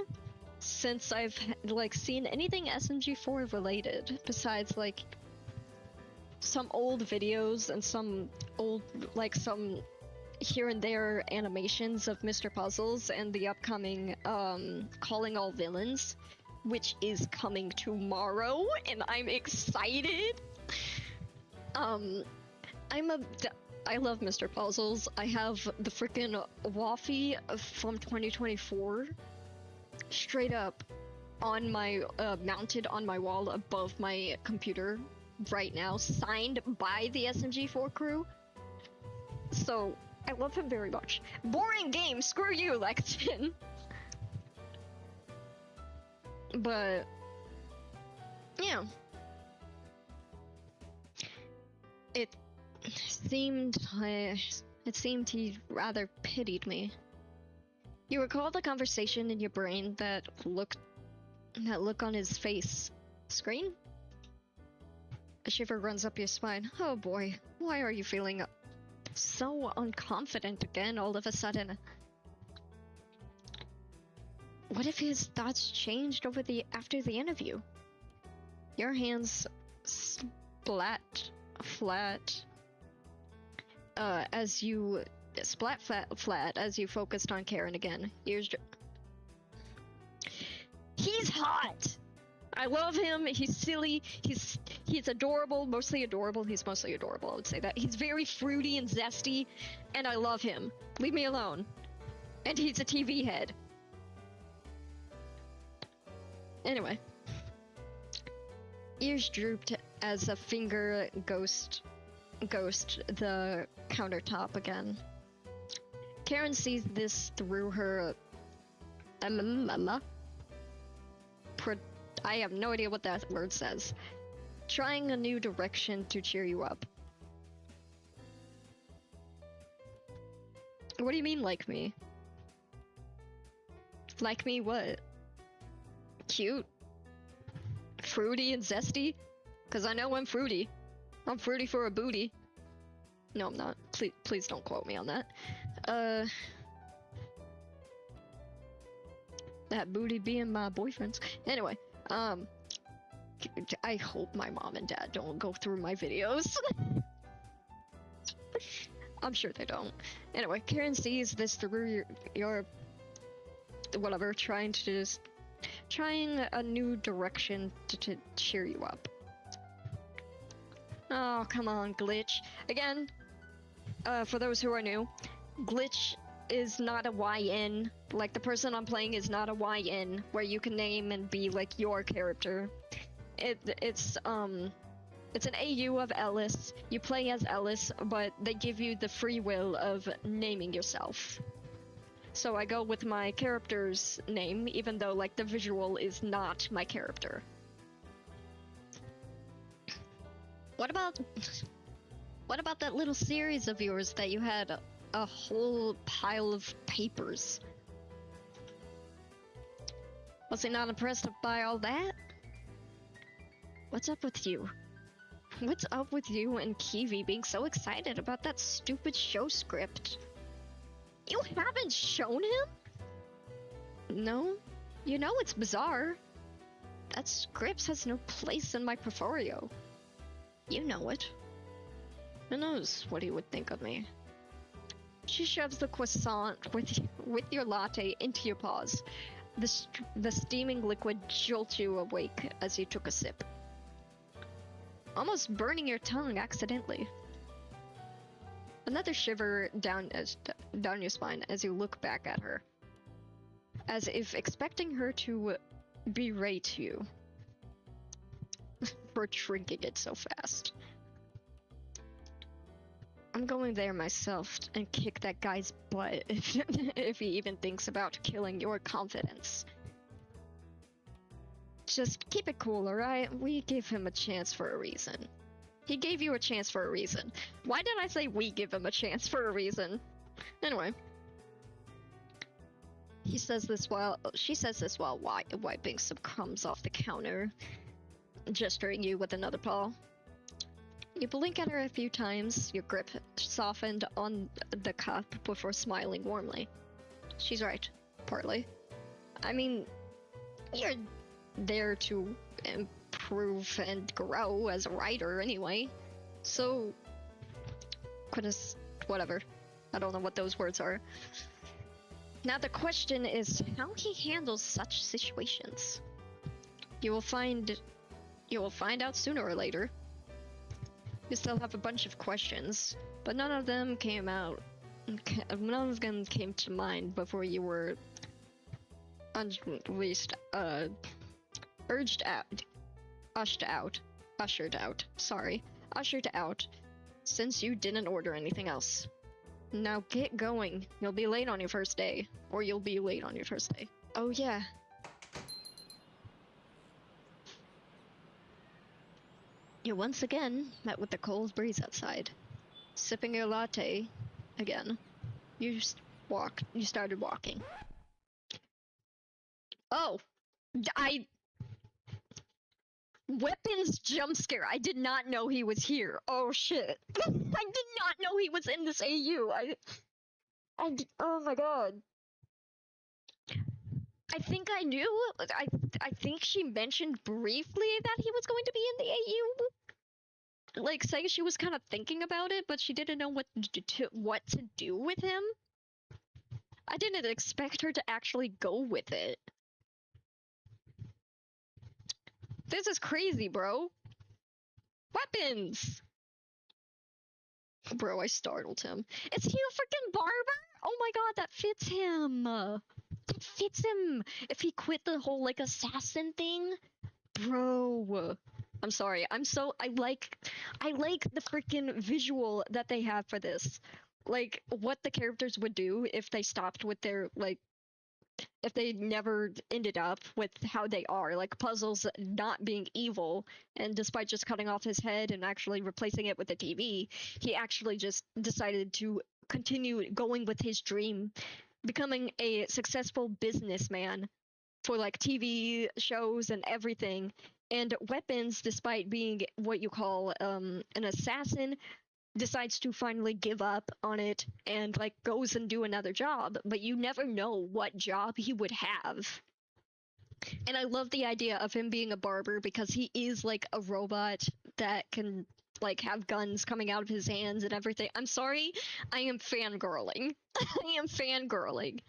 since I've like seen anything SMG4 related, besides like some old videos and some old, like some here and there animations of Mr. Puzzles and the upcoming Calling All Villains, which is coming tomorrow, and I'm excited. I love Mr. Puzzles. I have the freaking Waffy from 2024 straight up on my mounted on my wall above my computer right now, signed by the SMG4 crew. So I love him very much. Boring game, screw you, Lexington. But yeah, it seemed he rather pitied me. You recall the conversation in your brain, that look on his face screen? A shiver runs up your spine. Oh boy, why are you feeling so unconfident again all of a sudden? What if his thoughts changed after the interview? Your hands flat as you flat as you focused on Karen again. He's hot. I love him. He's silly. He's adorable. Mostly adorable. He's mostly adorable. I would say that. He's very fruity and zesty, and I love him. Leave me alone. And he's a TV head. Anyway, ears drooped as a finger ghost the countertop again. Karen sees this through her I have no idea what that word says. Trying a new direction to cheer you up. What do you mean, like me? Like me what? Cute? Fruity and zesty? Cause I know I'm fruity. I'm fruity for a booty. No, I'm not. Please don't quote me on that. That booty being my boyfriend's. Anyway, I hope my mom and dad don't go through my videos. I'm sure they don't. Anyway, Karen sees this through your whatever, trying a new direction to cheer you up. Oh, come on, Glitch. Again, for those who are new, Glitch is not a YN. Like, the person I'm playing is not a YN, where you can name and be, like, your character. It's an AU of Ellis. You play as Ellis, but they give you the free will of naming yourself. So I go with my character's name, even though, like, the visual is not my character. What about that little series of yours that you had a whole pile of papers. Was he not impressed by all that? What's up with you? What's up with you and Kiwi being so excited about that stupid show script? You haven't shown him? No? You know it's bizarre. That script has no place in my portfolio. You know it. Who knows what he would think of me? She shoves the croissant with your latte into your paws. The steaming liquid jolts you awake as you took a sip, almost burning your tongue accidentally. Another shiver down your spine as you look back at her, as if expecting her to berate you for drinking it so fast. I'm going there myself and kick that guy's butt if he even thinks about killing your confidence. Just keep it cool, alright? We gave him a chance for a reason. He gave you a chance for a reason. Why did I say we give him a chance for a reason? Anyway. She says this while wiping some crumbs off the counter, gesturing you with another paw. You blink at her a few times, your grip softened on the cup before smiling warmly. She's right, partly. I mean, you're there to improve and grow as a writer anyway. So, whatever. I don't know what those words are. Now the question is how he handles such situations. You will find out sooner or later. You still have a bunch of questions, but none of them came to mind before you were unleashed, ushered out, since you didn't order anything else. Now get going. You'll be late on your first day. Or you'll be late on your first day. Oh yeah. You once again met with the cold breeze outside. Sipping your latte again. You started walking. Oh! Weapons jump scare. I did not know he was here. Oh shit. I did not know he was in this AU. Oh my god. I think I knew. I think she mentioned briefly that he was going to be in the AU. Like saying she was kind of thinking about it, but she didn't know what to do with him. I didn't expect her to actually go with it. This is crazy, bro. Weapons! Bro, I startled him. Is he a freaking barber? Oh my god, that fits him! That fits him! If he quit the whole, like, assassin thing? Bro. I'm sorry, I like the freaking visual that they have for this. Like, what the characters would do if they stopped with their, like, if they never ended up with how they are, like Puzzles not being evil, and despite just cutting off his head and actually replacing it with a TV, he actually just decided to continue going with his dream, becoming a successful businessman for like TV shows and everything. And Weapons, despite being what you call an assassin, decides to finally give up on it and like goes and do another job, but you never know what job he would have. And I love the idea of him being a barber because he is like a robot that can like have guns coming out of his hands and everything. I'm sorry, I am fangirling. I am fangirling.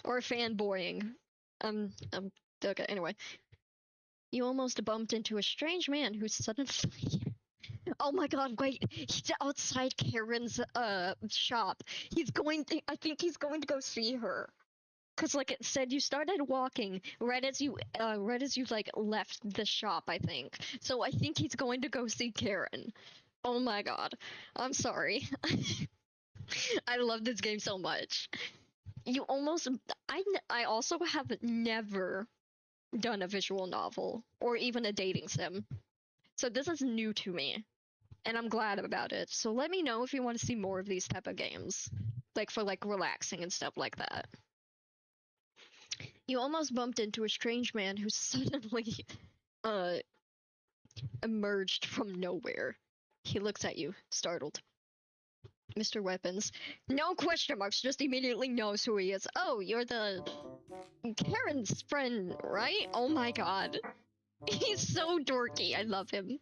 Or fanboying. Okay, anyway. You almost bumped into a strange man who suddenly oh my god, wait, he's outside Karen's shop. I think he's going to go see her. Cause like it said you started walking right as you like left the shop, I think. So I think he's going to go see Karen. Oh my god. I'm sorry. I love this game so much. I also have never done a visual novel or even a dating sim. So this is new to me. And I'm glad about it. So let me know if you want to see more of these type of games. Like for like relaxing and stuff like that. You almost bumped into a strange man who suddenly emerged from nowhere. He looks at you, startled. Mr. Weapons. No question marks, just immediately knows who he is. Oh, you're the Karen's friend, right? Oh my god. He's so dorky. I love him.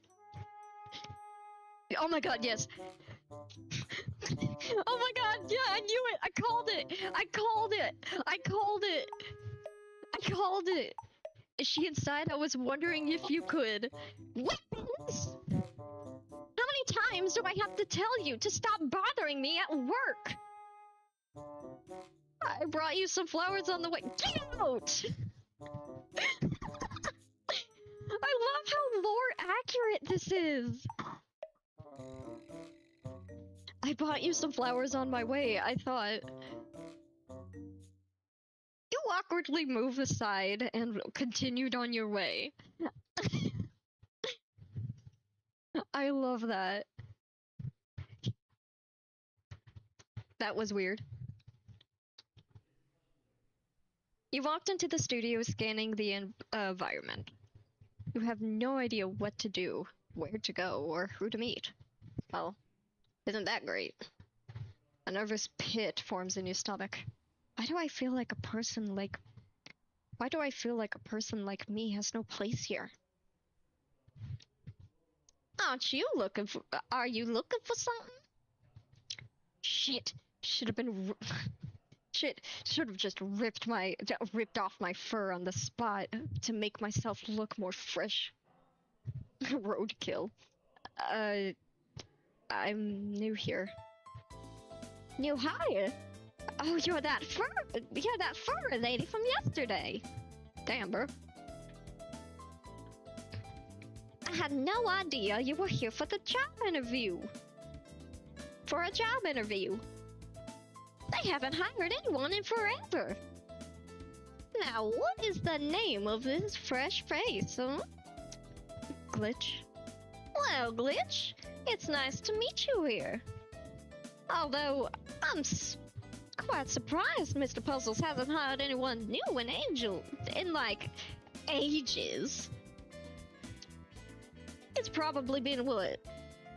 Oh my god, yes. Oh my god, yeah, I knew it. I called it. I called it. I called it. I called it. Is she inside? I was wondering if you could. Weapons! How many times do I have to tell you to stop bothering me at work? I brought you some flowers on the way. Get out! I love how lore accurate this is. I bought you some flowers on my way. I thought. You awkwardly moved aside and continued on your way. I love that. That was weird. You walked into the studio scanning the environment. You have no idea what to do, where to go, or who to meet. Well, isn't that great? A nervous pit forms in your stomach. Why do I feel like a person like me has no place here? Aren't you looking for? Are you looking for something? Shit, should have been. Shit, should have just ripped off my fur on the spot to make myself look more fresh. Roadkill. I'm new here. New hire? Oh, you're that fur lady from yesterday. Damn, bro. I had no idea you were here for the job interview. For a job interview. They haven't hired anyone in forever. Now, what is the name of this fresh face, huh? Glitch. Well, Glitch, it's nice to meet you here. Although, I'm quite surprised Mr. Puzzles hasn't hired anyone new in like, ages. It's probably been, what,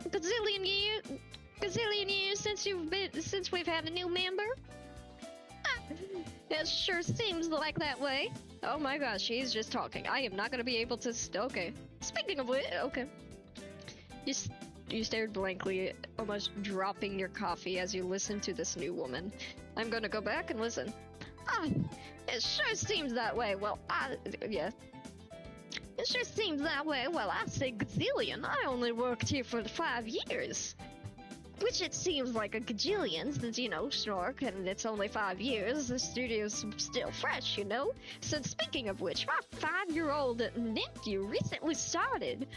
gazillion years since we've had a new member? It sure seems like that way. Oh my gosh, she's just talking. I am not gonna be able to. Okay. Speaking of which, okay. You stared blankly, almost dropping your coffee as you listened to this new woman. I'm gonna go back and listen. Ah, it sure seems that way. Well, yeah. It sure seems that way. Well, I say gazillion. I only worked here for 5 years. Which it seems like a gajillion, since, you know, Snork, and it's only 5 years. The studio's still fresh, you know? So speaking of which, my 5-year-old nephew recently started.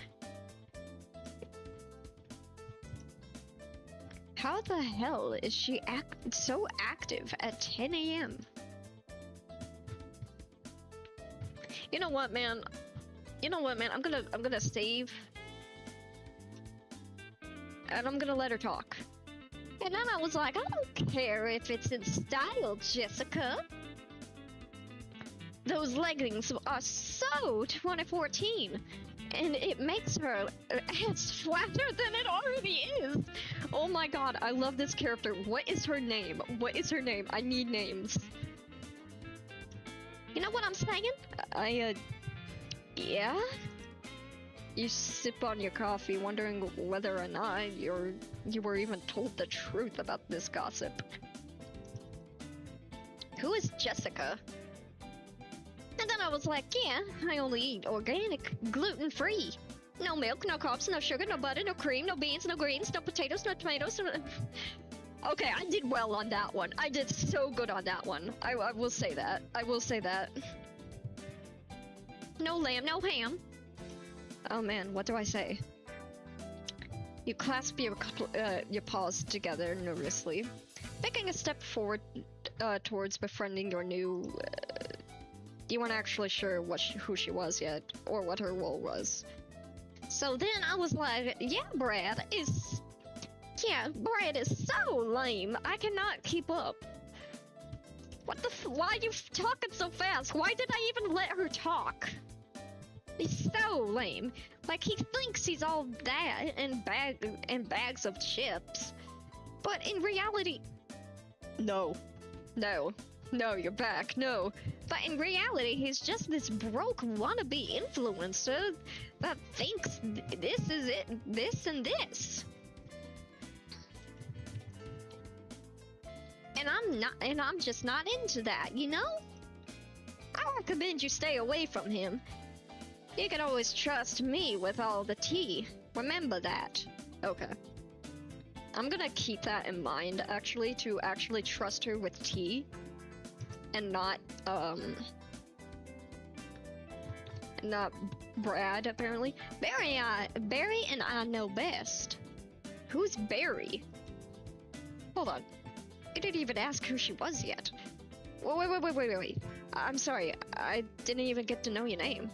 How the hell is she so active at 10 a.m.? You know what, man? I'm gonna save. And I'm gonna let her talk. And then I was like, I don't care if it's in style, Jessica. Those leggings are so 2014. And it makes her ass flatter than it already is. Oh my god, I love this character. What is her name? What is her name? I need names. You know what I'm saying? Yeah? You sip on your coffee, wondering whether or not you were even told the truth about this gossip. Who is Jessica? And then I was like, yeah, I only eat organic, gluten-free. No milk, no carbs, no sugar, no butter, no cream, no beans, no greens, no potatoes, no tomatoes. Okay, I did well on that one. I did so good on that one. I will say that. I will say that. No lamb, no ham. Oh man, what do I say? You clasp your paws together nervously, making a step forward towards befriending your new. You weren't actually sure who she was yet, or what her role was. So then I was like, Brad is so lame. I cannot keep up. What the why are you talking so fast? Why did I even let her talk? He's so lame. Like, he thinks he's all that and bags of chips. But in reality... No, you're back, no. But in reality, he's just this broke wannabe influencer that thinks this is it, this and this. And I'm just not into that, you know? I recommend you stay away from him. You can always trust me with all the tea. Remember that. Okay. I'm gonna keep that in mind, actually, to actually trust her with tea. And not Brad, apparently. Barry and I know best. Who's Barry? Hold on. I didn't even ask who she was yet. Wait. I'm sorry. I didn't even get to know your name.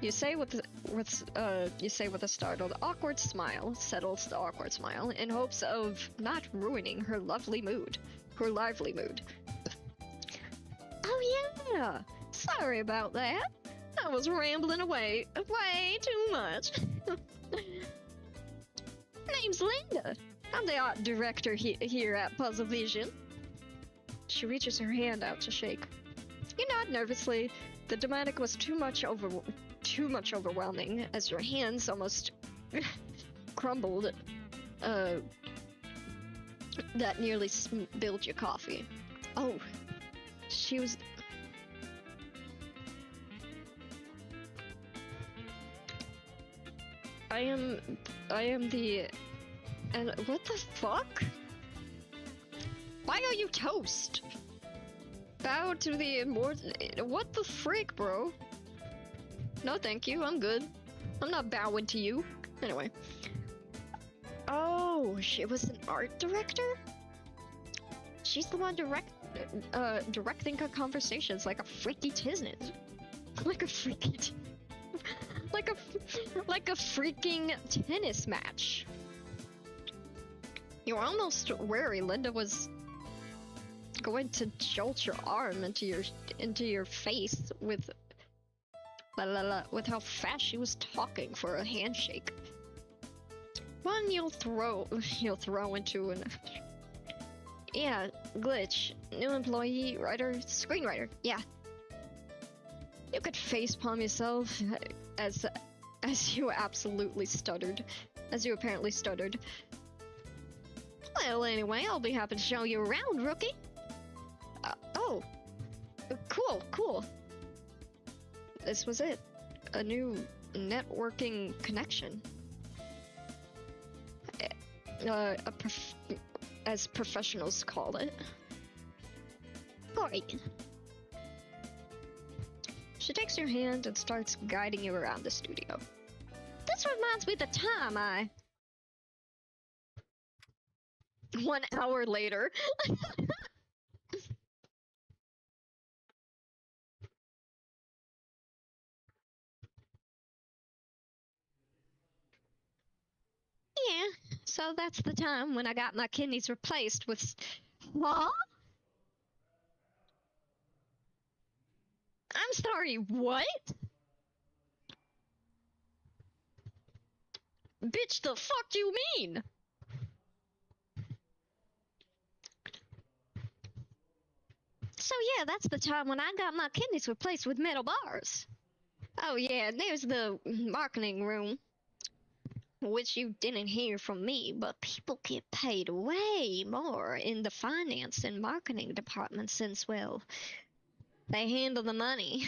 You say with a startled, awkward smile, settles the awkward smile, in hopes of not ruining her lively mood. Oh yeah! Sorry about that. I was rambling away way too much. Name's Linda. I'm the art director here at Puzzle Vision. She reaches her hand out to shake. You nod nervously. The dramatic was too much overwhelming as your hands almost crumbled. That nearly spilled your coffee. Oh, she was. I am the. And what the fuck? Why are you toast? Bow to the immortal. What the frick, bro? No, thank you. I'm good. I'm not bowing to you. Anyway. Oh, she was an art director? She's the one directing her conversations like a freaky tisnet. Like a freaking tennis match. You were almost wary Linda was going to jolt your arm into your face with how fast she was talking for a handshake. One you'll throw into an yeah, glitch. New employee, writer, screenwriter. Yeah. You could facepalm yourself as you apparently stuttered. Well, anyway, I'll be happy to show you around, rookie. Oh. Cool. This was it. A new networking connection. As professionals call it. Great. She takes your hand and starts guiding you around the studio. This reminds me of the time 1 hour later. Yeah, so that's the time when I got my kidneys replaced with... What? I'm sorry, what? Bitch, the fuck do you mean? So yeah, that's the time when I got my kidneys replaced with metal bars. Oh yeah, and there's the marketing room. Which you didn't hear from me, but people get paid way more in the finance and marketing department since, well, they handle the money.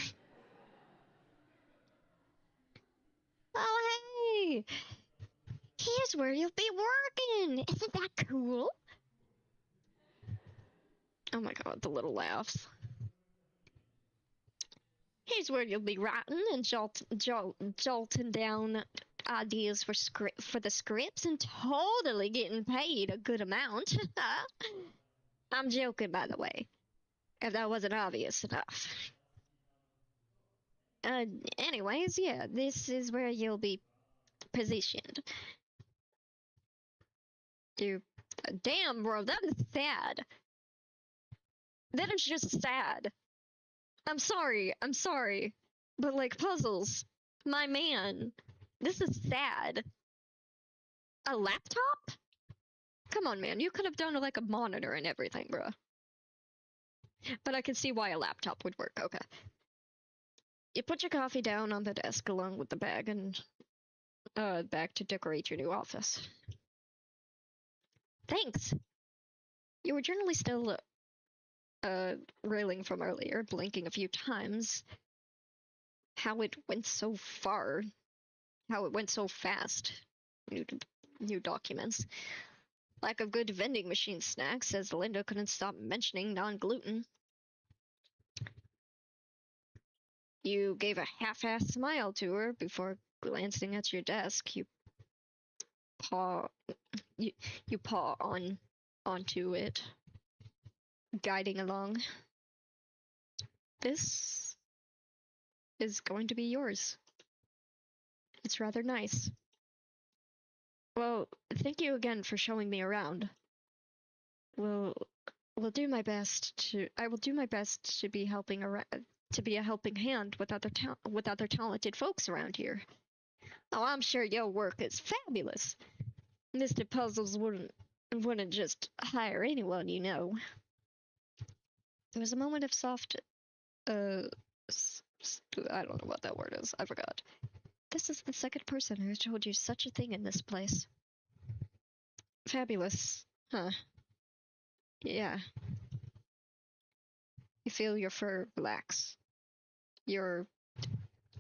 Oh, hey! Here's where you'll be working! Isn't that cool? Oh my god, the little laughs. Here's where you'll be writing and jolting down ideas for the scripts and totally getting paid a good amount. I'm joking, by the way, if that wasn't obvious enough. Anyways, yeah, this is where you'll be positioned. Damn, bro, that is sad. That is just sad. I'm sorry, but like puzzles, my man, this is sad. A laptop? Come on, man, you could have done like a monitor and everything, bro. But I can see why a laptop would work. Okay. You put your coffee down on the desk along with the bag and back to decorate your new office. Thanks. You were generally still railing from earlier, blinking a few times. How it went so far. How it went so fast. New documents. Lack of good vending machine snacks, as Linda couldn't stop mentioning non-gluten. You gave a half-assed smile to her before glancing at your desk. You paw onto it, guiding along. This is going to be yours. It's rather nice. Well, thank you again for showing me around. I will do my best to be helping around, to be a helping hand with other talented folks around here. Oh, I'm sure your work is fabulous. Mr. Puzzles wouldn't just hire anyone, you know. There was a moment of soft, I don't know what that word is. I forgot. This is the second person who told you such a thing in this place. Fabulous, huh? Yeah. You feel your fur relax. Your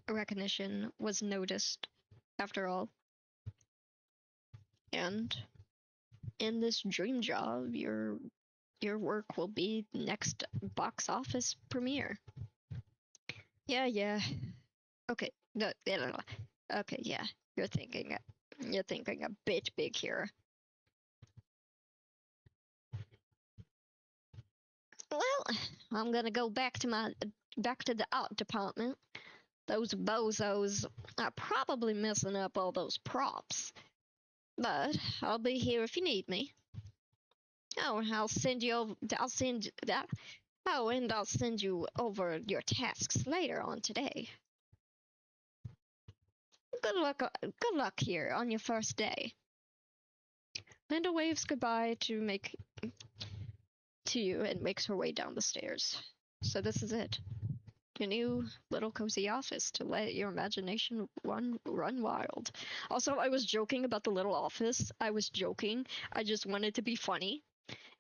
recognition was noticed, after all. And in this dream job, your work will be next box office premiere. Yeah. Okay, no. Okay, yeah. You're thinking a bit big here. Well, I'm gonna go back to the art department. Those bozos are probably messing up all those props. But I'll be here if you need me. Oh, and I'll send you over your tasks later on today. Good luck here on your first day. Linda waves goodbye to you and makes her way down the stairs. So this is it. Your new little cozy office to let your imagination run wild. Also, I was joking about the little office. I just wanted to be funny.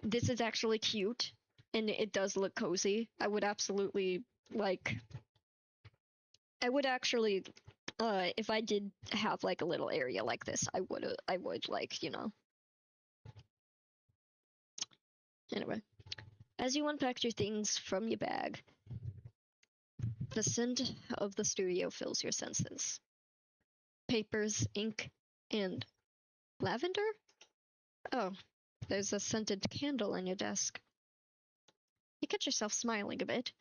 This is actually cute, and it does look cozy. I would actually, if I did have like a little area like this, I would like, you know. Anyway, as you unpack your things from your bag, the scent of the studio fills your senses. Papers, ink, and lavender? Oh, there's a scented candle on your desk. You catch yourself smiling a bit.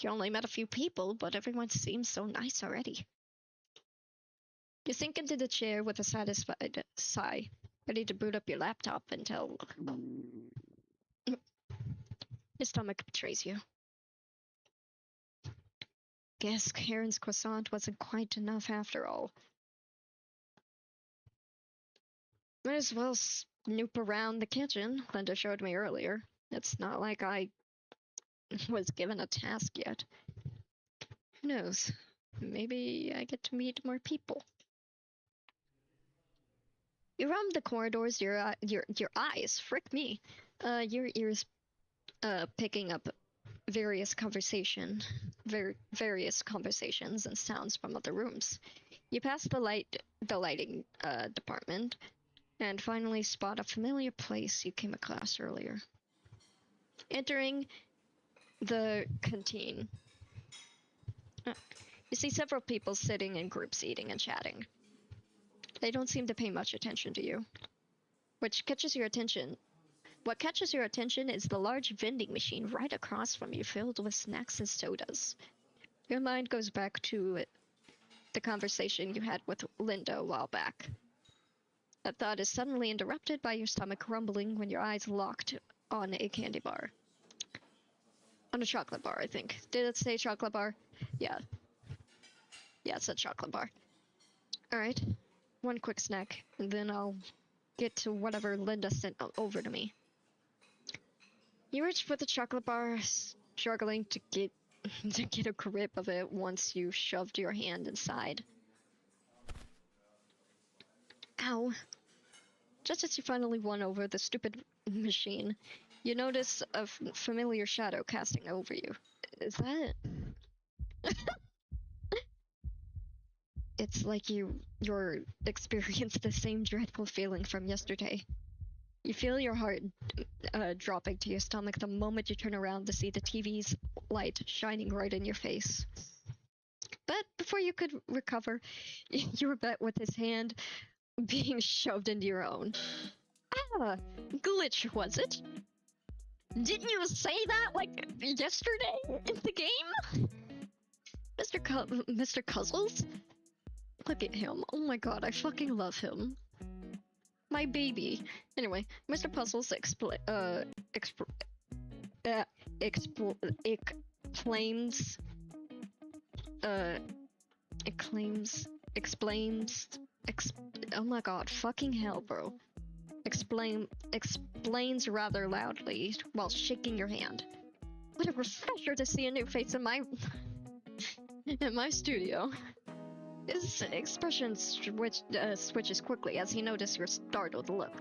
You only met a few people, but everyone seems so nice already. You sink into the chair with a satisfied sigh, ready to boot up your laptop until your stomach betrays you. Guess Karen's croissant wasn't quite enough after all. Might as well snoop around the kitchen, Linda showed me earlier. It's not like I was given a task yet. Who knows? Maybe I get to meet more people. You roam the corridors, your eyes, frick me, your ears picking up various conversations and sounds from other rooms. You pass the lighting department, and finally spot a familiar place you came across earlier. Entering the canteen, you see several people sitting in groups eating and chatting. They don't seem to pay much attention to you. What catches your attention is the large vending machine right across from you, filled with snacks and sodas. Your mind goes back to the conversation you had with Linda a while back. That thought is suddenly interrupted by your stomach rumbling when your eyes locked on a candy bar. On a chocolate bar, I think. Did it say chocolate bar? Yeah. Yeah, it said chocolate bar. Alright. One quick snack, and then I'll get to whatever Linda sent over to me. You reach for the chocolate bar, struggling to get a grip of it once you shoved your hand inside. Ow. Just as you finally won over the stupid machine, you notice a familiar shadow casting over you. Is that... It's like you're experienced the same dreadful feeling from yesterday. You feel your heart dropping to your stomach the moment you turn around to see the TV's light shining right in your face. But before you could recover, you were met with his hand being shoved into your own. Ah, glitch, was it? Didn't you say that, like, yesterday in the game? Mr. Cuzzles? Look at him. Oh my god, I fucking love him. My baby. Anyway, Mr. Puzzles explains oh my god, fucking hell, bro. Explains rather loudly while shaking your hand. What a refresher to see a new face in my studio. His expression switches quickly as he notices your startled look.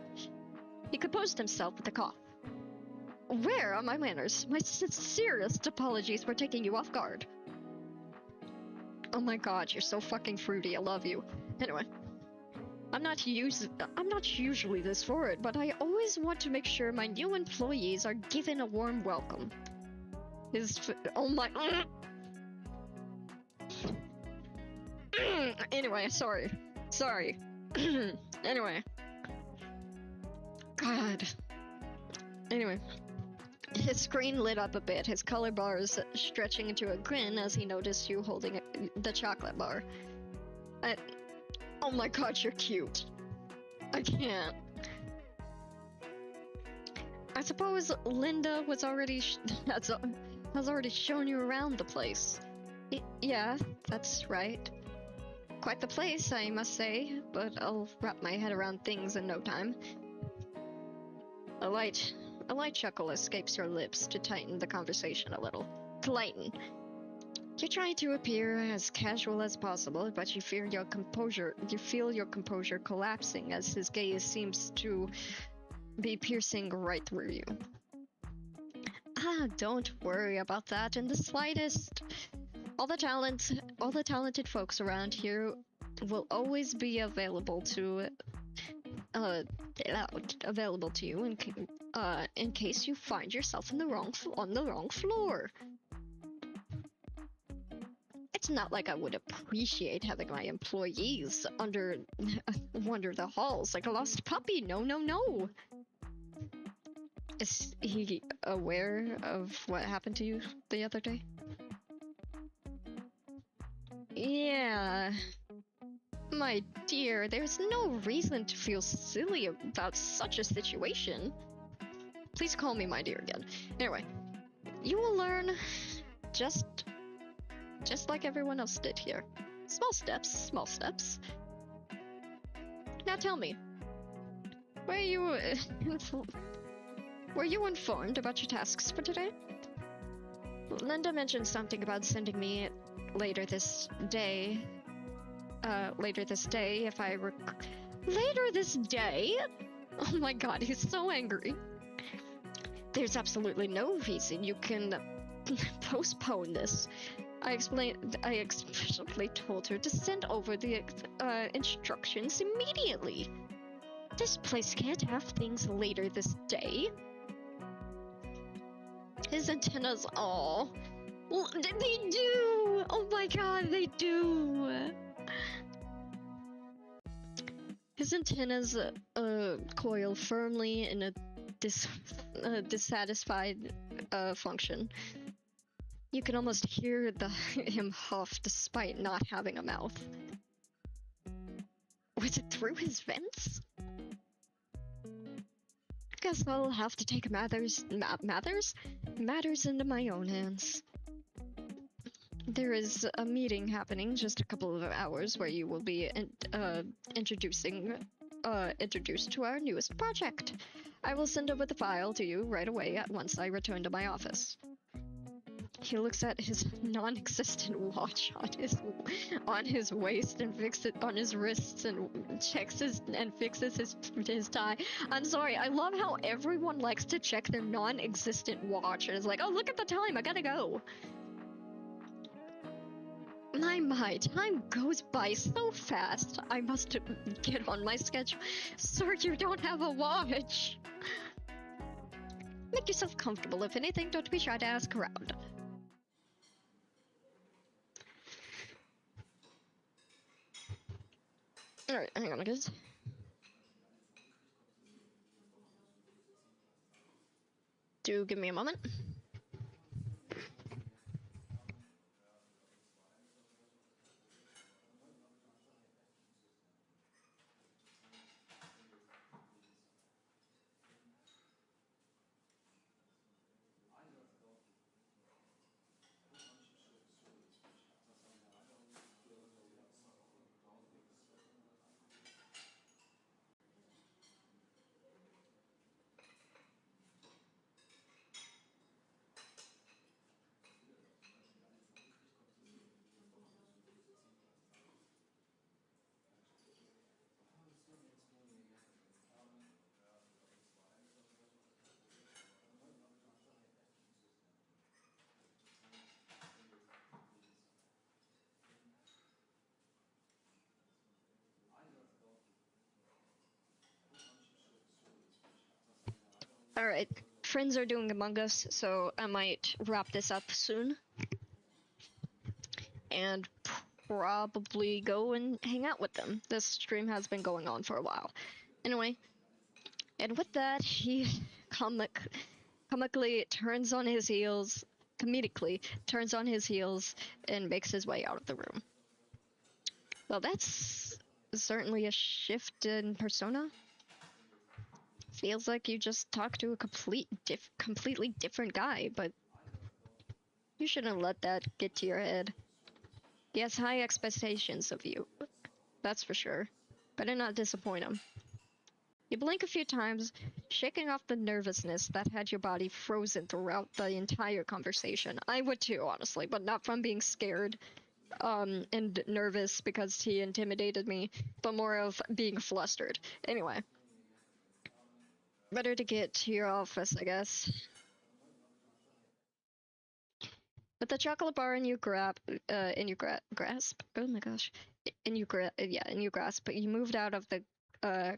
He composed himself with a cough. Where are my manners? My sincerest apologies for taking you off guard. Oh my god, you're so fucking fruity. I love you. Anyway, I'm not usually this forward, but I always want to make sure my new employees are given a warm welcome. Oh my... Anyway, sorry. Anyway. God. Anyway. His screen lit up a bit, his color bars stretching into a grin as he noticed you holding the chocolate bar. Oh my god, you're cute. I can't. I suppose Linda was has already shown you around the place. Yeah, that's right. Quite the place, I must say, but I'll wrap my head around things in no time. A light chuckle escapes your lips to tighten the conversation a little. To lighten. You try to appear as casual as possible, but you feel your composure collapsing as his gaze seems to be piercing right through you. Ah, don't worry about that in the slightest. All the talented folks around here will always be available to you in case you find yourself on the wrong floor. It's not like I would appreciate having my employees wander the halls like a lost puppy. No. Is he aware of what happened to you the other day? Yeah. My dear, there's no reason to feel silly about such a situation. Please call me my dear again. Anyway, you will learn just like everyone else did here. Small steps. Now tell me, were you informed about your tasks for today? Linda mentioned something about sending me later this day, if I later this day? Oh my god, he's so angry. There's absolutely no reason you can postpone this. I explicitly told her to send over the instructions immediately. This place can't have things later this day. His antennas, well, they do! Oh my god, they do! His antennas coil firmly in a dissatisfied function. You can almost hear him huff despite not having a mouth. Was it through his vents? Guess I'll have to take matters into my own hands. There is a meeting happening just a couple of hours where you will be introduced to our newest project. I will send over the file to you right away once I return to my office. He looks at his non-existent watch on his waist and fixes it on his wrists and fixes his tie. I'm sorry, I love how everyone likes to check their non-existent watch and is like, oh, look at the time, I gotta go. My, time goes by so fast. I must get on my schedule. Sir, you don't have a watch. Make yourself comfortable. If anything, don't be shy to ask around. Alright, hang on, guys. Do give me a moment. Alright, friends are doing Among Us, so I might wrap this up soon. And probably go and hang out with them. This stream has been going on for a while. Anyway, and with that, he comedically turns on his heels and makes his way out of the room. Well, that's certainly a shift in persona. Feels like you just talked to a completely different guy, but you shouldn't let that get to your head. He has high expectations of you, that's for sure. Better not disappoint him. You blink a few times, shaking off the nervousness that had your body frozen throughout the entire conversation. I would too, honestly, but not from being scared and nervous because he intimidated me, but more of being flustered. Anyway. Better to get to your office, I guess. With the chocolate bar in your grasp, oh my gosh, in your grasp, but you moved out of the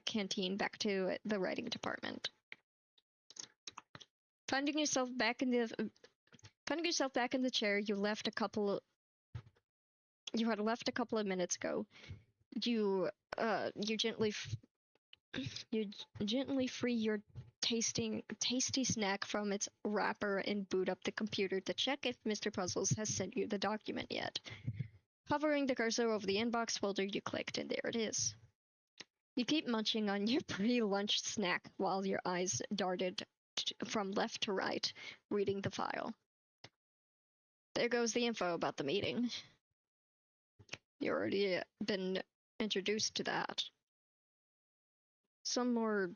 canteen back to the writing department. Finding yourself back in the chair you had left a couple of minutes ago. You gently free your tasty snack from its wrapper and boot up the computer to check if Mr. Puzzles has sent you the document yet. Hovering the cursor over the inbox folder, you clicked, and there it is. You keep munching on your pre-lunch snack while your eyes darted from left to right, reading the file. There goes the info about the meeting. You already been introduced to that. Some more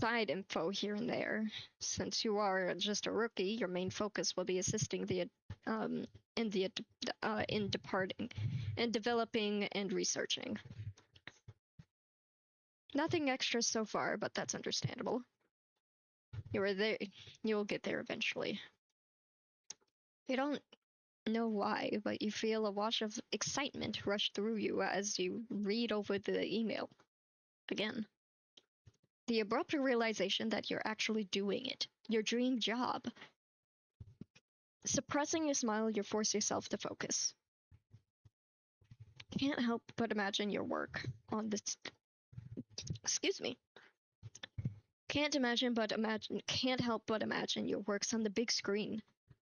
side info here and there. Since you are just a rookie, your main focus will be assisting in developing and researching. Nothing extra so far, but that's understandable. You'll get there eventually. You don't know why, but you feel a wash of excitement rush through you as you read over the email again. The abrupt realization that you're actually doing it, your dream job. Suppressing a smile, you force yourself to focus. Can't help but imagine your work on this. Excuse me. Can't help but imagine your works on the big screen.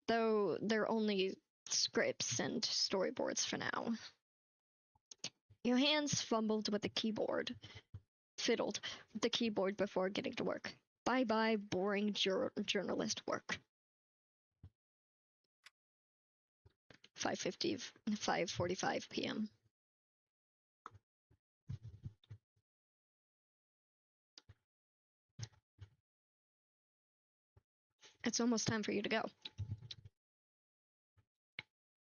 though they're only scripts and storyboards for now. Your hands fumbled with the keyboard, fiddled with the keyboard before getting to work. Bye-bye boring journalist work. 5:45 p.m. It's almost time for you to go.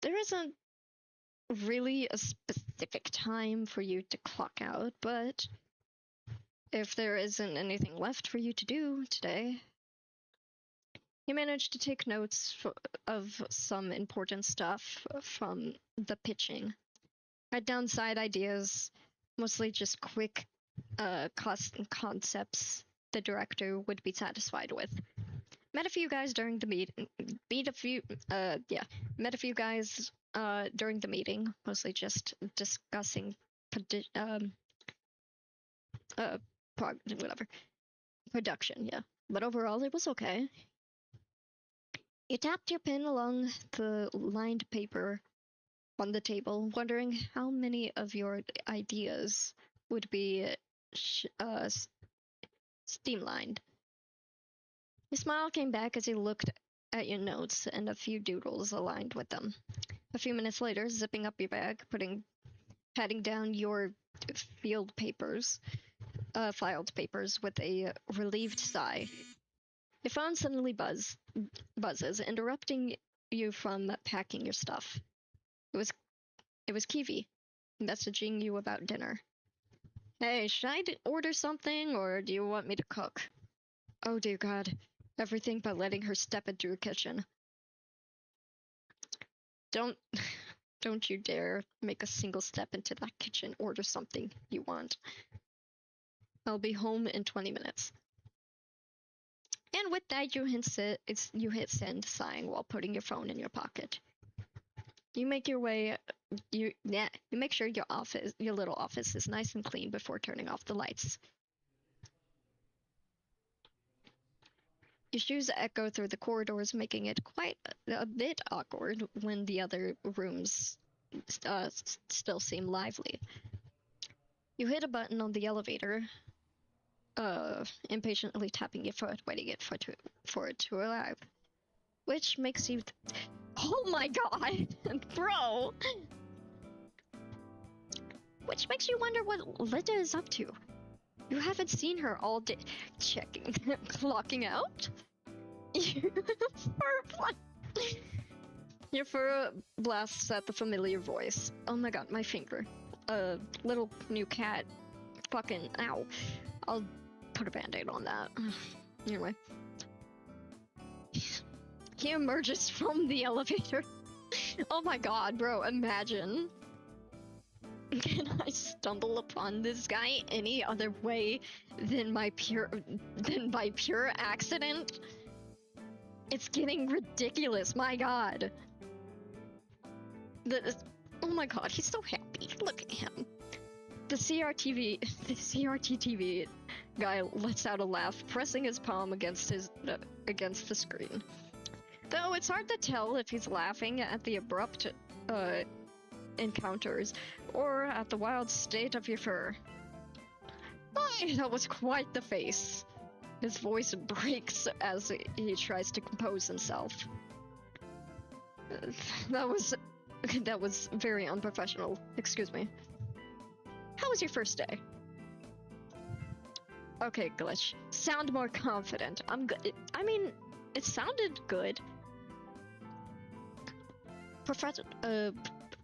There isn't really a specific time for you to clock out, but if there isn't anything left for you to do today, you managed to take notes of some important stuff from the pitching. Write down side ideas, mostly just quick concepts the director would be satisfied with. Met a few guys during the meeting. Met a few guys during the meeting, mostly just discussing production, yeah. But overall, it was okay. You tapped your pen along the lined paper on the table, wondering how many of your ideas would be streamlined. Your smile came back as you looked at your notes and a few doodles aligned with them. A few minutes later, zipping up your bag, patting down your filed papers with a relieved sigh. Your phone suddenly buzzes, interrupting you from packing your stuff. It was Kiwi, messaging you about dinner. Hey, should I order something, or do you want me to cook? Oh dear God, everything but letting her step into your kitchen. Don't you dare make a single step into that kitchen, order something you want. I'll be home in 20 minutes. And with that, you hit send, sighing while putting your phone in your pocket. You make your way. You make sure your little office, is nice and clean before turning off the lights. Your shoes echo through the corridors, making it quite a bit awkward when the other rooms still seem lively. You hit a button on the elevator, impatiently tapping your foot, waiting for it to arrive. Which makes you... Oh my God, bro! Which makes you wonder what Linda is up to. You haven't seen her all day. Checking, clocking out? Your fur blasts at the familiar voice. Oh my God, my finger. Little new cat. Fucking ow. I'll put a band-aid on that. Anyway. He emerges from the elevator. Oh my God, bro, imagine. Can I stumble upon this guy any other way than by pure accident? It's getting ridiculous, my God. Oh my God, he's so happy. Look at him. The CRT TV guy lets out a laugh, pressing his palm against the screen. Though it's hard to tell if he's laughing at the abrupt encounters or at the wild state of your fur. My, that was quite the face. His voice breaks as he tries to compose himself. That was very unprofessional. Excuse me. How was your first day? Okay, Glitch. Sound more confident. I'm good. I mean, it sounded good.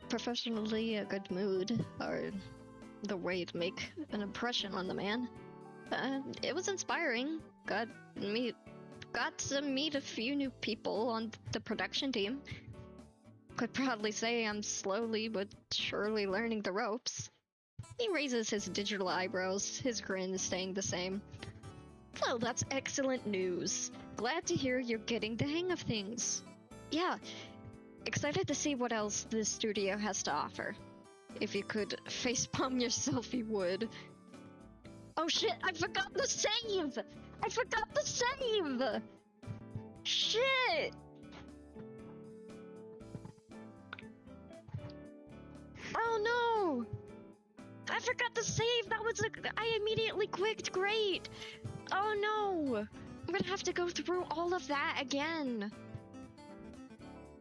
Professionally a good mood are the way to make an impression on the man. It was inspiring. Got to meet a few new people on the production team. Could proudly say I'm slowly but surely learning the ropes. He raises his digital eyebrows, his grin is staying the same. Well, that's excellent news. Glad to hear you're getting the hang of things. Yeah, excited to see what else this studio has to offer. If you could facepalm yourself, you would. Oh shit, I forgot the save! I forgot the save! Shit! Oh no! I forgot to save. I immediately clicked. Great. Oh no! I'm gonna have to go through all of that again.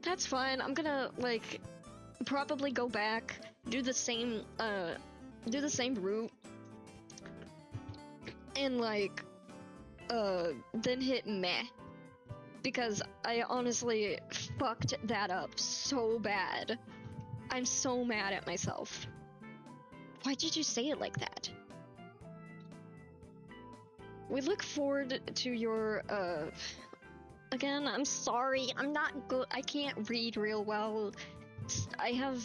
That's fine. I'm gonna like probably go back, do the same route, and like then hit meh, because I honestly fucked that up so bad. I'm so mad at myself. Why did you say it like that? We look forward to your, again, I'm sorry, I'm not good, I can't read real well. I have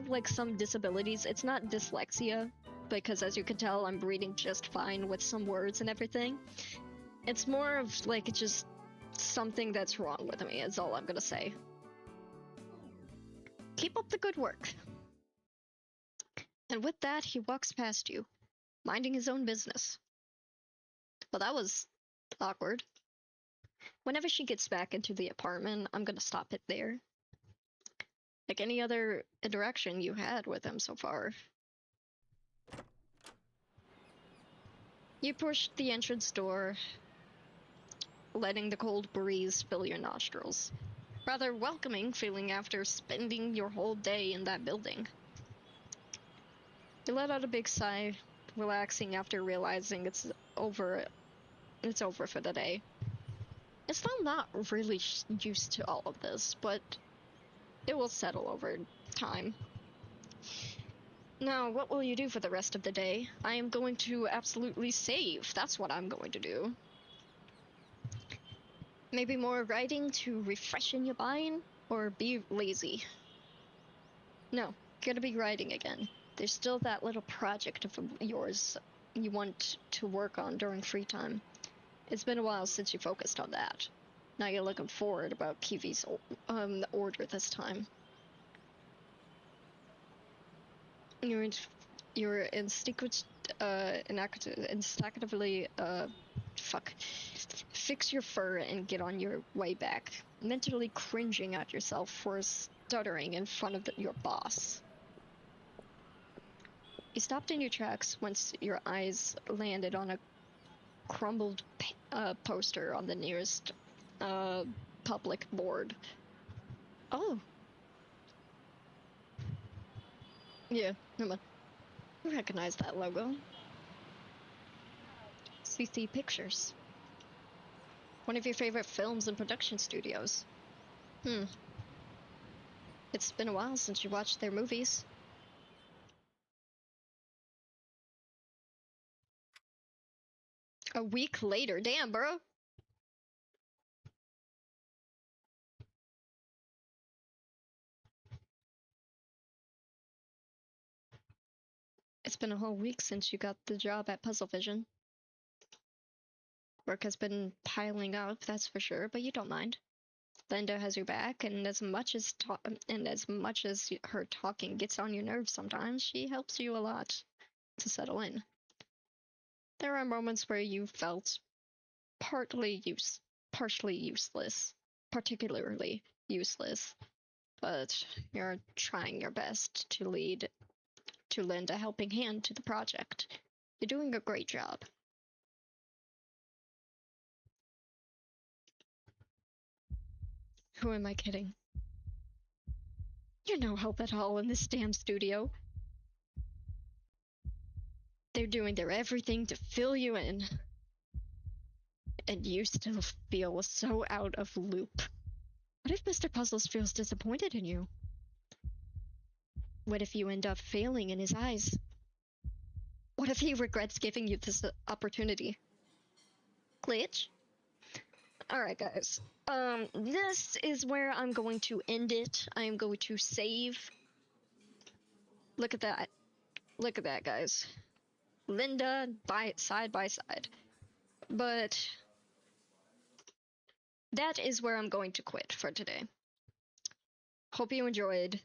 like some disabilities. It's not dyslexia, because as you can tell, I'm reading just fine with some words and everything. It's more of like just something that's wrong with me, is all I'm gonna say. Keep up the good work. And with that, he walks past you, minding his own business. Well, that was awkward. Whenever she gets back into the apartment, I'm gonna stop it there. Like any other interaction you had with him so far. You pushed the entrance door, letting the cold breeze fill your nostrils. Rather welcoming feeling after spending your whole day in that building. You let out a big sigh, relaxing after realizing it's over for the day. It's still not really used to all of this, but it will settle over time. Now, what will you do for the rest of the day? I am going to absolutely save. That's what I'm going to do. Maybe more writing to refreshen your mind, or be lazy. No, gonna be writing again. There's still that little project of yours you want to work on during free time. It's been a while since you focused on that. Now you're looking forward about Kiwi's order this time. You're instinctively fix your fur and get on your way back, mentally cringing at yourself for stuttering in front of your boss. You stopped in your tracks once your eyes landed on a crumbled poster on the nearest public board. Oh. Yeah, never mind. I recognize that logo. CC Pictures. One of your favorite films and production studios. It's been a while since you watched their movies. A week later, damn, bro. It's been a whole week since you got the job at Puzzle Vision. Work has been piling up, that's for sure, but you don't mind. Linda has your back, and as much as her talking gets on your nerves sometimes, she helps you a lot to settle in. There are moments where you felt particularly useless, but you're trying your best to lend a helping hand to the project. You're doing a great job. Who am I kidding? You're no help at all in this damn studio. They're doing their everything to fill you in. And you still feel so out of loop. What if Mr. Puzzles feels disappointed in you? What if you end up failing in his eyes? What if he regrets giving you this opportunity? Glitch? Alright, guys. This is where I'm going to end it. I am going to save. Look at that. Look at that, guys. Linda side by side. But that is where I'm going to quit for today. Hope you enjoyed.